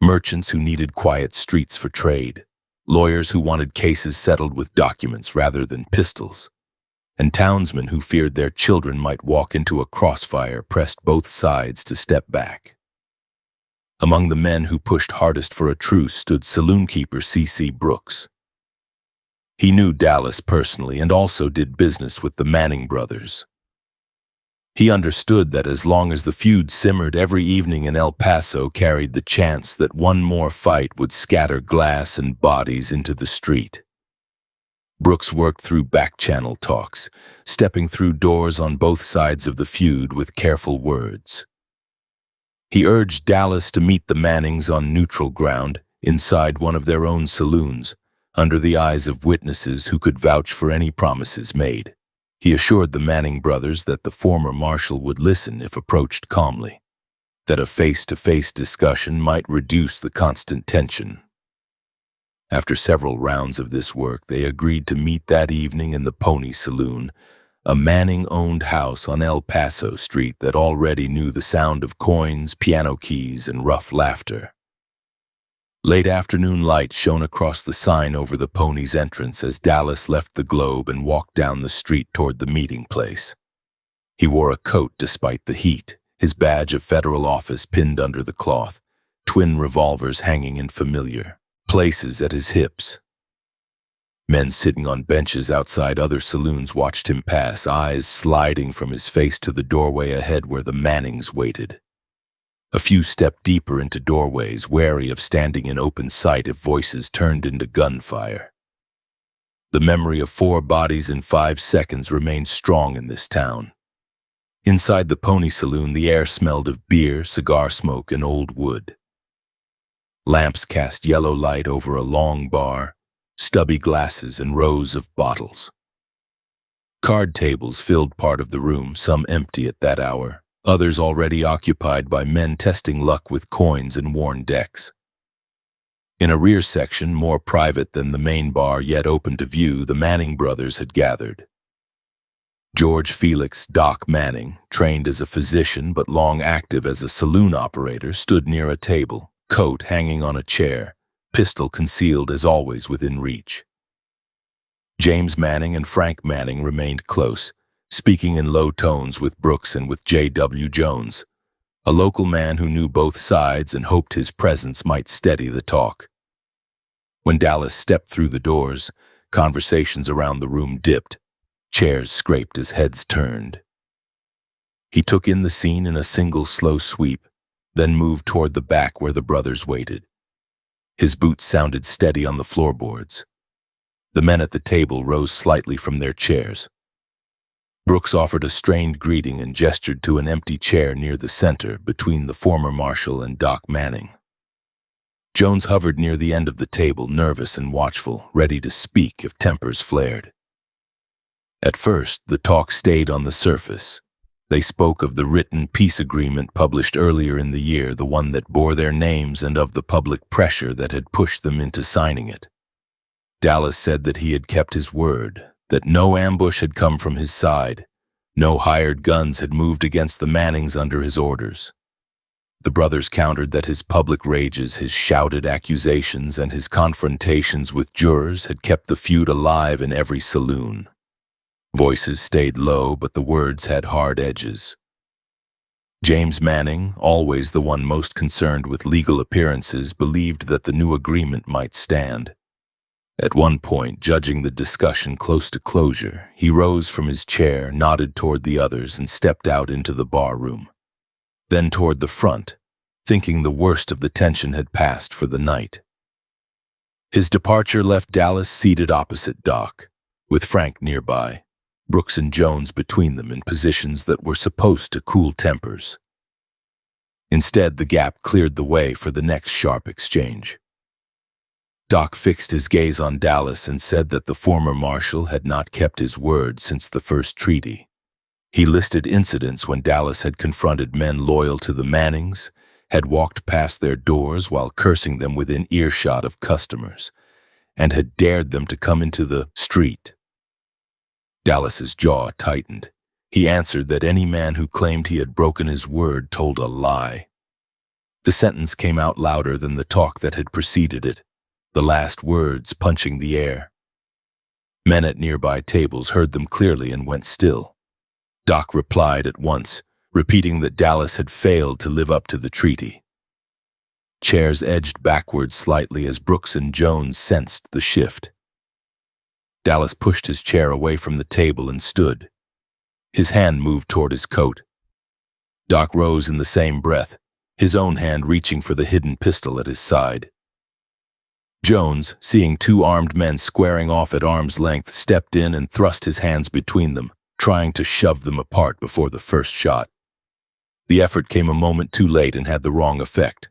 Merchants who needed quiet streets for trade, lawyers who wanted cases settled with documents rather than pistols, and townsmen who feared their children might walk into a crossfire pressed both sides to step back. Among the men who pushed hardest for a truce stood saloonkeeper C.C. Brooks. He knew Dallas personally and also did business with the Manning brothers. He understood that as long as the feud simmered, every evening in El Paso carried the chance that one more fight would scatter glass and bodies into the street. Brooks worked through back-channel talks, stepping through doors on both sides of the feud with careful words. He urged Dallas to meet the Mannings on neutral ground, inside one of their own saloons, under the eyes of witnesses who could vouch for any promises made. He assured the Manning brothers that the former marshal would listen if approached calmly, that a face-to-face discussion might reduce the constant tension. After several rounds of this work, they agreed to meet that evening in the Pony Saloon, a Manning-owned house on El Paso Street that already knew the sound of coins, piano keys, and rough laughter. Late afternoon light shone across the sign over the Pony's entrance as Dallas left the Globe and walked down the street toward the meeting place. He wore a coat despite the heat, his badge of federal office pinned under the cloth, twin revolvers hanging in familiar places at his hips. Men sitting on benches outside other saloons watched him pass, eyes sliding from his face to the doorway ahead where the Mannings waited. A few stepped deeper into doorways, wary of standing in open sight if voices turned into gunfire. The memory of 4 bodies in 5 seconds remained strong in this town. Inside the Pony Saloon, the air smelled of beer, cigar smoke, and old wood. Lamps cast yellow light over a long bar, stubby glasses, and rows of bottles. Card tables filled part of the room, some empty at that hour, others already occupied by men testing luck with coins and worn decks. In a rear section, more private than the main bar yet open to view, the Manning brothers had gathered. George Felix "Doc" Manning, trained as a physician but long active as a saloon operator, stood near a table, coat hanging on a chair, pistol concealed as always within reach. James Manning and Frank Manning remained close, speaking in low tones with Brooks and with J.W. Jones, a local man who knew both sides and hoped his presence might steady the talk. When Dallas stepped through the doors, conversations around the room dipped, chairs scraped as heads turned. He took in the scene in a single slow sweep, then moved toward the back where the brothers waited. His boots sounded steady on the floorboards. The men at the table rose slightly from their chairs. Brooks offered a strained greeting and gestured to an empty chair near the center between the former marshal and Doc Manning. Jones hovered near the end of the table, nervous and watchful, ready to speak if tempers flared. At first, the talk stayed on the surface. They spoke of the written peace agreement published earlier in the year, the one that bore their names, and of the public pressure that had pushed them into signing it. Dallas said that he had kept his word, that no ambush had come from his side, no hired guns had moved against the Mannings under his orders. The brothers countered that his public rages, his shouted accusations, and his confrontations with jurors had kept the feud alive in every saloon. Voices stayed low, but the words had hard edges. James Manning, always the one most concerned with legal appearances, believed that the new agreement might stand. At one point, judging the discussion close to closure, he rose from his chair, nodded toward the others, and stepped out into the bar room. Then toward the front, thinking the worst of the tension had passed for the night. His departure left Dallas seated opposite Doc, with Frank nearby, Brooks and Jones between them in positions that were supposed to cool tempers. Instead, the gap cleared the way for the next sharp exchange. Doc fixed his gaze on Dallas and said that the former marshal had not kept his word since the first treaty. He listed incidents when Dallas had confronted men loyal to the Mannings, had walked past their doors while cursing them within earshot of customers, and had dared them to come into the street. Dallas's jaw tightened. He answered that any man who claimed he had broken his word told a lie. The sentence came out louder than the talk that had preceded it, the last words punching the air. Men at nearby tables heard them clearly and went still. Doc replied at once, repeating that Dallas had failed to live up to the treaty. Chairs edged backward slightly as Brooks and Jones sensed the shift. Dallas pushed his chair away from the table and stood. His hand moved toward his coat. Doc rose in the same breath, his own hand reaching for the hidden pistol at his side. Jones, seeing two armed men squaring off at arm's length, stepped in and thrust his hands between them, trying to shove them apart before the first shot. The effort came a moment too late and had the wrong effect.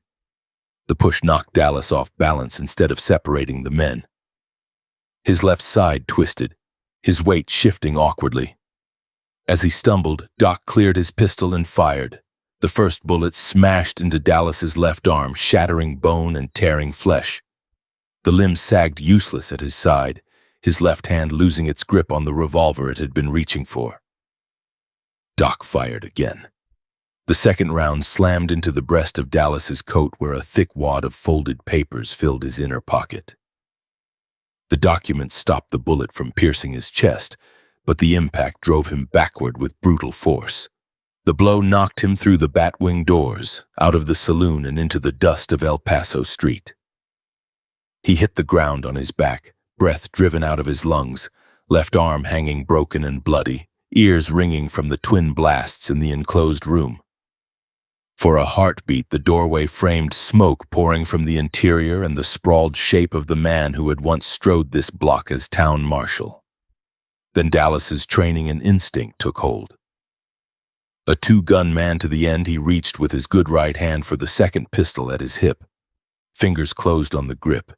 The push knocked Dallas off balance instead of separating the men. His left side twisted, his weight shifting awkwardly. As he stumbled, Doc cleared his pistol and fired. The first bullet smashed into Dallas's left arm, shattering bone and tearing flesh. The limb sagged useless at his side, his left hand losing its grip on the revolver it had been reaching for. Doc fired again. The second round slammed into the breast of Dallas's coat where a thick wad of folded papers filled his inner pocket. The documents stopped the bullet from piercing his chest, but the impact drove him backward with brutal force. The blow knocked him through the batwing doors, out of the saloon and into the dust of El Paso Street. He hit the ground on his back, breath driven out of his lungs, left arm hanging broken and bloody, ears ringing from the twin blasts in the enclosed room. For a heartbeat, the doorway framed smoke pouring from the interior and the sprawled shape of the man who had once strode this block as town marshal. Then Dallas's training and instinct took hold. A two-gun man to the end, he reached with his good right hand for the second pistol at his hip. Fingers closed on the grip.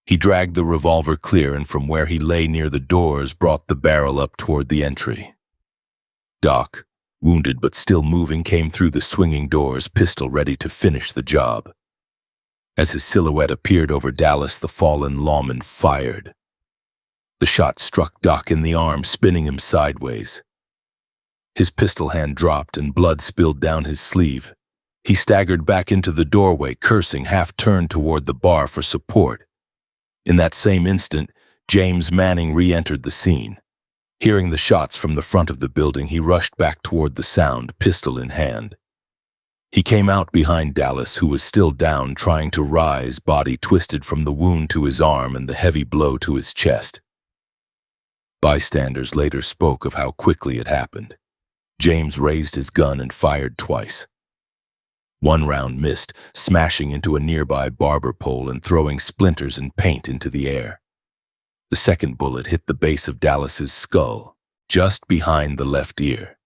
He dragged the revolver clear and from where he lay near the doors brought the barrel up toward the entry. Doc, wounded but still moving, came through the swinging doors, pistol ready to finish the job. As his silhouette appeared over Dallas, the fallen lawman fired. The shot struck Doc in the arm, spinning him sideways. His pistol hand dropped and blood spilled down his sleeve. He staggered back into the doorway, cursing, half turned toward the bar for support. In that same instant, James Manning re-entered the scene. Hearing the shots from the front of the building, he rushed back toward the sound, pistol in hand. He came out behind Dallas, who was still down, trying to rise, body twisted from the wound to his arm and the heavy blow to his chest. Bystanders later spoke of how quickly it happened. James raised his gun and fired twice. One round missed, smashing into a nearby barber pole and throwing splinters and paint into the air. The second bullet hit the base of Dallas's skull, just behind the left ear.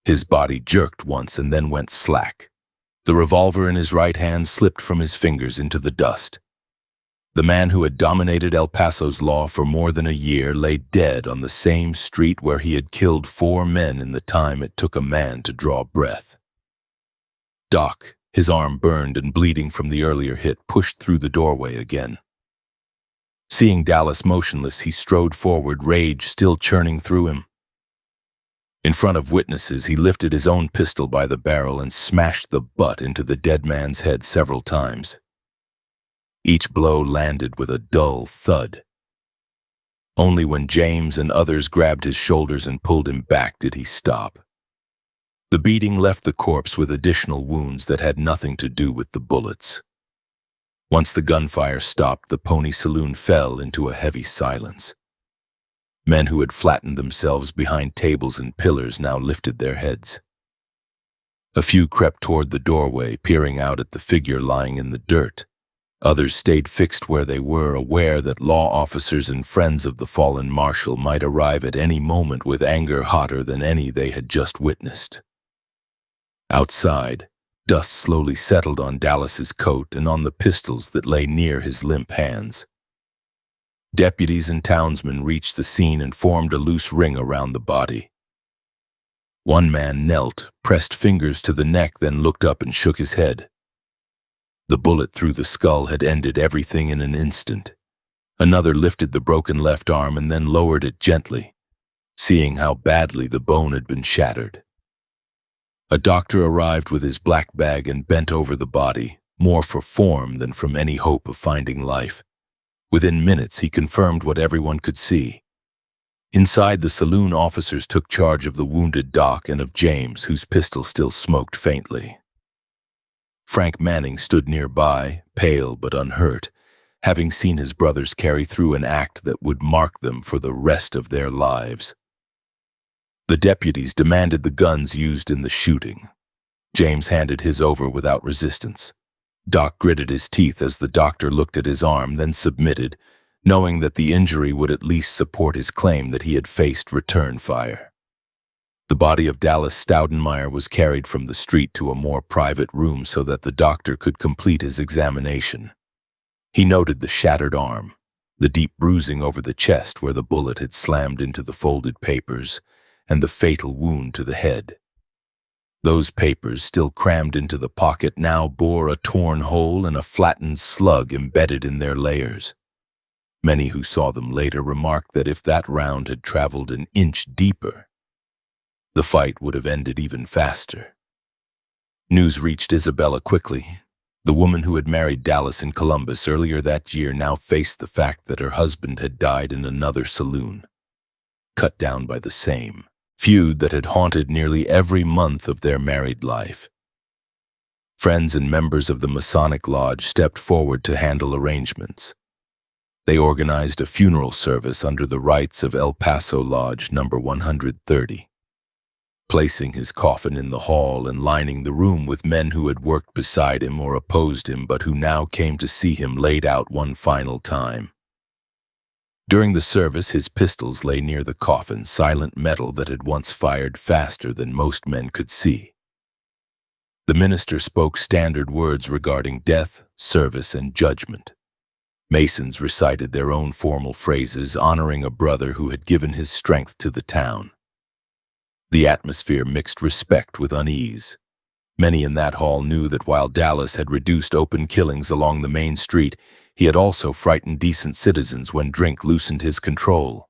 His body jerked once and then went slack. The revolver in his right hand slipped from his fingers into the dust. The man who had dominated El Paso's law for more than a year lay dead on the same street where he had killed 4 men in the time it took a man to draw breath. Doc, his arm burned and bleeding from the earlier hit, pushed through the doorway again. Seeing Dallas motionless, he strode forward, rage still churning through him. In front of witnesses, he lifted his own pistol by the barrel and smashed the butt into the dead man's head several times. Each blow landed with a dull thud. Only when James and others grabbed his shoulders and pulled him back did he stop. The beating left the corpse with additional wounds that had nothing to do with the bullets. Once the gunfire stopped, the Pony Saloon fell into a heavy silence. Men who had flattened themselves behind tables and pillars now lifted their heads. A few crept toward the doorway, peering out at the figure lying in the dirt. Others stayed fixed where they were, aware that law officers and friends of the fallen marshal might arrive at any moment with anger hotter than any they had just witnessed. Outside, dust slowly settled on Dallas's coat and on the pistols that lay near his limp hands. Deputies and townsmen reached the scene and formed a loose ring around the body. One man knelt, pressed fingers to the neck, then looked up and shook his head. The bullet through the skull had ended everything in an instant. Another lifted the broken left arm and then lowered it gently, seeing how badly the bone had been shattered. A doctor arrived with his black bag and bent over the body, more for form than from any hope of finding life. Within minutes, he confirmed what everyone could see. Inside, the saloon officers took charge of the wounded Doc and of James, whose pistol still smoked faintly. Frank Manning stood nearby, pale but unhurt, having seen his brothers carry through an act that would mark them for the rest of their lives. The deputies demanded the guns used in the shooting. James handed his over without resistance. Doc gritted his teeth as the doctor looked at his arm, then submitted, knowing that the injury would at least support his claim that he had faced return fire. The body of Dallas Staudenmeier was carried from the street to a more private room so that the doctor could complete his examination. He noted the shattered arm, the deep bruising over the chest where the bullet had slammed into the folded papers, and the fatal wound to the head. Those papers, still crammed into the pocket, now bore a torn hole and a flattened slug embedded in their layers. Many who saw them later remarked that if that round had traveled an inch deeper, the fight would have ended even faster. News reached Isabella quickly. The woman who had married Dallas in Columbus earlier that year now faced the fact that her husband had died in another saloon, cut down by the same feud that had haunted nearly every month of their married life. Friends and members of the Masonic Lodge stepped forward to handle arrangements. They organized a funeral service under the rites of El Paso Lodge number 130. Placing his coffin in the hall and lining the room with men who had worked beside him or opposed him but who now came to see him laid out one final time. During the service, his pistols lay near the coffin, silent metal that had once fired faster than most men could see. The minister spoke standard words regarding death, service, and judgment. Masons recited their own formal phrases, honoring a brother who had given his strength to the town. The atmosphere mixed respect with unease. Many in that hall knew that while Dallas had reduced open killings along the main street, he had also frightened decent citizens when drink loosened his control.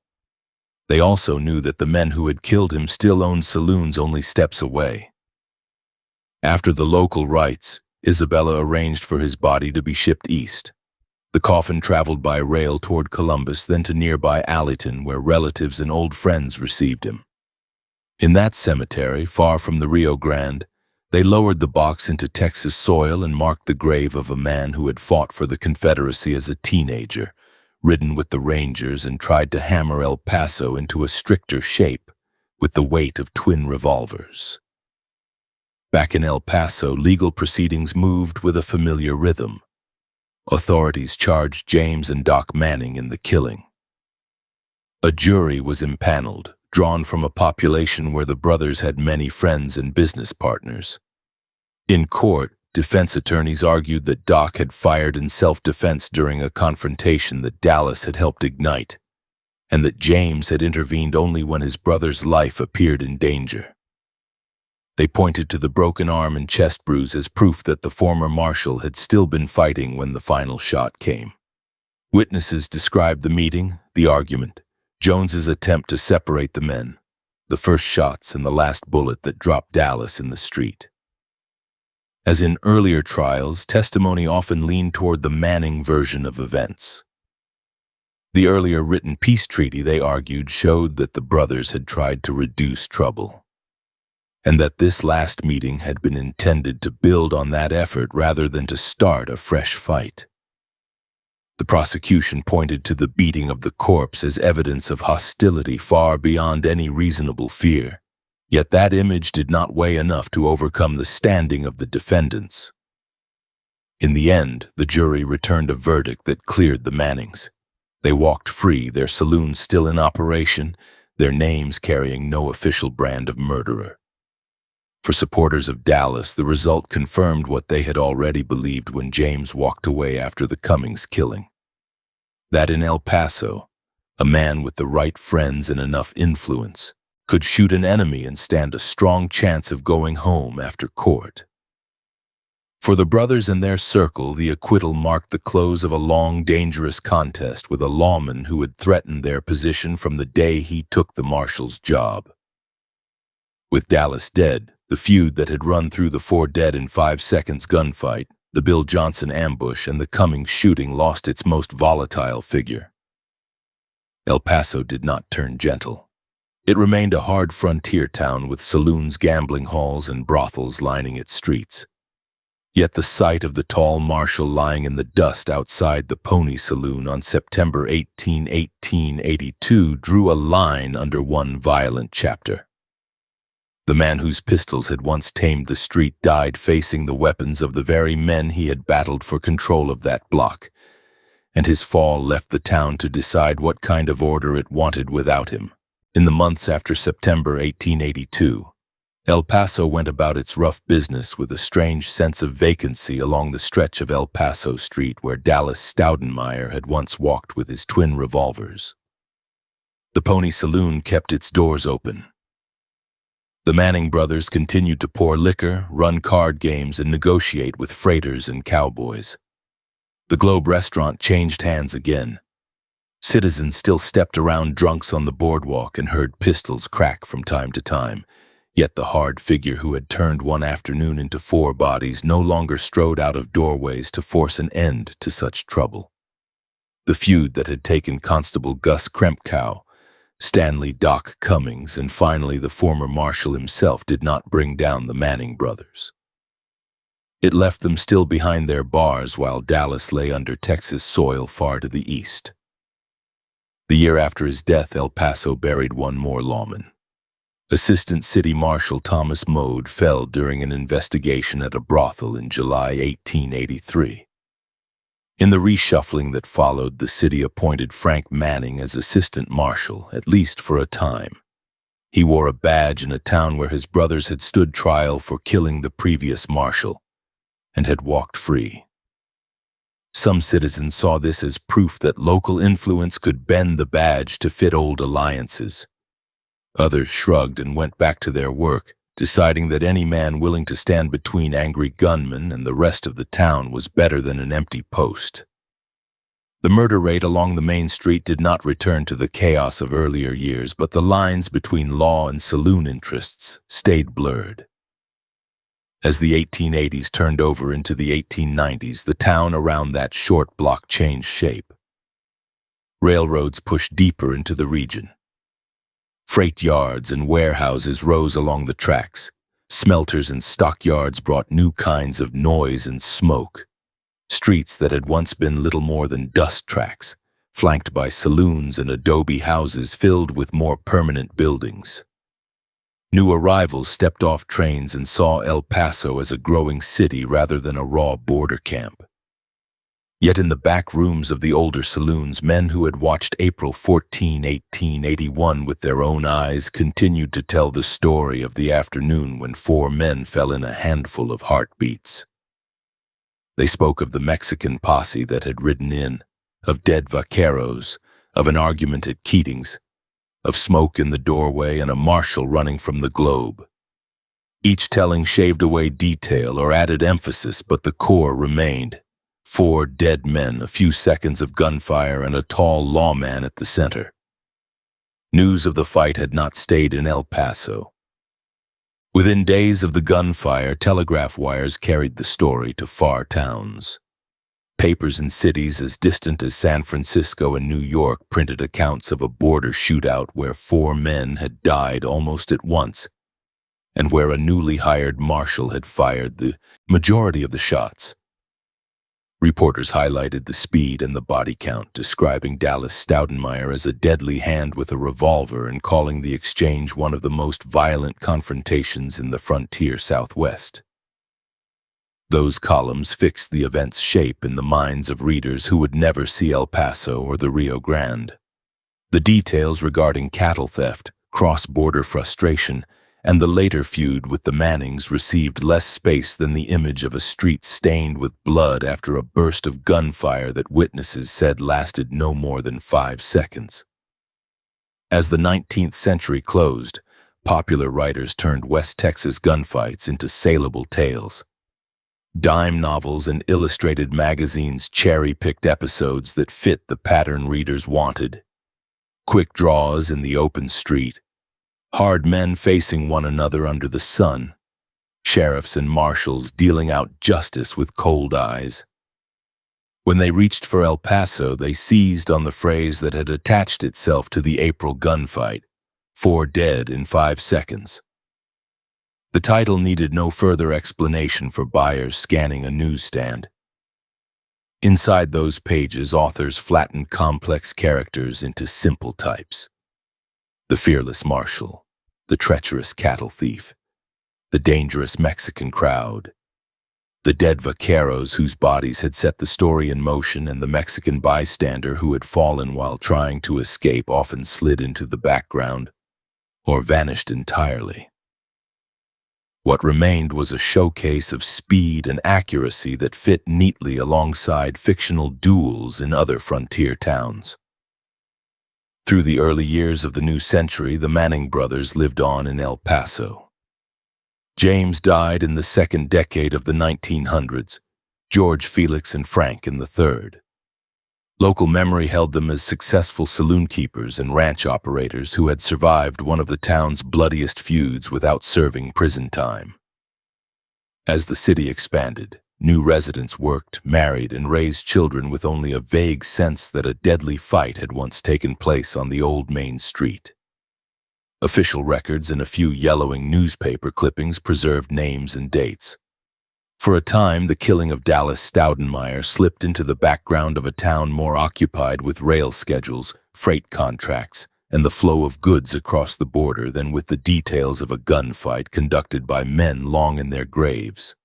They also knew that the men who had killed him still owned saloons only steps away. After the local rites, Isabella arranged for his body to be shipped east. The coffin traveled by rail toward Columbus, then to nearby Allenton, where relatives and old friends received him. In that cemetery, far from the Rio Grande, they lowered the box into Texas soil and marked the grave of a man who had fought for the Confederacy as a teenager, ridden with the Rangers, and tried to hammer El Paso into a stricter shape with the weight of twin revolvers. Back in El Paso, legal proceedings moved with a familiar rhythm. Authorities charged James and Doc Manning in the killing. A jury was impaneled, drawn from a population where the brothers had many friends and business partners. In court, defense attorneys argued that Doc had fired in self-defense during a confrontation that Dallas had helped ignite, and that James had intervened only when his brother's life appeared in danger. They pointed to the broken arm and chest bruise as proof that the former marshal had still been fighting when the final shot came. Witnesses described the meeting, the argument, Jones's attempt to separate the men, the first shots and the last bullet that dropped Dallas in the street. As in earlier trials, testimony often leaned toward the Manning version of events. The earlier written peace treaty, they argued, showed that the brothers had tried to reduce trouble, and that this last meeting had been intended to build on that effort rather than to start a fresh fight. The prosecution pointed to the beating of the corpse as evidence of hostility far beyond any reasonable fear, yet that image did not weigh enough to overcome the standing of the defendants. In the end, the jury returned a verdict that cleared the Mannings. They walked free, their saloon still in operation, their names carrying no official brand of murderer. For supporters of Dallas, the result confirmed what they had already believed when James walked away after the Cummings killing. That in El Paso, a man with the right friends and enough influence could shoot an enemy and stand a strong chance of going home after court. For the brothers and their circle, the acquittal marked the close of a long, dangerous contest with a lawman who had threatened their position from the day he took the marshal's job. With Dallas dead, the feud that had run through the 4 dead in 5 seconds gunfight, the Bill Johnson ambush, and the Cummings shooting lost its most volatile figure. El Paso did not turn gentle. It remained a hard frontier town with saloons, gambling halls, and brothels lining its streets. Yet the sight of the tall marshal lying in the dust outside the Pony Saloon on September 18, 1882 drew a line under one violent chapter. The man whose pistols had once tamed the street died facing the weapons of the very men he had battled for control of that block, and his fall left the town to decide what kind of order it wanted without him. In the months after September 1882, El Paso went about its rough business with a strange sense of vacancy along the stretch of El Paso Street where Dallas Staudenmeier had once walked with his twin revolvers. The Pony Saloon kept its doors open. The Manning brothers continued to pour liquor, run card games, and negotiate with freighters and cowboys. The Globe restaurant changed hands again. Citizens still stepped around drunks on the boardwalk and heard pistols crack from time to time. Yet the hard figure who had turned one afternoon into 4 bodies no longer strode out of doorways to force an end to such trouble. The feud that had taken Constable Gus Krempkow, Stanley Doc Cummings, and finally the former marshal himself did not bring down the Manning brothers. It left them still behind their bars while Dallas lay under Texas soil far to the east. The year after his death, El Paso buried one more lawman. Assistant City Marshal Thomas Mode fell during an investigation at a brothel in July 1883. In the reshuffling that followed, the city appointed Frank Manning as assistant marshal, at least for a time. He wore a badge in a town where his brothers had stood trial for killing the previous marshal and had walked free. Some citizens saw this as proof that local influence could bend the badge to fit old alliances. Others shrugged and went back to their work, deciding that any man willing to stand between angry gunmen and the rest of the town was better than an empty post. The murder rate along the main street did not return to the chaos of earlier years, but the lines between law and saloon interests stayed blurred. As the 1880s turned over into the 1890s, the town around that short block changed shape. Railroads pushed deeper into the region. Freight yards and warehouses rose along the tracks. Smelters and stockyards brought new kinds of noise and smoke. Streets that had once been little more than dust tracks, flanked by saloons and adobe houses filled with more permanent buildings. New arrivals stepped off trains and saw El Paso as a growing city rather than a raw border camp. Yet in the back rooms of the older saloons, men who had watched April 14, 1881 with their own eyes continued to tell the story of the afternoon when 4 men fell in a handful of heartbeats. They spoke of the Mexican posse that had ridden in, of dead vaqueros, of an argument at Keating's, of smoke in the doorway and a marshal running from the Globe. Each telling shaved away detail or added emphasis, but the core remained. 4 dead men, a few seconds of gunfire, and a tall lawman at the center. News of the fight had not stayed in El Paso. Within days of the gunfire, telegraph wires carried the story to far towns. Papers in cities as distant as San Francisco and New York printed accounts of a border shootout where 4 men had died almost at once, and where a newly hired marshal had fired the majority of the shots. Reporters highlighted the speed and the body count, describing Dallas Staudenmeier as a deadly hand with a revolver and calling the exchange one of the most violent confrontations in the frontier Southwest. Those columns fixed the event's shape in the minds of readers who would never see El Paso or the Rio Grande. The details regarding cattle theft, cross-border frustration, and the later feud with the Mannings received less space than the image of a street stained with blood after a burst of gunfire that witnesses said lasted no more than 5 seconds. As the 19th century closed, popular writers turned West Texas gunfights into saleable tales. Dime novels and illustrated magazines cherry-picked episodes that fit the pattern readers wanted. Quick draws in the open street, hard men facing one another under the sun, sheriffs and marshals dealing out justice with cold eyes. When they reached for El Paso, they seized on the phrase that had attached itself to the April gunfight, 4 dead in 5 seconds. The title needed no further explanation for buyers scanning a newsstand. Inside those pages, authors flattened complex characters into simple types. The fearless marshal, the treacherous cattle thief, the dangerous Mexican crowd, the dead vaqueros whose bodies had set the story in motion, and the Mexican bystander who had fallen while trying to escape often slid into the background or vanished entirely. What remained was a showcase of speed and accuracy that fit neatly alongside fictional duels in other frontier towns. Through the early years of the new century, the Manning brothers lived on in El Paso. James died in the second decade of the 1900s, George, Felix, and Frank in the third. Local memory held them as successful saloon keepers and ranch operators who had survived one of the town's bloodiest feuds without serving prison time. As the city expanded, new residents worked, married, and raised children with only a vague sense that a deadly fight had once taken place on the old main street. Official records and a few yellowing newspaper clippings preserved names and dates. For a time, the killing of Dallas Staudenmeier slipped into the background of a town more occupied with rail schedules, freight contracts, and the flow of goods across the border than with the details of a gunfight conducted by men long in their graves.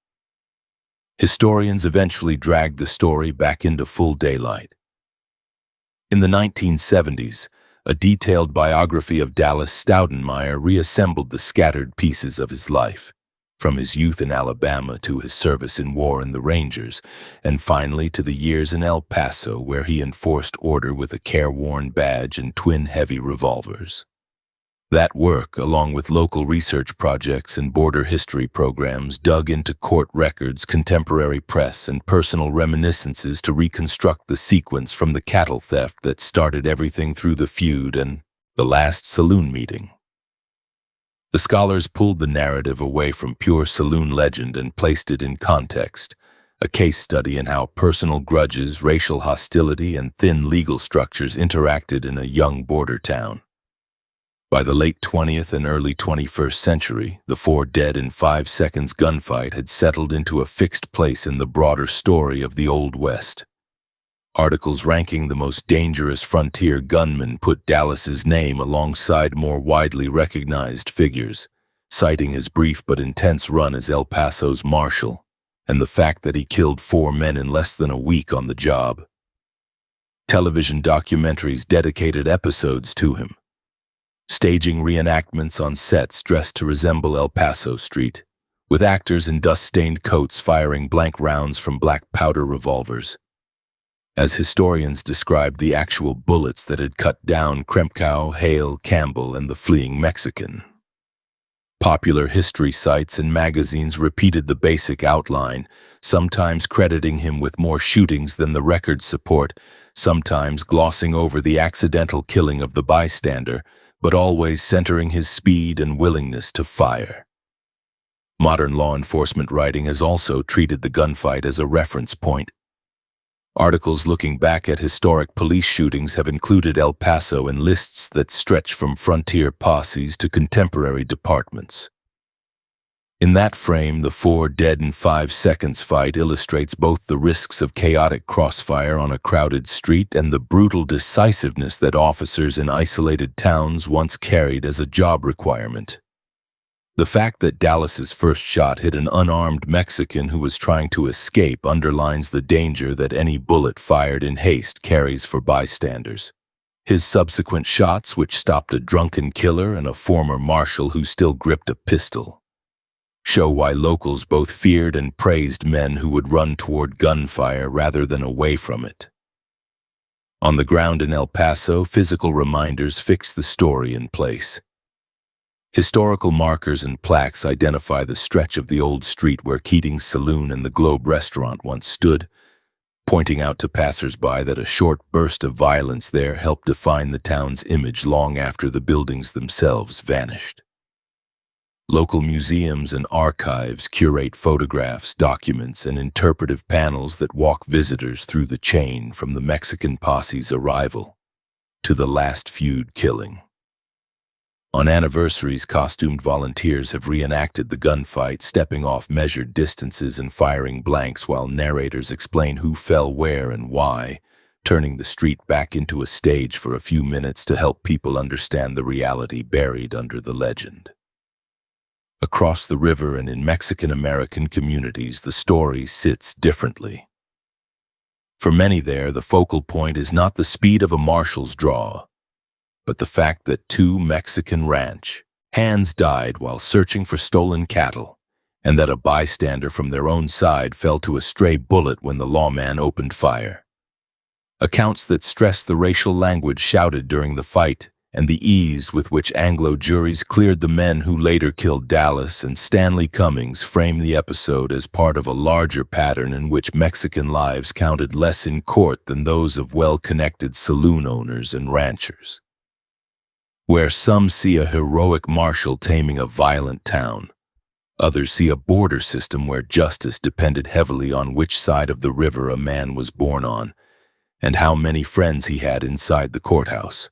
Historians eventually dragged the story back into full daylight. In the 1970s, a detailed biography of Dallas Staudenmeier reassembled the scattered pieces of his life, from his youth in Alabama to his service in war in the Rangers, and finally to the years in El Paso where he enforced order with a careworn badge and twin heavy revolvers. That work, along with local research projects and border history programs, dug into court records, contemporary press, and personal reminiscences to reconstruct the sequence from the cattle theft that started everything through the feud and the last saloon meeting. The scholars pulled the narrative away from pure saloon legend and placed it in context, a case study in how personal grudges, racial hostility, and thin legal structures interacted in a young border town. By the late 20th and early 21st century, the 4 dead in 5 seconds gunfight had settled into a fixed place in the broader story of the Old West. Articles ranking the most dangerous frontier gunmen put Dallas's name alongside more widely recognized figures, citing his brief but intense run as El Paso's marshal, and the fact that he killed 4 men in less than a week on the job. Television documentaries dedicated episodes to him, staging reenactments on sets dressed to resemble El Paso Street, with actors in dust-stained coats firing blank rounds from black powder revolvers. As historians described the actual bullets that had cut down Krempkau, Hale, Campbell, and the fleeing Mexican. Popular history sites and magazines repeated the basic outline, sometimes crediting him with more shootings than the records support, sometimes glossing over the accidental killing of the bystander, but always centering his speed and willingness to fire. Modern law enforcement writing has also treated the gunfight as a reference point. Articles looking back at historic police shootings have included El Paso in lists that stretch from frontier posses to contemporary departments. In that frame, the 4 dead in 5 seconds fight illustrates both the risks of chaotic crossfire on a crowded street and the brutal decisiveness that officers in isolated towns once carried as a job requirement. The fact that Dallas's first shot hit an unarmed Mexican who was trying to escape underlines the danger that any bullet fired in haste carries for bystanders. His subsequent shots, which stopped a drunken killer and a former marshal who still gripped a pistol, show why locals both feared and praised men who would run toward gunfire rather than away from it. On the ground in El Paso, physical reminders fix the story in place. Historical markers and plaques identify the stretch of the old street where Keating's Saloon and the Globe restaurant once stood, pointing out to passers-by that a short burst of violence there helped define the town's image long after the buildings themselves vanished. Local museums and archives curate photographs, documents, and interpretive panels that walk visitors through the chain from the Mexican posse's arrival to the last feud killing. On anniversaries, costumed volunteers have reenacted the gunfight, stepping off measured distances and firing blanks while narrators explain who fell where and why, turning the street back into a stage for a few minutes to help people understand the reality buried under the legend. Across the river and in Mexican-American communities, the story sits differently. For many there, the focal point is not the speed of a marshal's draw, but the fact that two Mexican ranch hands died while searching for stolen cattle, and that a bystander from their own side fell to a stray bullet when the lawman opened fire. Accounts that stress the racial language shouted during the fight and the ease with which Anglo juries cleared the men who later killed Dallas and Stanley Cummings frame the episode as part of a larger pattern in which Mexican lives counted less in court than those of well-connected saloon owners and ranchers. Where some see a heroic marshal taming a violent town, others see a border system where justice depended heavily on which side of the river a man was born on and how many friends he had inside the courthouse.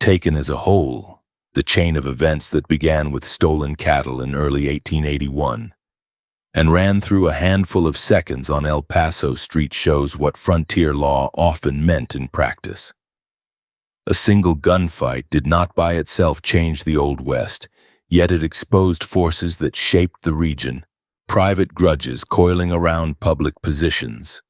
Taken as a whole, the chain of events that began with stolen cattle in early 1881 and ran through a handful of seconds on El Paso Street shows what frontier law often meant in practice. A single gunfight did not by itself change the Old West, yet it exposed forces that shaped the region, private grudges coiling around public positions,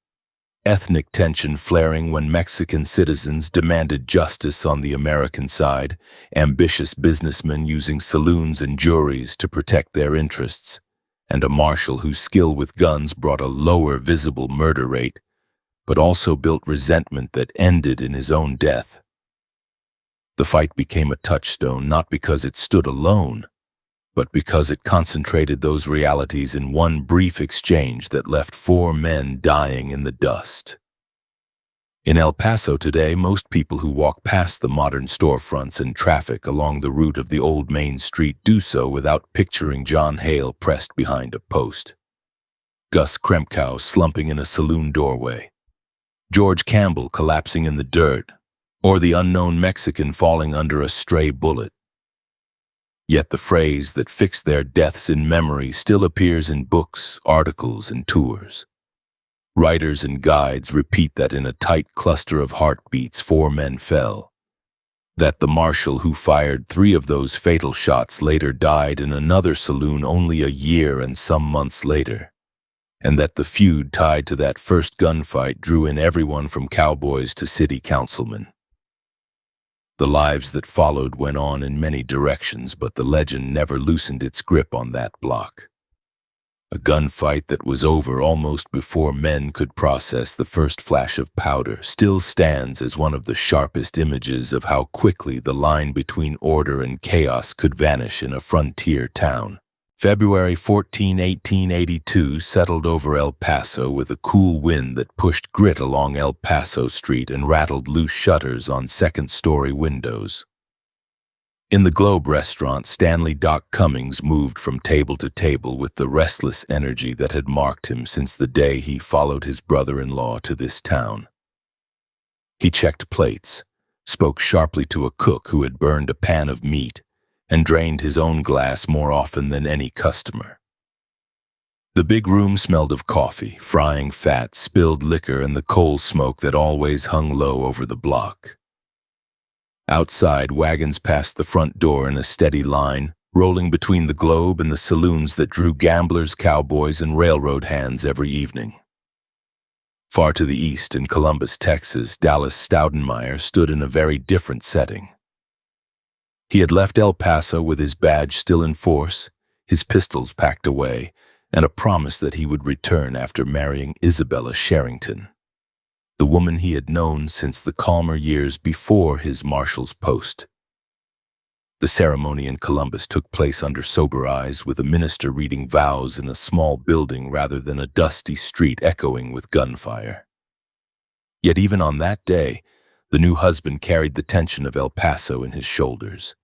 ethnic tension flaring when Mexican citizens demanded justice on the American side, ambitious businessmen using saloons and juries to protect their interests, and a marshal whose skill with guns brought a lower visible murder rate, but also built resentment that ended in his own death. The fight became a touchstone not because it stood alone, but because it concentrated those realities in one brief exchange that left 4 men dying in the dust. In El Paso today, most people who walk past the modern storefronts and traffic along the route of the old main street do so without picturing John Hale pressed behind a post, Gus Kremkow slumping in a saloon doorway, George Campbell collapsing in the dirt, or the unknown Mexican falling under a stray bullet. Yet the phrase that fixed their deaths in memory still appears in books, articles, and tours. Writers and guides repeat that in a tight cluster of heartbeats 4 men fell, that the marshal who fired 3 of those fatal shots later died in another saloon only a year and some months later, and that the feud tied to that first gunfight drew in everyone from cowboys to city councilmen. The lives that followed went on in many directions, but the legend never loosened its grip on that block. A gunfight that was over almost before men could process the first flash of powder still stands as one of the sharpest images of how quickly the line between order and chaos could vanish in a frontier town. February 14, 1882 settled over El Paso with a cool wind that pushed grit along El Paso Street and rattled loose shutters on second-story windows. In the Globe restaurant, Stanley "Doc" Cummings moved from table to table with the restless energy that had marked him since the day he followed his brother-in-law to this town. He checked plates, spoke sharply to a cook who had burned a pan of meat, and drained his own glass more often than any customer. The big room smelled of coffee, frying fat, spilled liquor, and the coal smoke that always hung low over the block. Outside, wagons passed the front door in a steady line, rolling between the globe and the saloons that drew gamblers, cowboys, and railroad hands every evening. Far to the east in Columbus, Texas, Dallas Staudenmeier stood in a very different setting. He had left El Paso with his badge still in force, his pistols packed away, and a promise that he would return after marrying Isabella Sherrington, the woman he had known since the calmer years before his marshal's post. The ceremony in Columbus took place under sober eyes, with a minister reading vows in a small building rather than a dusty street echoing with gunfire. Yet even on that day, the new husband carried the tension of El Paso in his shoulders.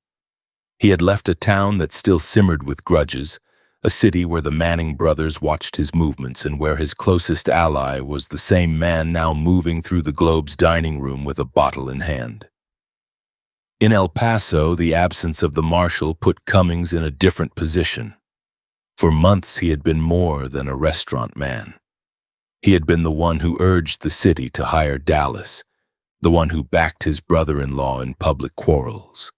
He had left a town that still simmered with grudges, a city where the Manning brothers watched his movements and where his closest ally was the same man now moving through the globe's dining room with a bottle in hand. In El Paso, the absence of the marshal put Cummings in a different position. For months he had been more than a restaurant man. He had been the one who urged the city to hire Dallas, the one who backed his brother-in-law in public quarrels,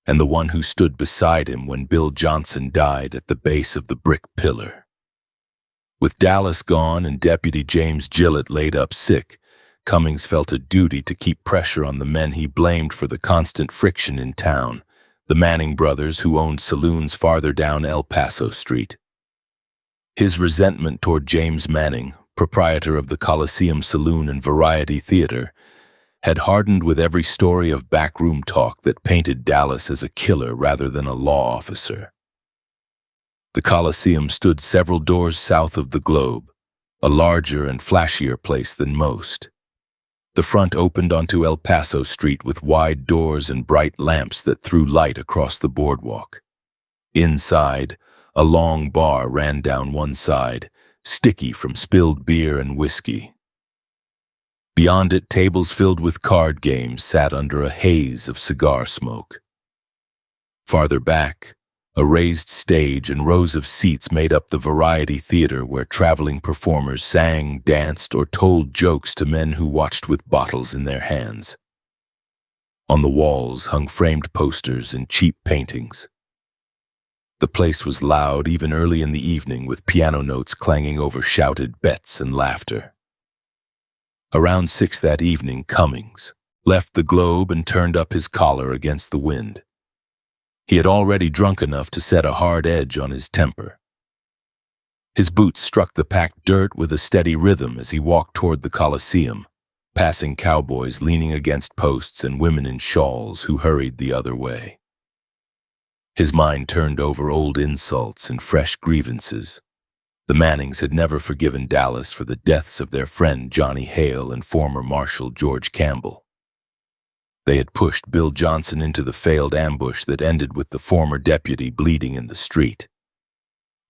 and the one who stood beside him when Bill Johnson died at the base of the brick pillar. With Dallas gone and Deputy James Gillett laid up sick, Cummings felt a duty to keep pressure on the men he blamed for the constant friction in town, the Manning brothers who owned saloons farther down El Paso Street. His resentment toward James Manning, proprietor of the Coliseum Saloon and Variety Theater, had hardened with every story of backroom talk that painted Dallas as a killer rather than a law officer. The Coliseum stood several doors south of the globe, a larger and flashier place than most. The front opened onto El Paso Street with wide doors and bright lamps that threw light across the boardwalk. Inside, a long bar ran down one side, sticky from spilled beer and whiskey. Beyond it, tables filled with card games sat under a haze of cigar smoke. Farther back, a raised stage and rows of seats made up the Variety Theater where traveling performers sang, danced, or told jokes to men who watched with bottles in their hands. On the walls hung framed posters and cheap paintings. The place was loud even early in the evening, with piano notes clanging over shouted bets and laughter. Around 6 that evening, Cummings left the globe and turned up his collar against the wind. He had already drunk enough to set a hard edge on his temper. His boots struck the packed dirt with a steady rhythm as he walked toward the Coliseum, passing cowboys leaning against posts and women in shawls who hurried the other way. His mind turned over old insults and fresh grievances. The Mannings had never forgiven Dallas for the deaths of their friend Johnny Hale and former Marshal George Campbell. They had pushed Bill Johnson into the failed ambush that ended with the former deputy bleeding in the street.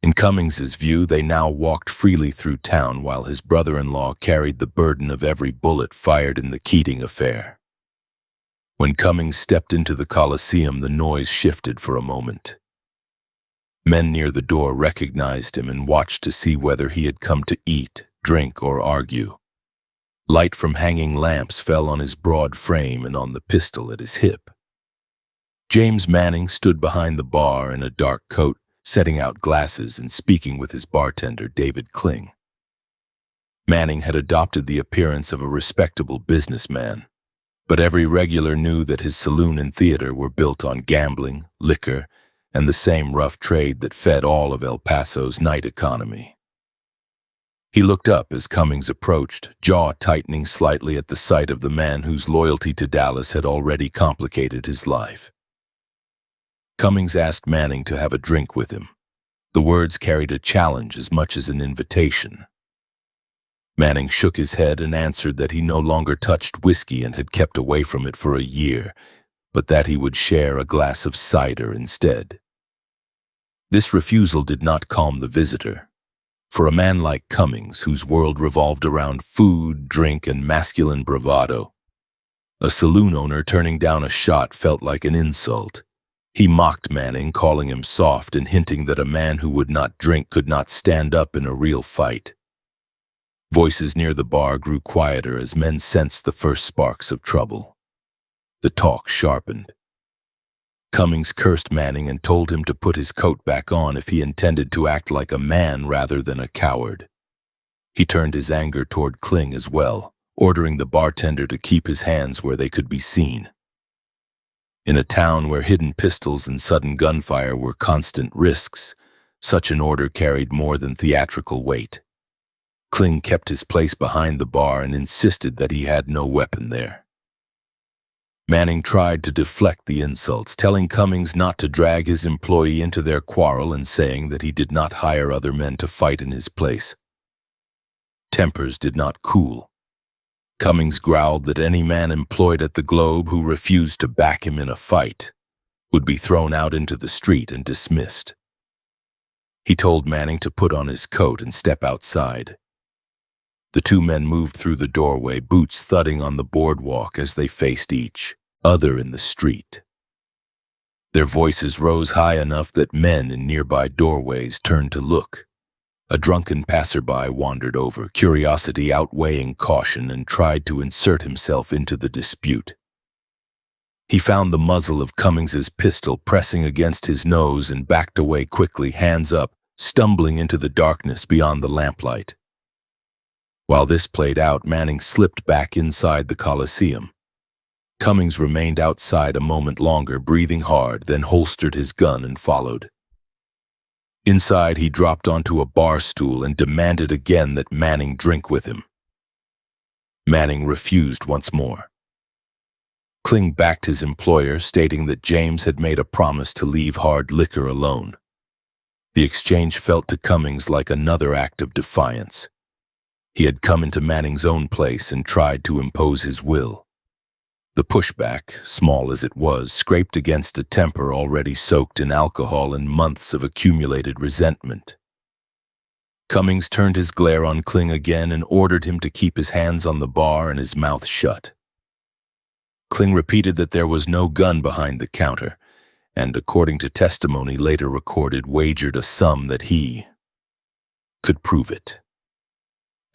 In Cummings's view, they now walked freely through town while his brother-in-law carried the burden of every bullet fired in the Keating affair. When Cummings stepped into the Coliseum, the noise shifted for a moment. Men near the door recognized him and watched to see whether he had come to eat, drink, or argue. Light from hanging lamps fell on his broad frame and on the pistol at his hip. James Manning stood behind the bar in a dark coat, setting out glasses and speaking with his bartender, David Kling. Manning had adopted the appearance of a respectable businessman, but every regular knew that his saloon and theater were built on gambling, liquor, and the same rough trade that fed all of El Paso's night economy. He looked up as Cummings approached, jaw tightening slightly at the sight of the man whose loyalty to Dallas had already complicated his life. Cummings asked Manning to have a drink with him. The words carried a challenge as much as an invitation. Manning shook his head and answered that he no longer touched whiskey and had kept away from it for a year, but that he would share a glass of cider instead. This refusal did not calm the visitor. For a man like Cummings, whose world revolved around food, drink, and masculine bravado, a saloon owner turning down a shot felt like an insult. He mocked Manning, calling him soft and hinting that a man who would not drink could not stand up in a real fight. Voices near the bar grew quieter as men sensed the first sparks of trouble. The talk sharpened. Cummings cursed Manning and told him to put his coat back on if he intended to act like a man rather than a coward. He turned his anger toward Kling as well, ordering the bartender to keep his hands where they could be seen. In a town where hidden pistols and sudden gunfire were constant risks, such an order carried more than theatrical weight. Kling kept his place behind the bar and insisted that he had no weapon there. Manning tried to deflect the insults, telling Cummings not to drag his employee into their quarrel and saying that he did not hire other men to fight in his place. Tempers did not cool. Cummings growled that any man employed at the Globe who refused to back him in a fight would be thrown out into the street and dismissed. He told Manning to put on his coat and step outside. The two men moved through the doorway, boots thudding on the boardwalk as they faced each other in the street. Their voices rose high enough that men in nearby doorways turned to look. A drunken passerby wandered over, curiosity outweighing caution, and tried to insert himself into the dispute. He found the muzzle of Cummings's pistol pressing against his nose and backed away quickly, hands up, stumbling into the darkness beyond the lamplight. While this played out, Manning slipped back inside the Coliseum. Cummings remained outside a moment longer, breathing hard, then holstered his gun and followed. Inside, he dropped onto a bar stool and demanded again that Manning drink with him. Manning refused once more. Kling backed his employer, stating that James had made a promise to leave hard liquor alone. The exchange felt to Cummings like another act of defiance. He had come into Manning's own place and tried to impose his will. The pushback, small as it was, scraped against a temper already soaked in alcohol and months of accumulated resentment. Cummings turned his glare on Kling again and ordered him to keep his hands on the bar and his mouth shut. Kling repeated that there was no gun behind the counter, and according to testimony later recorded, wagered a sum that he could prove it.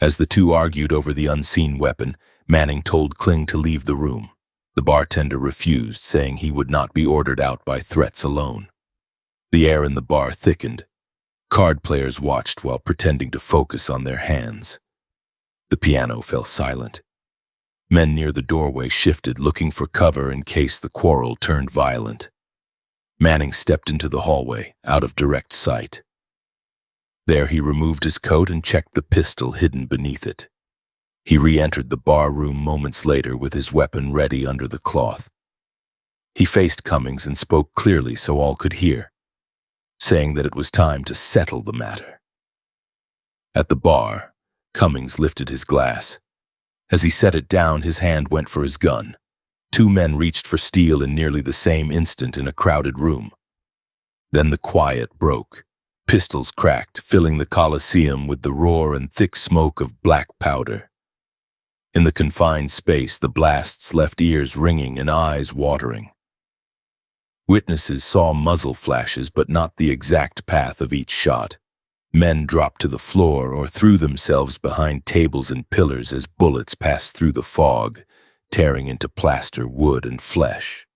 As the two argued over the unseen weapon, Manning told Kling to leave the room. The bartender refused, saying he would not be ordered out by threats alone. The air in the bar thickened. Card players watched while pretending to focus on their hands. The piano fell silent. Men near the doorway shifted, looking for cover in case the quarrel turned violent. Manning stepped into the hallway, out of direct sight. There he removed his coat and checked the pistol hidden beneath it. He re-entered the bar room moments later with his weapon ready under the cloth. He faced Cummings and spoke clearly so all could hear, saying that it was time to settle the matter. At the bar, Cummings lifted his glass. As he set it down, his hand went for his gun. Two men reached for steel in nearly the same instant in a crowded room. Then the quiet broke. Pistols cracked, filling the Coliseum with the roar and thick smoke of black powder. In the confined space, the blasts left ears ringing and eyes watering. Witnesses saw muzzle flashes, but not the exact path of each shot. Men dropped to the floor or threw themselves behind tables and pillars as bullets passed through the fog, tearing into plaster, wood, and flesh.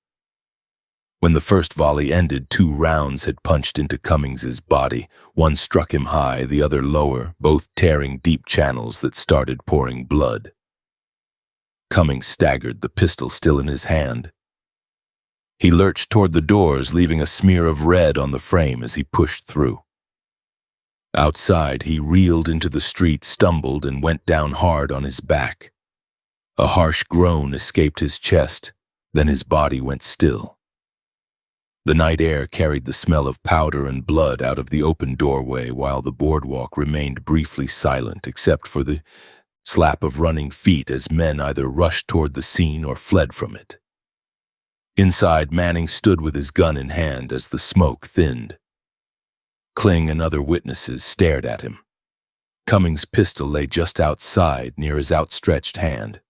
When the first volley ended, 2 rounds had punched into Cummings's body. One struck him high, the other lower, both tearing deep channels that started pouring blood. Cummings staggered, the pistol still in his hand. He lurched toward the doors, leaving a smear of red on the frame as he pushed through. Outside, he reeled into the street, stumbled, and went down hard on his back. A harsh groan escaped his chest, then his body went still. The night air carried the smell of powder and blood out of the open doorway, while the boardwalk remained briefly silent except for the slap of running feet as men either rushed toward the scene or fled from it. Inside, Manning stood with his gun in hand as the smoke thinned. Kling and other witnesses stared at him. Cummings' pistol lay just outside, near his outstretched hand.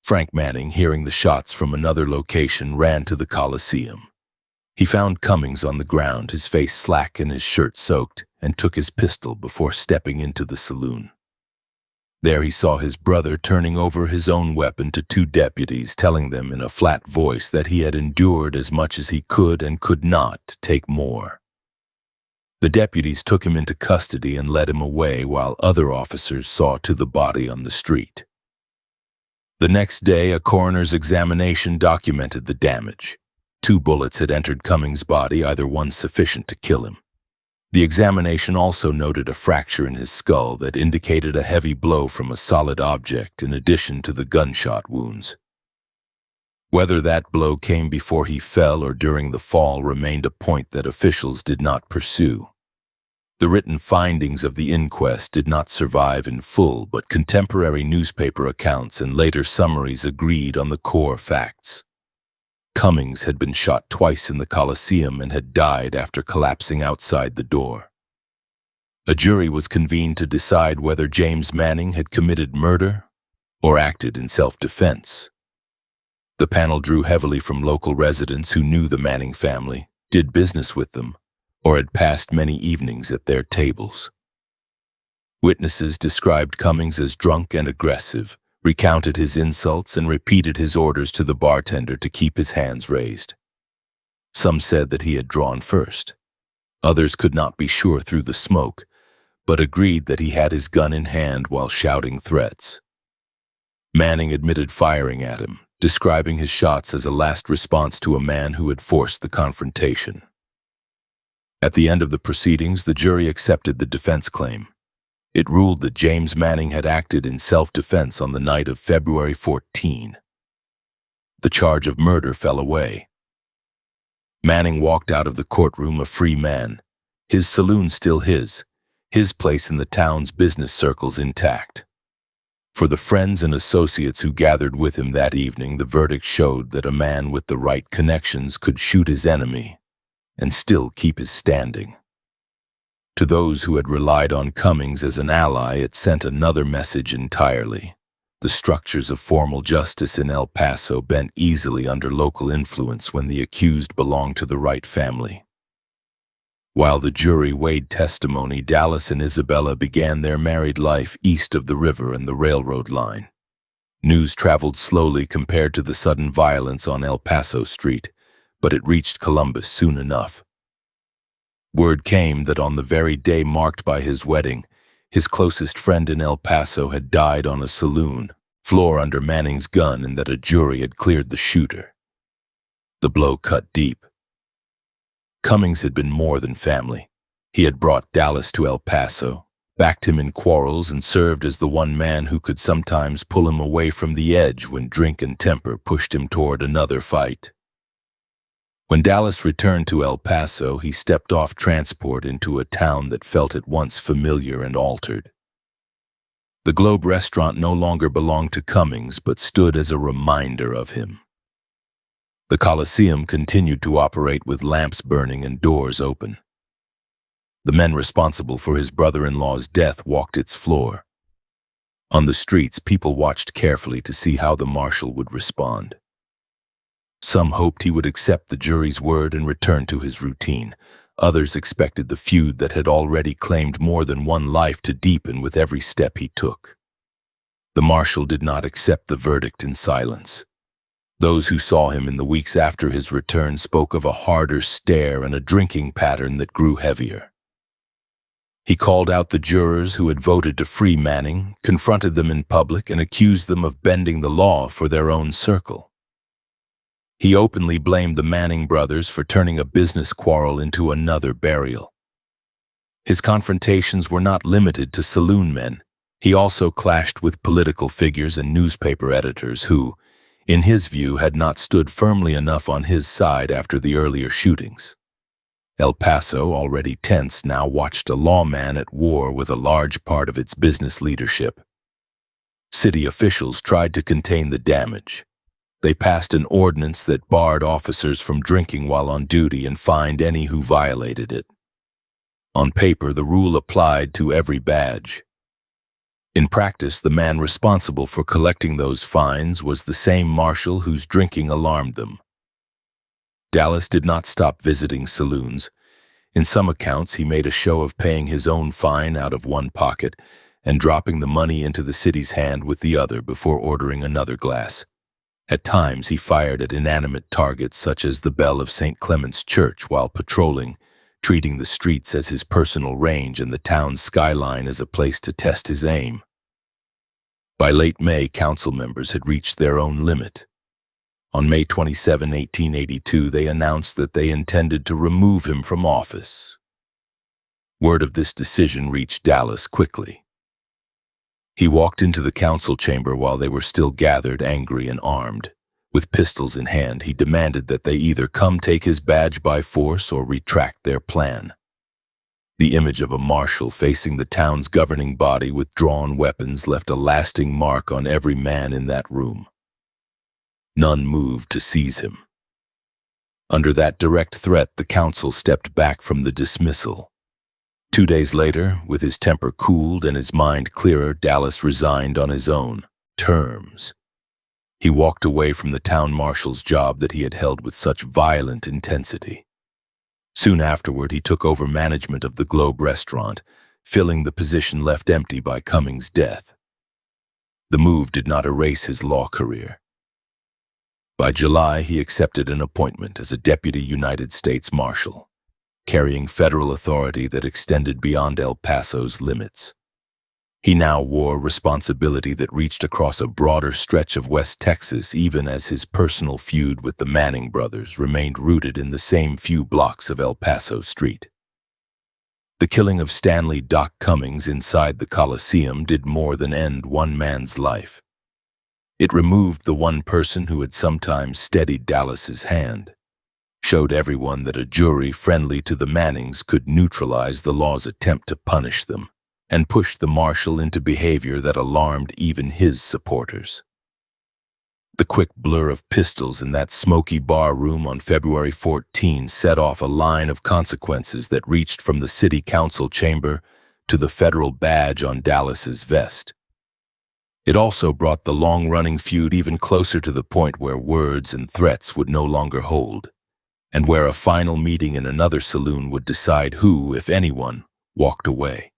Frank Manning, hearing the shots from another location, ran to the Coliseum. He found Cummings on the ground, his face slack and his shirt soaked, and took his pistol before stepping into the saloon. There he saw his brother turning over his own weapon to two deputies, telling them in a flat voice that he had endured as much as he could and could not take more. The deputies took him into custody and led him away while other officers saw to the body on the street. The next day, a coroner's examination documented the damage. 2 bullets had entered Cummings' body, either one sufficient to kill him. The examination also noted a fracture in his skull that indicated a heavy blow from a solid object in addition to the gunshot wounds. Whether that blow came before he fell or during the fall remained a point that officials did not pursue. The written findings of the inquest did not survive in full, but contemporary newspaper accounts and later summaries agreed on the core facts. Cummings had been shot twice in the Coliseum and had died after collapsing outside the door. A jury was convened to decide whether James Manning had committed murder or acted in self-defense. The panel drew heavily from local residents who knew the Manning family, did business with them, or had passed many evenings at their tables. Witnesses described Cummings as drunk and aggressive, recounted his insults, and repeated his orders to the bartender to keep his hands raised. Some said that he had drawn first. Others could not be sure through the smoke, but agreed that he had his gun in hand while shouting threats. Manning admitted firing at him, describing his shots as a last response to a man who had forced the confrontation. At the end of the proceedings, the jury accepted the defense claim. It ruled that James Manning had acted in self-defense on the night of February 14. The charge of murder fell away. Manning walked out of the courtroom a free man, his saloon still his place in the town's business circles intact. For the friends and associates who gathered with him that evening, the verdict showed that a man with the right connections could shoot his enemy and still keep his standing. To those who had relied on Cummings as an ally, it sent another message entirely. The structures of formal justice in El Paso bent easily under local influence when the accused belonged to the right family. While the jury weighed testimony, Dallas and Isabella began their married life east of the river and the railroad line. News traveled slowly compared to the sudden violence on El Paso Street, but it reached Columbus soon enough. Word came that on the very day marked by his wedding, his closest friend in El Paso had died on a saloon floor under Manning's gun and that a jury had cleared the shooter. The blow cut deep. Cummings had been more than family. He had brought Dallas to El Paso, backed him in quarrels, and served as the one man who could sometimes pull him away from the edge when drink and temper pushed him toward another fight. When Dallas returned to El Paso, he stepped off transport into a town that felt at once familiar and altered. The Globe restaurant no longer belonged to Cummings, but stood as a reminder of him. The Coliseum continued to operate with lamps burning and doors open. The men responsible for his brother-in-law's death walked its floor. On the streets, people watched carefully to see how the marshal would respond. Some hoped he would accept the jury's word and return to his routine. Others expected the feud that had already claimed more than one life to deepen with every step he took. The marshal did not accept the verdict in silence. Those who saw him in the weeks after his return spoke of a harder stare and a drinking pattern that grew heavier. He called out the jurors who had voted to free Manning, confronted them in public, and accused them of bending the law for their own circle. He openly blamed the Manning brothers for turning a business quarrel into another burial. His confrontations were not limited to saloon men. He also clashed with political figures and newspaper editors who, in his view, had not stood firmly enough on his side after the earlier shootings. El Paso, already tense, now watched a lawman at war with a large part of its business leadership. City officials tried to contain the damage. They passed an ordinance that barred officers from drinking while on duty and fined any who violated it. On paper, the rule applied to every badge. In practice, the man responsible for collecting those fines was the same marshal whose drinking alarmed them. Dallas did not stop visiting saloons. In some accounts, he made a show of paying his own fine out of one pocket and dropping the money into the city's hand with the other before ordering another glass. At times, he fired at inanimate targets such as the bell of St. Clement's Church while patrolling, treating the streets as his personal range and the town's skyline as a place to test his aim. By late May, council members had reached their own limit. On May 27, 1882, they announced that they intended to remove him from office. Word of this decision reached Dallas quickly. He walked into the council chamber while they were still gathered, angry and armed. With pistols in hand, he demanded that they either come take his badge by force or retract their plan. The image of a marshal facing the town's governing body with drawn weapons left a lasting mark on every man in that room. None moved to seize him. Under that direct threat, the council stepped back from the dismissal. 2 days later, with his temper cooled and his mind clearer, Dallas resigned on his own terms. He walked away from the town marshal's job that he had held with such violent intensity. Soon afterward, he took over management of the Globe restaurant, filling the position left empty by Cummings' death. The move did not erase his law career. By July, he accepted an appointment as a deputy United States Marshal, carrying federal authority that extended beyond El Paso's limits. He now wore responsibility that reached across a broader stretch of West Texas, even as his personal feud with the Manning brothers remained rooted in the same few blocks of El Paso Street. The killing of Stanley "Doc" Cummings inside the Coliseum did more than end one man's life. It removed the one person who had sometimes steadied Dallas's hand, showed everyone that a jury friendly to the Mannings could neutralize the law's attempt to punish them, and pushed the marshal into behavior that alarmed even his supporters. The quick blur of pistols in that smoky bar room on February 14 set off a line of consequences that reached from the city council chamber to the federal badge on Dallas's vest. It also brought the long-running feud even closer to the point where words and threats would no longer hold, and where a final meeting in another saloon would decide who, if anyone, walked away.